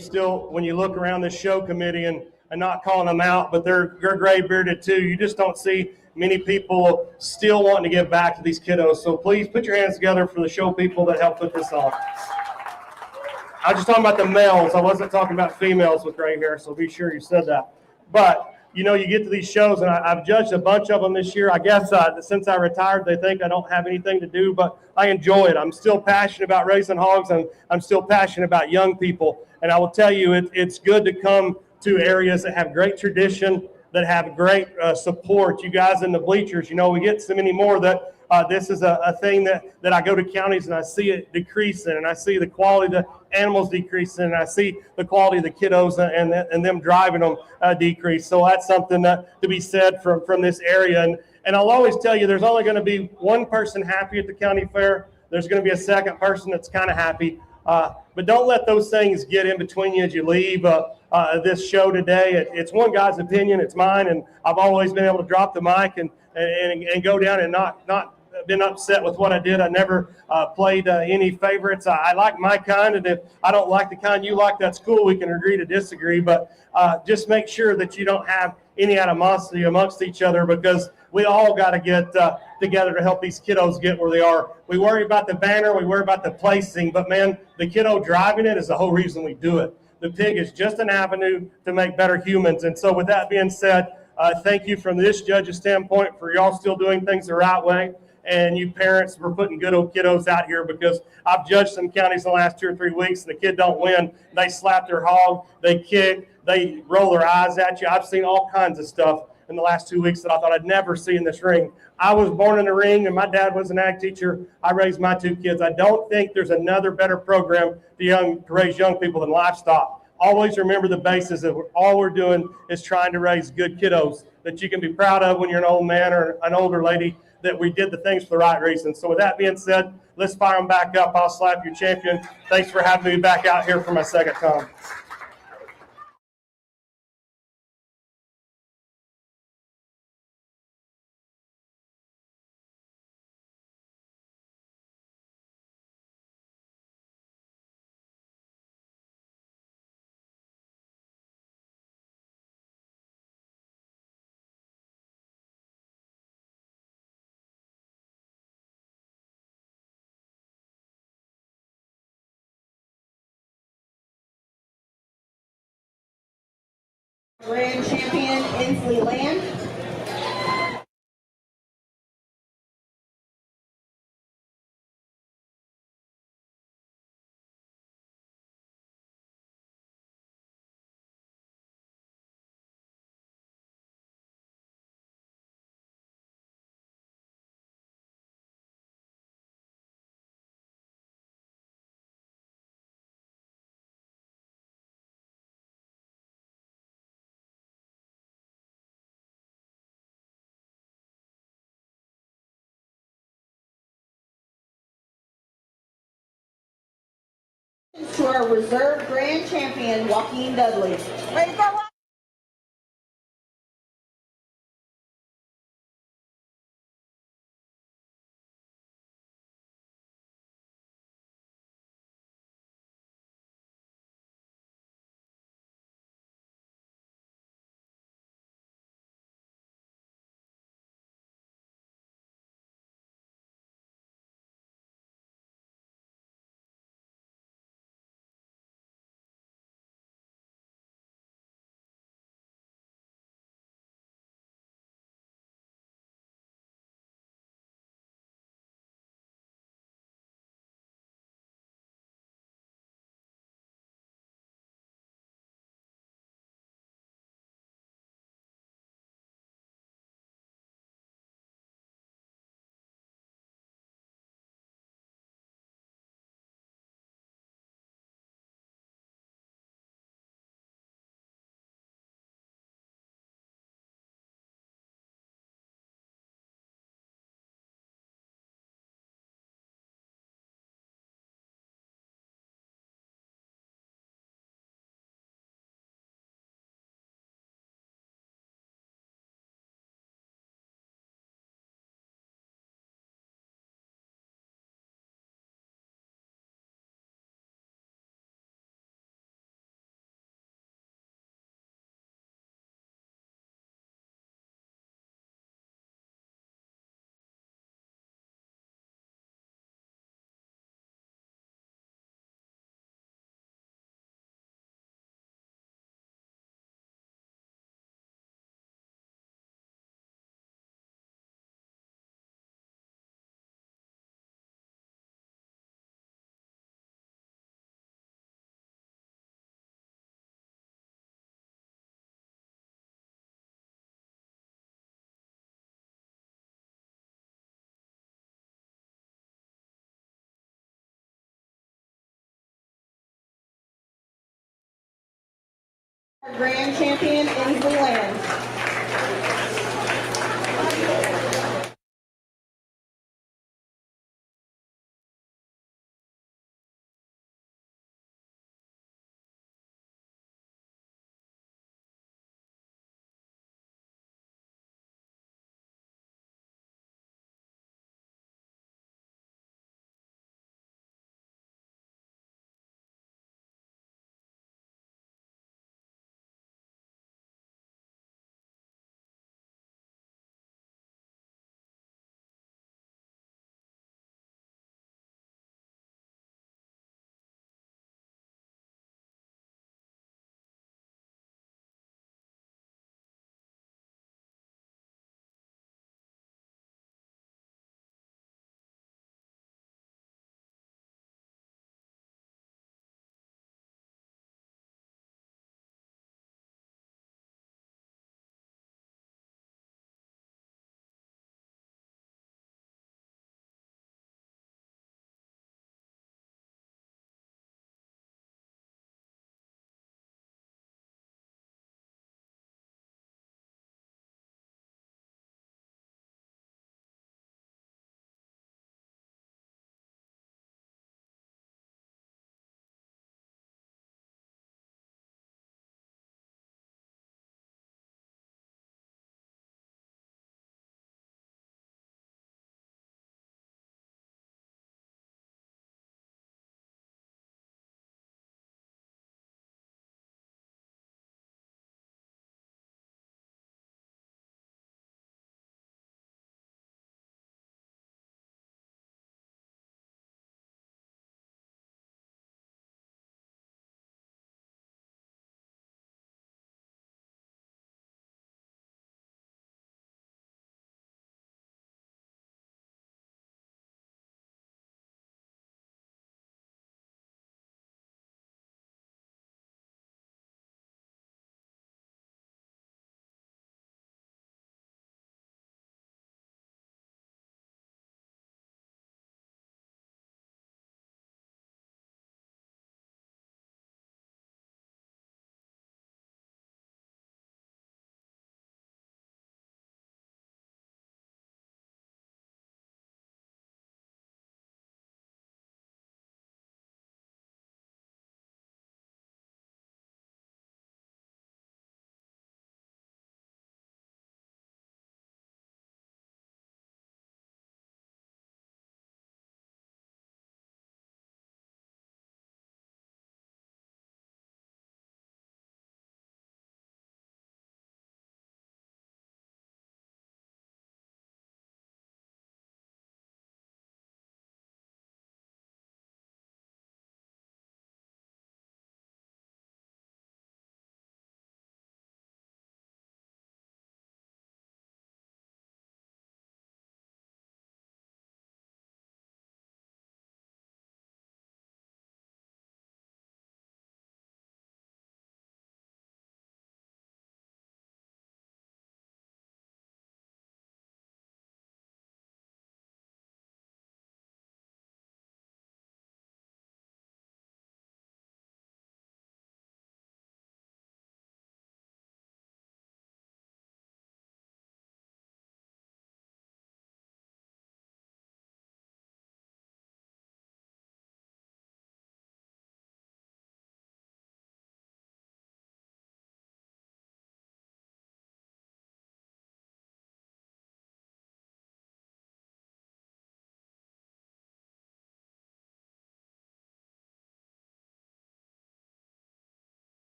look around this show committee and not calling them out, but they're gray bearded too. You just don't see many people still wanting to give back to these kiddos. So please put your hands together for the show people that helped put this on. I was just talking about the males. I wasn't talking about females with gray hair, so be sure you said that. But, you know, you get to these shows, and I've judged a bunch of them this year. I guess since I retired, they think I don't have anything to do, but I enjoy it. I'm still passionate about raising hogs, and I'm still passionate about young people. And I will tell you, it's good to come to areas that have great tradition, that have great support. You guys in the bleachers, you know, we get so many more that this is a thing that I go to counties and I see it decreasing, and I see the quality of the animals decreasing, and I see the quality of the kiddos and them driving them decrease. So that's something to be said from this area. And I'll always tell you, there's only going to be one person happy at the county fair. There's going to be a second person that's kind of happy. But don't let those things get in between you as you leave this show today. It's one guy's opinion, it's mine, and I've always been able to drop the mic and go down and not been upset with what I did. I never played any favorites. I like my kind, and if I don't like the kind you like, that's cool. We can agree to disagree, but just make sure that you don't have any animosity amongst each other, because we all got to get together to help these kiddos get where they are. We worry about the banner, we worry about the placing, but man, the kiddo driving it is the whole reason we do it. The pig is just an avenue to make better humans. And so with that being said, thank you from this judge's standpoint for y'all still doing things the right way. And you parents for putting good old kiddos out here, because I've judged some counties in the last 2 or 3 weeks, and the kid don't win. They slap their hog, they kick, they roll their eyes at you. I've seen all kinds of stuff in the last 2 weeks that I thought I'd never see in this ring. I was born in the ring, and my dad was an ag teacher. I raised my 2 kids. I don't think there's another better program to raise young people than Livestock. Always remember the basis of all we're doing is trying to raise good kiddos that you can be proud of when you're an old man or an older lady, that we did the things for the right reasons. So with that being said, let's fire them back up. I'll slap your champion. Thanks for having me back out here for my second time. Grand champion, Inslee Land. To our reserve grand champion, Joaquin Dudley. Ready to go. Grand champion, Inslee Land.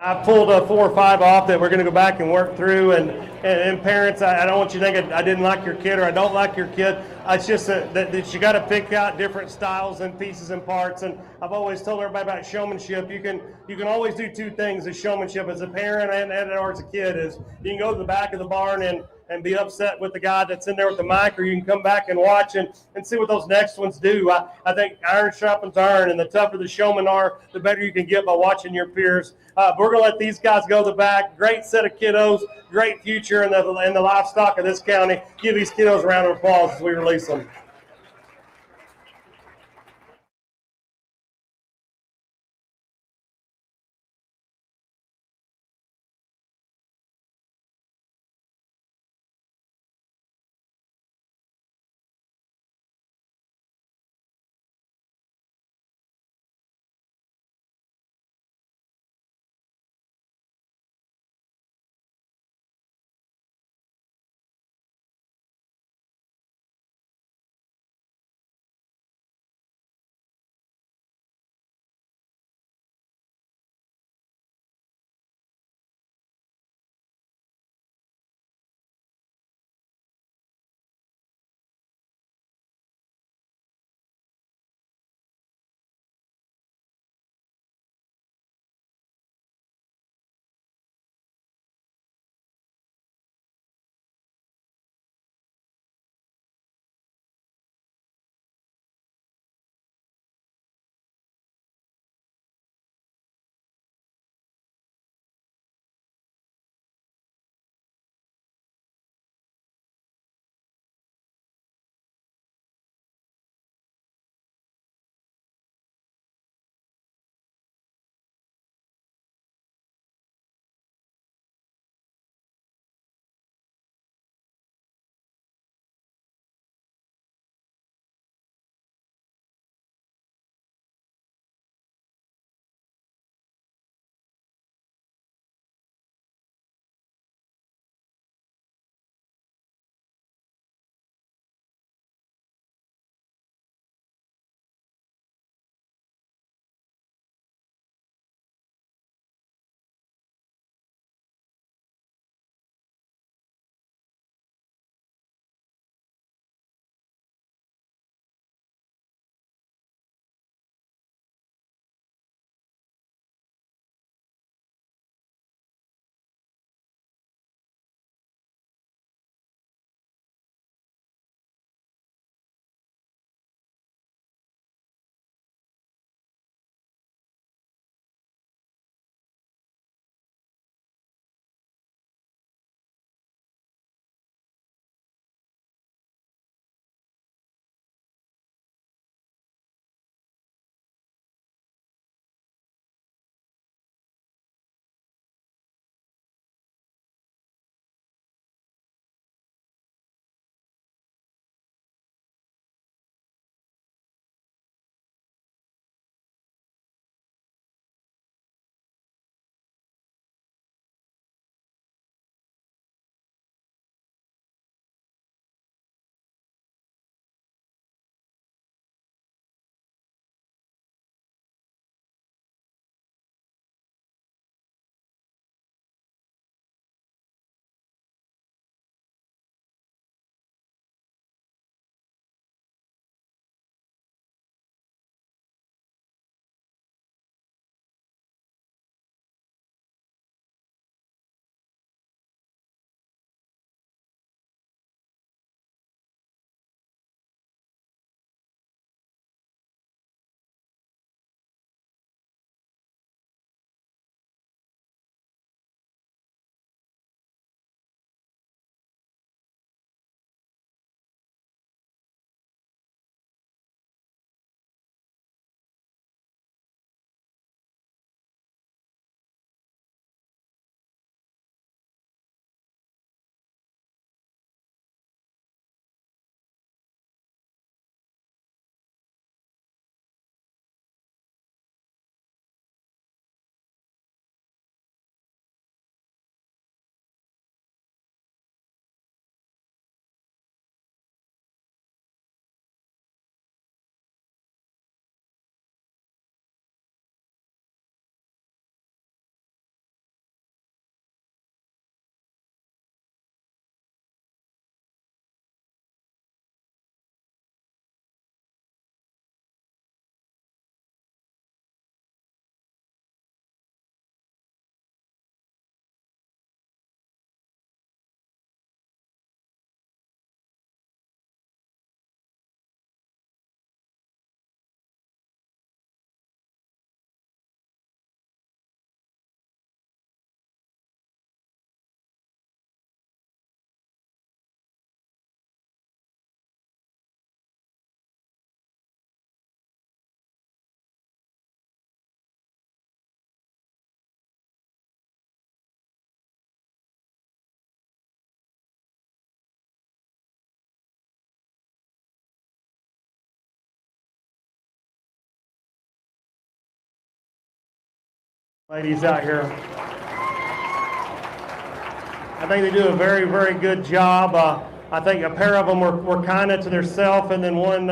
I pulled 4 or 5 off that we're going to go back and work through. And parents, I don't want you to think I didn't like your kid or I don't like your kid. It's just that you got to pick out different styles and pieces and parts. And I've always told everybody about showmanship. You can always do 2 things as showmanship as a parent and or as a kid. Is you can go to the back of the barn and be upset with the guy that's in there with the mic, or you can come back and watch and see what those next ones do. I think iron sharpens iron, and the tougher the showmen are, the better you can get by watching your peers. We're going to let these guys go to the back. Great set of kiddos, great future in the livestock of this county. Give these kiddos a round of applause as we release them. ladies out here. I think they do a very, very good job. I think a pair of them were kind of to themselves, and then one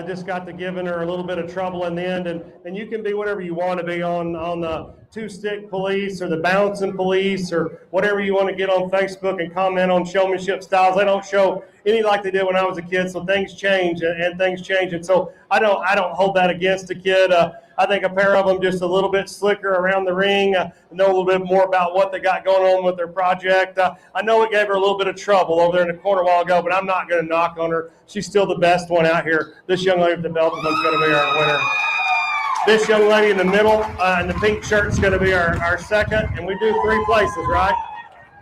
just got to giving her a little bit of trouble in the end. And you can be whatever you want to be on the two-stick police or the bouncing police or whatever you want to get on Facebook and comment on showmanship styles. They don't show any like they did when I was a kid, so things change and things change. And so I don't hold that against a kid. I think a pair of them just a little bit slicker around the ring, know a little bit more about what they got going on with their project. I know it gave her a little bit of trouble over there in the corner a while ago, but I'm not going to knock on her. She's still the best one out here. This young lady with the belt is going to be our winner. This young lady in the middle in the pink shirt is going to be our second, and we do 3 places, right?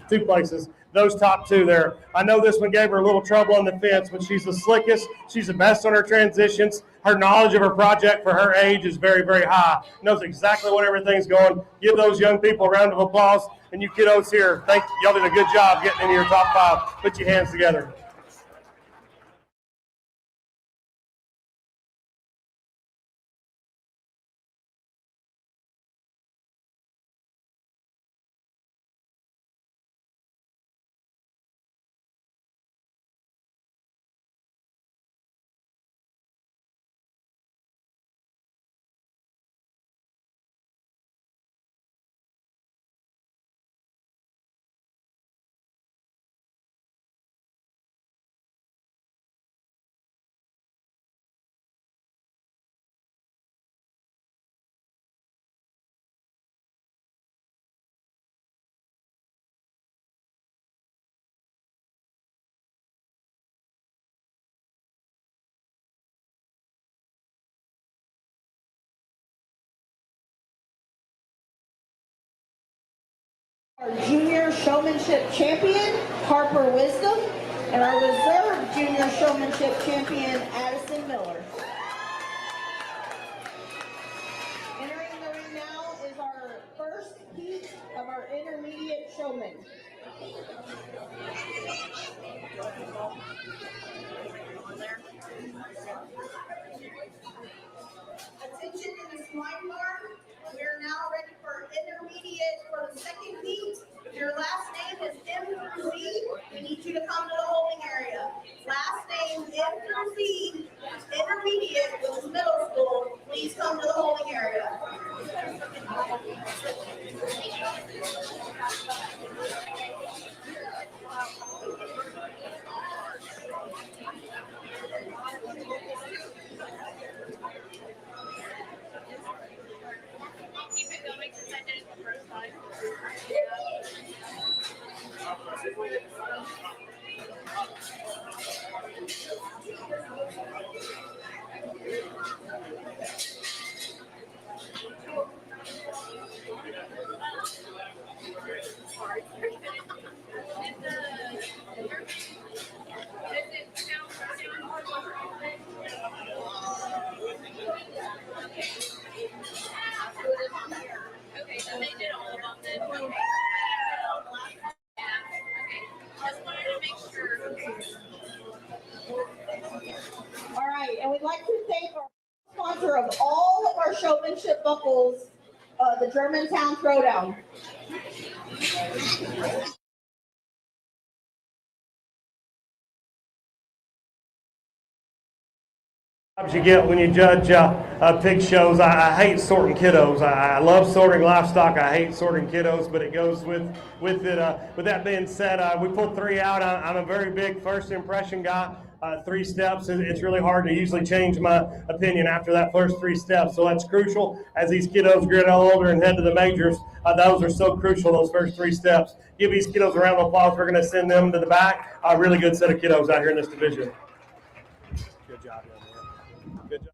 2 places. Those top 2 there. I know this one gave her a little trouble on the fence, but she's the slickest. She's the best on her transitions. Her knowledge of her project for her age is very, very high. Knows exactly what everything's going. Give those young people a round of applause. And you kiddos here, y'all did a good job getting into your top 5. Put your hands together. Our junior showmanship champion, Harper Wisdom, and our reserve junior showmanship champion, Addison Miller. Entering the ring now is our first heat of our intermediate showmen. Attention in the swine barn. We are now ready for intermediate for the second heat. If your last name is M through Z, we need you to come to the holding area. Last name M through Z, intermediate, which is middle school, please come to the holding area. Keep it going since I did it the first time. Okay, so they did all of them then. Okay. Yeah. Okay. Just wanted to make sure. All right, and we'd like to thank our sponsor of all of our showmanship buckles, the Germantown Throwdown. You get when you judge pig shows. I hate sorting kiddos. I love sorting livestock. I hate sorting kiddos, but it goes with it. With that being said, we pulled 3 out. I'm a very big first impression guy. 3 steps. It's really hard to usually change my opinion after that first 3 steps. So that's crucial as these kiddos get older and head to the majors. Those are so crucial. Those first 3 steps. Give these kiddos a round of applause. We're going to send them to the back. A really good set of kiddos out here in this division. Good job, man. Good job.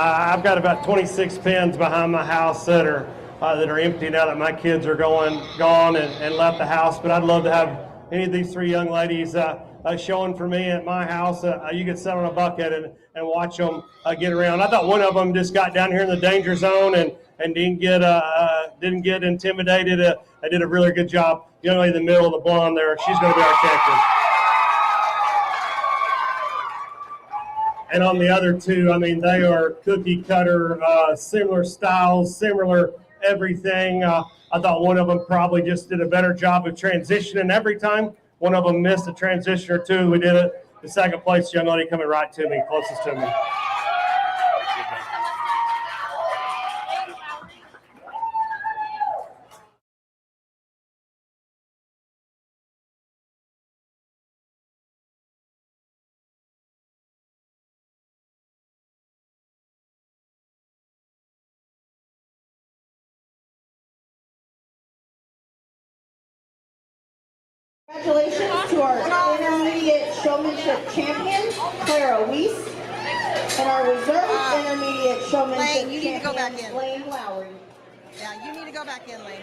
I've got about 26 pens behind my house that are empty now that my kids are gone and left the house. But I'd love to have any of these 3 young ladies showing for me at my house. You could sit on a bucket and watch them get around. I thought one of them just got down here in the danger zone and didn't get intimidated. I did a really good job. Young lady in the middle, the blonde there, she's going to be our champion. And on the other 2, I mean, they are cookie cutter, similar styles, similar everything. I thought one of them probably just did a better job of transitioning every time. One of them missed a transition or 2. We did it. The second place young lady coming right to me, closest to me. Congratulations to our intermediate showmanship champion, Clara Weiss, and our reserve intermediate showmanship Lane, you need to go back champion, in. Lane Lowry. Yeah, you need to go back in, Lane.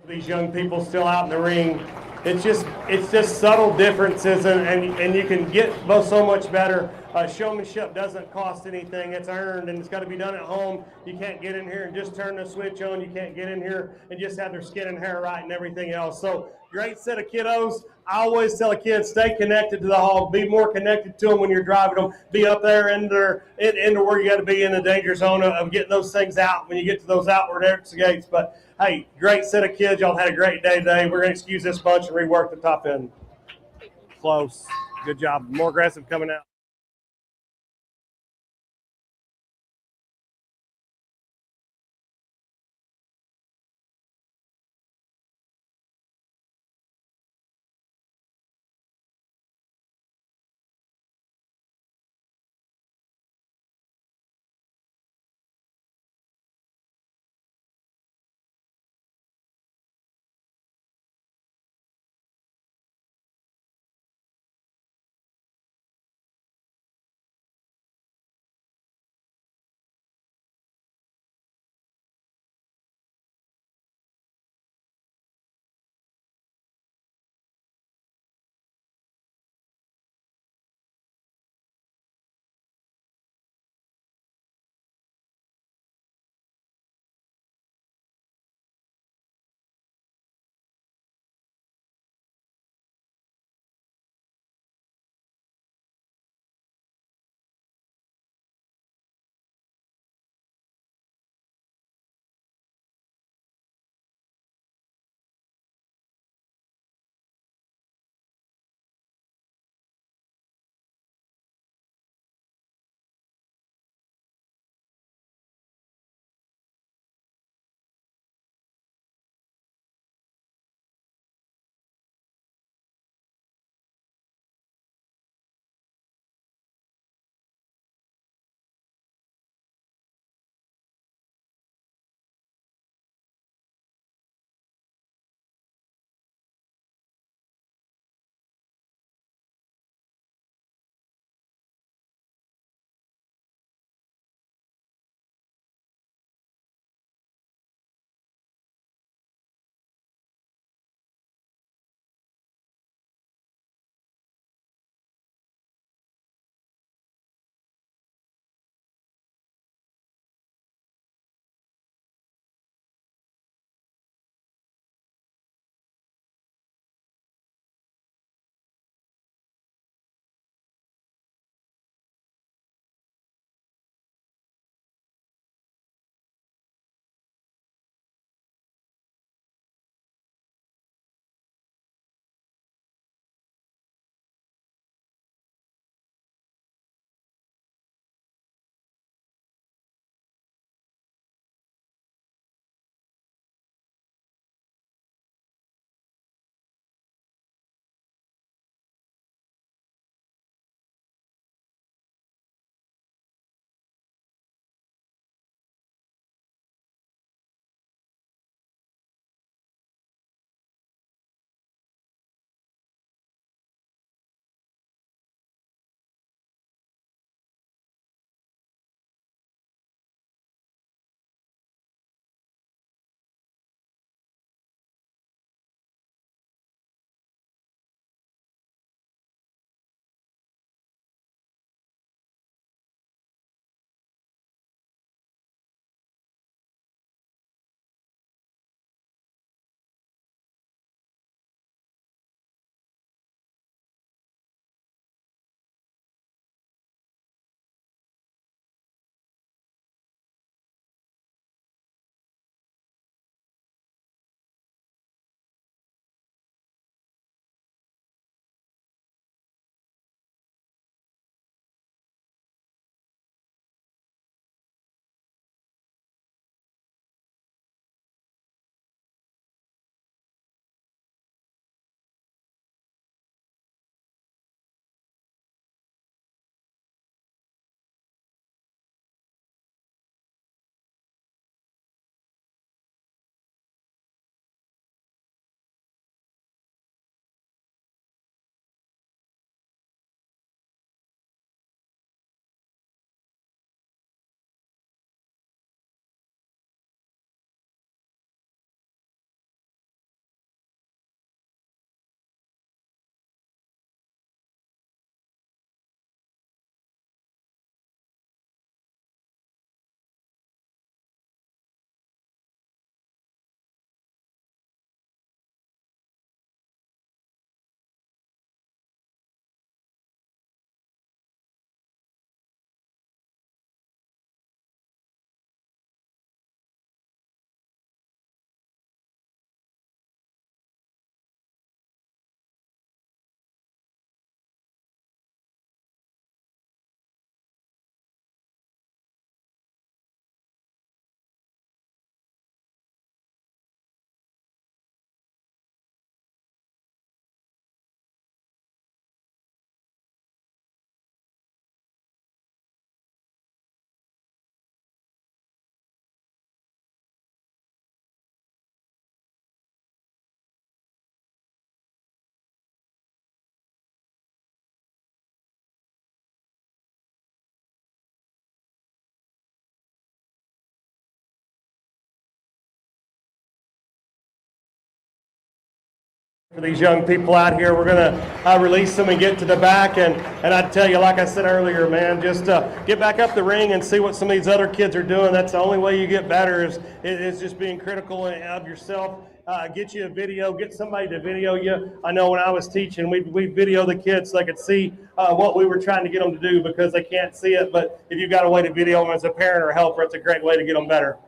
These young people still out in the ring, it's just subtle differences, and you can get both so much better. Showmanship doesn't cost anything; it's earned, and it's got to be done at home. You can't get in here and just turn the switch on. You can't get in here and just have their skin and hair right and everything else. So Great set of kiddos. I always tell a kid, stay connected to the hog. Be more connected to them when you're driving them. Be up there into where you got to be in the danger zone of getting those things out when you get to those outward exit gates. But, hey, great set of kids. Y'all had a great day today. We're going to excuse this bunch and rework the top end. Close. Good job. More aggressive coming out. For these young people out here, we're going to release them and get to the back. And I tell you, like I said earlier, man, just get back up the ring and see what some of these other kids are doing. That's the only way you get better is just being critical of yourself. Get you a video, get somebody to video you. I know when I was teaching, we video the kids so they could see what we were trying to get them to do because they can't see it. But if you've got a way to video them as a parent or helper, it's a great way to get them better.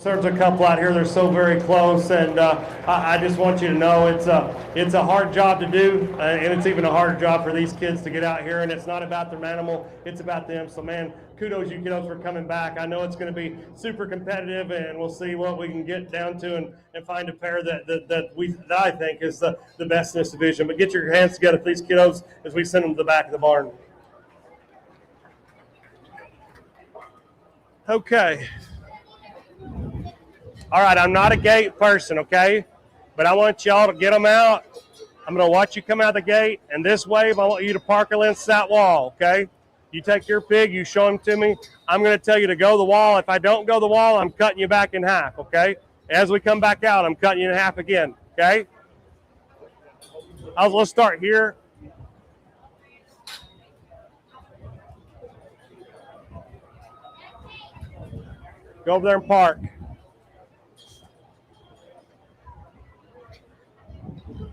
There's a couple out here. They're so very close, and I just want you to know it's a hard job to do, and it's even a harder job for these kids to get out here. And it's not about their animal; it's about them. So, man, kudos you kiddos for coming back. I know it's going to be super competitive, and we'll see what we can get down to and find a pair that I think is the best in this division. But get your hands together for these kiddos as we send them to the back of the barn. Okay. All right, I'm not a gate person, okay? But I want y'all to get them out. I'm going to watch you come out the gate, and this wave, I want you to park against that wall, okay? You take your pig, you show him to me. I'm going to tell you to go the wall. If I don't go the wall, I'm cutting you back in half, okay? As we come back out, I'm cutting you in half again, okay? Let's start here. Go over there and park.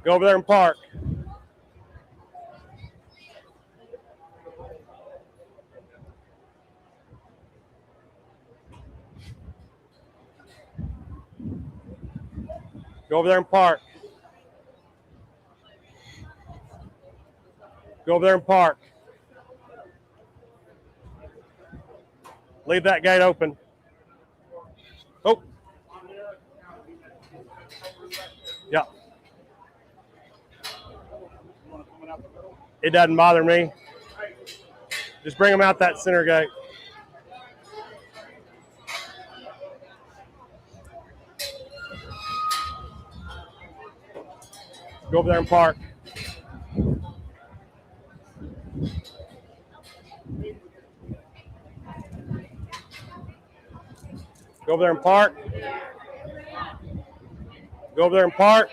Go over there and park. Go over there and park. Go over there and park. Leave that gate open. Oh. Yeah. It doesn't bother me. Just bring them out that center gate. Go over there and park. Go over there and park. Go over there and park.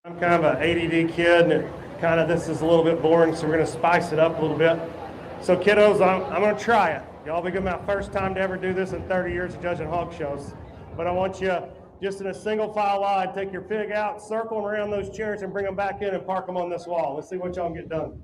I'm kind of an ADD kid, and this is a little bit boring, so we're going to spice it up a little bit. So kiddos, I'm going to try it. Y'all be my first time to ever do this in 30 years of judging hog shows. But I want you, just in a single file line, take your pig out, circle them around those chairs, and bring them back in and park them on this wall. Let's see what y'all get done.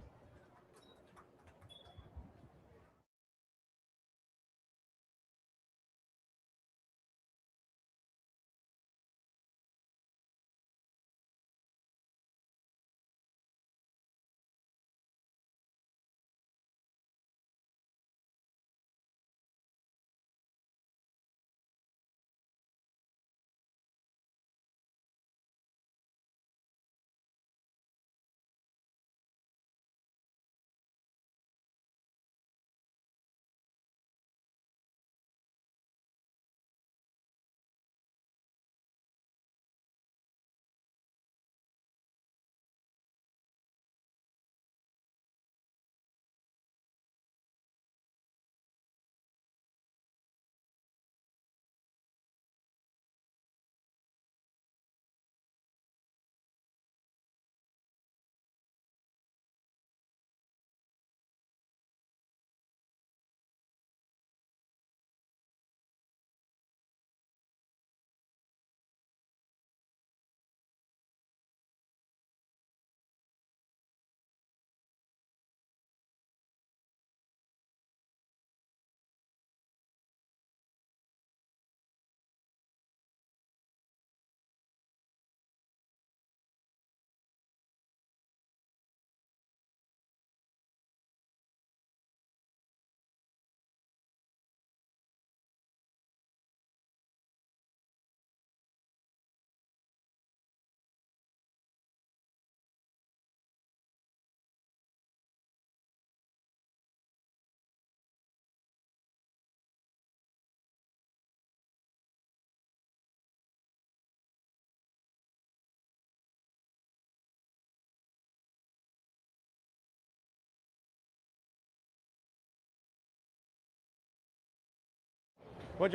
What'd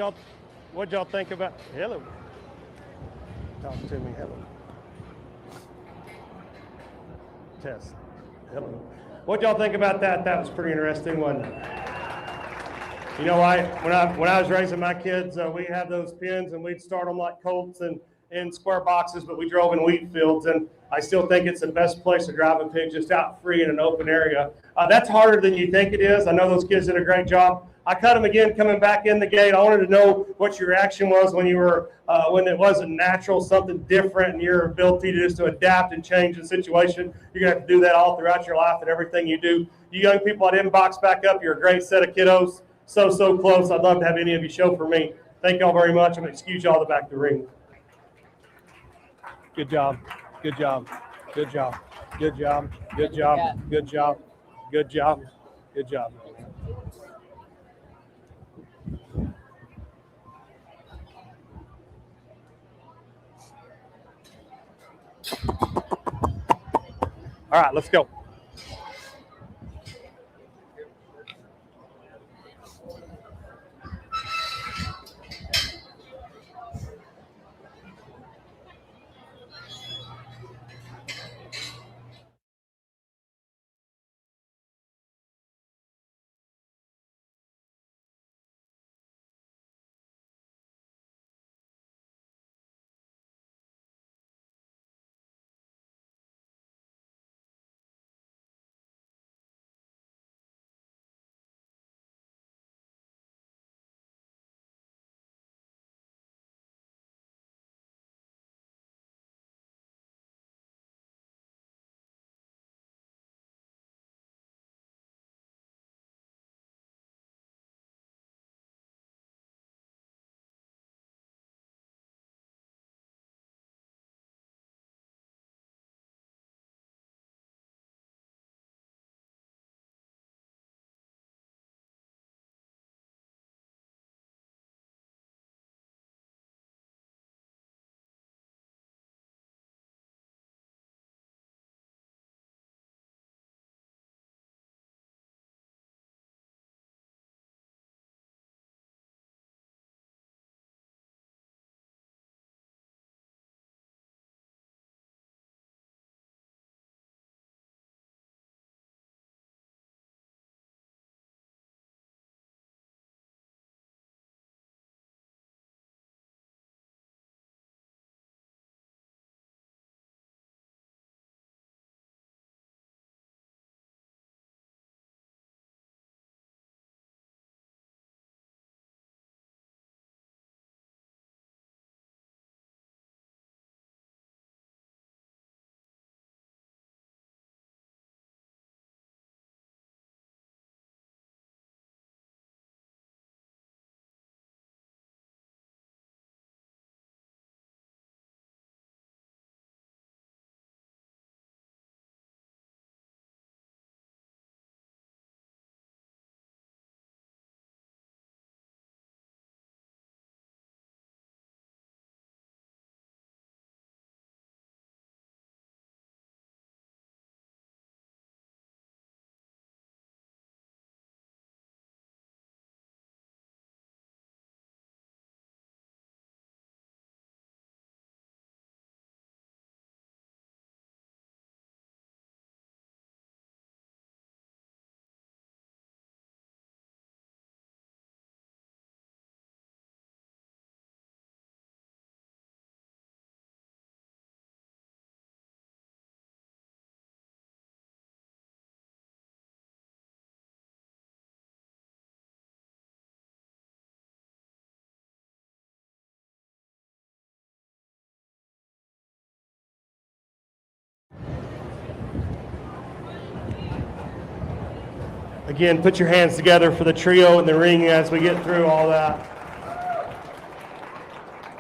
y'all think about? Hello. Talk to me. Hello. Test. Hello. What y'all think about that? That was pretty interesting, wasn't it? You know, when I was raising my kids, we had those pens and we'd start them like colts and in square boxes, but we drove in wheat fields, and I still think it's the best place to drive a pig, just out free in an open area. That's harder than you think it is. I know those kids did a great job. I cut them again coming back in the gate. I wanted to know what your reaction was when you were when it wasn't natural, something different, and your ability to just to adapt and change the situation. You're gonna have to do that all throughout your life and everything you do. You young people, I didn't box back up. You're a great set of kiddos. So close. I'd love to have any of you show for me. Thank y'all very much. I'm gonna excuse y'all to the back of the ring. Good job. Good job. Good job. Good job. Good job. Good job. Good job. Good job. All right, let's go. Again, put your hands together for the trio in the ring as we get through all that.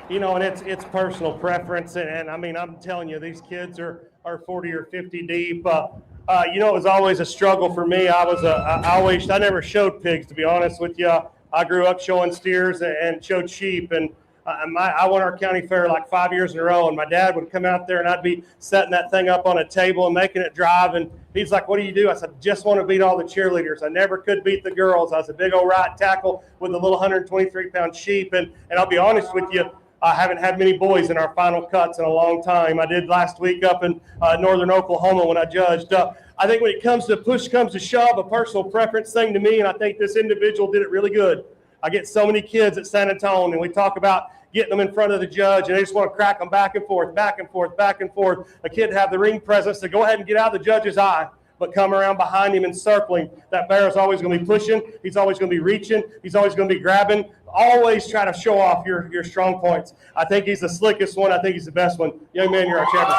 You know, and it's personal preference, and I mean, I'm telling you, these kids are 40 or 50 deep. You know, it was always a struggle for me. I never showed pigs, to be honest with you. I grew up showing steers and showed sheep, and I won our county fair like 5 years in a row, and my dad would come out there, and I'd be setting that thing up on a table and making it drive. And he's like, "What do you do?" I said, "Just want to beat all the cheerleaders. I never could beat the girls. I was a big old right tackle with a little 123-pound sheep." And I'll be honest with you, I haven't had many boys in our final cuts in a long time. I did last week up in northern Oklahoma when I judged. I think when it comes to push comes to shove, a personal preference thing to me, and I think this individual did it really good. I get so many kids at San Antonio, and we talk about getting them in front of the judge, and they just want to crack them back and forth, back and forth, back and forth. A kid have the ring presence to go ahead and get out of the judge's eye, but come around behind him and circling. That bear is always going to be pushing. He's always going to be reaching. He's always going to be grabbing. Always try to show off your strong points. I think he's the slickest one. I think he's the best one. Young man, you're our champion.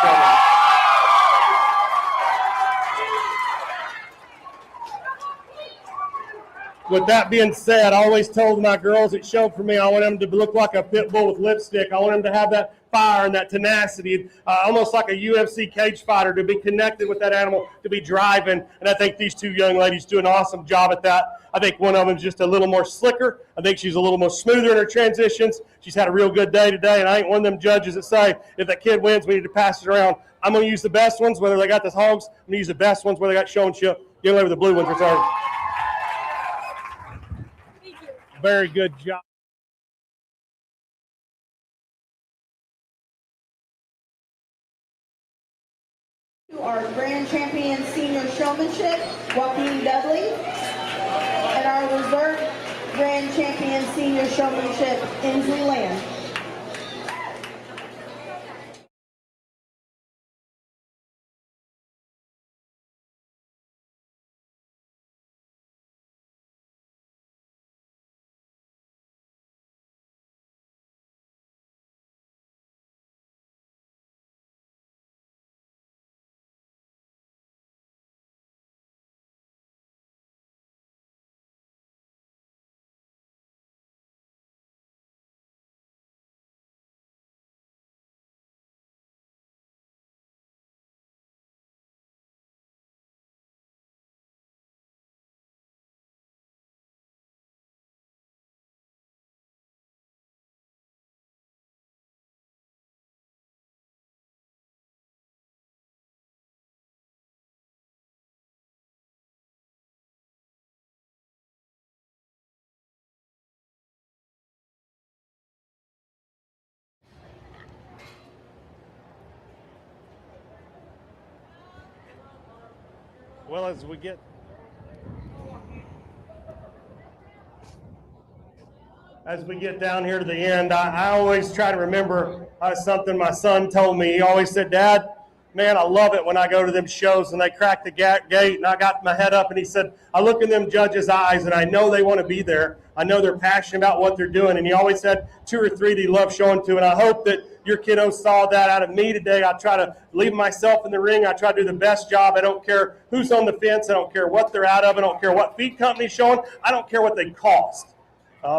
With that being said, I always told my girls it showed for me, I want them to look like a pit bull with lipstick. I want them to have that fire and that tenacity, almost like a UFC cage fighter, to be connected with that animal, to be driving. And I think these two young ladies do an awesome job at that. I think one of them's just a little more slicker. I think she's a little more smoother in her transitions. She's had a real good day today, and I ain't one of them judges that say, if that kid wins, we need to pass it around. I'm going to use the best ones, whether they got the hogs. I'm going to use the best ones, whether they got showmanship. Young lady with the blue ones, retarded. Very good job. Our grand champion senior showmanship, Joaquin Dudley, and our reserve grand champion senior showmanship, Inslee Land. Well, as we get down here to the end, I always try to remember something my son told me. He always said, "Dad, man, I love it when I go to them shows and they crack the gate and I got my head up," and he said, "I look in them judges' eyes and I know they want to be there. I know they're passionate about what they're doing." And he always had 2 or 3 that he loved showing to, and I hope that your kiddos saw that out of me today. I try to leave myself in the ring. I try to do the best job. I don't care who's on the fence. I don't care what they're out of. I don't care what feed company's showing. I don't care what they cost.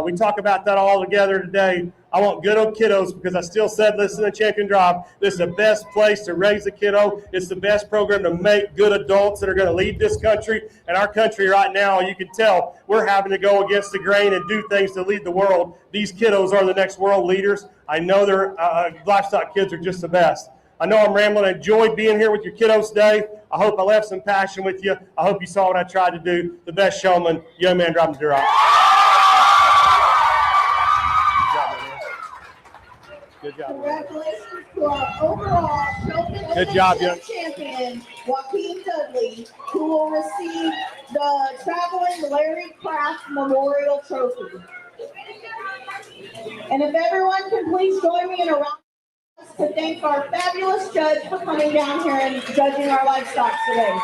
We talk about that all together today. I want good old kiddos, because I still said, listen to Champion Drive, this is the best place to raise a kiddo. It's the best program to make good adults that are going to lead this country. And our country right now, you can tell, we're having to go against the grain and do things to lead the world. These kiddos are the next world leaders. I know their livestock kids are just the best. I know I'm rambling. I enjoyed being here with your kiddos today. I hope I left some passion with you. I hope you saw what I tried to do. The best showman, young man driving the Duroc. Good job. Congratulations to our overall showmanship champion, Joaquin Dudley, who will receive the Traveling Larry Kraft Memorial Trophy. And if everyone can please join me in a round to thank our fabulous judge for coming down here and judging our livestock today.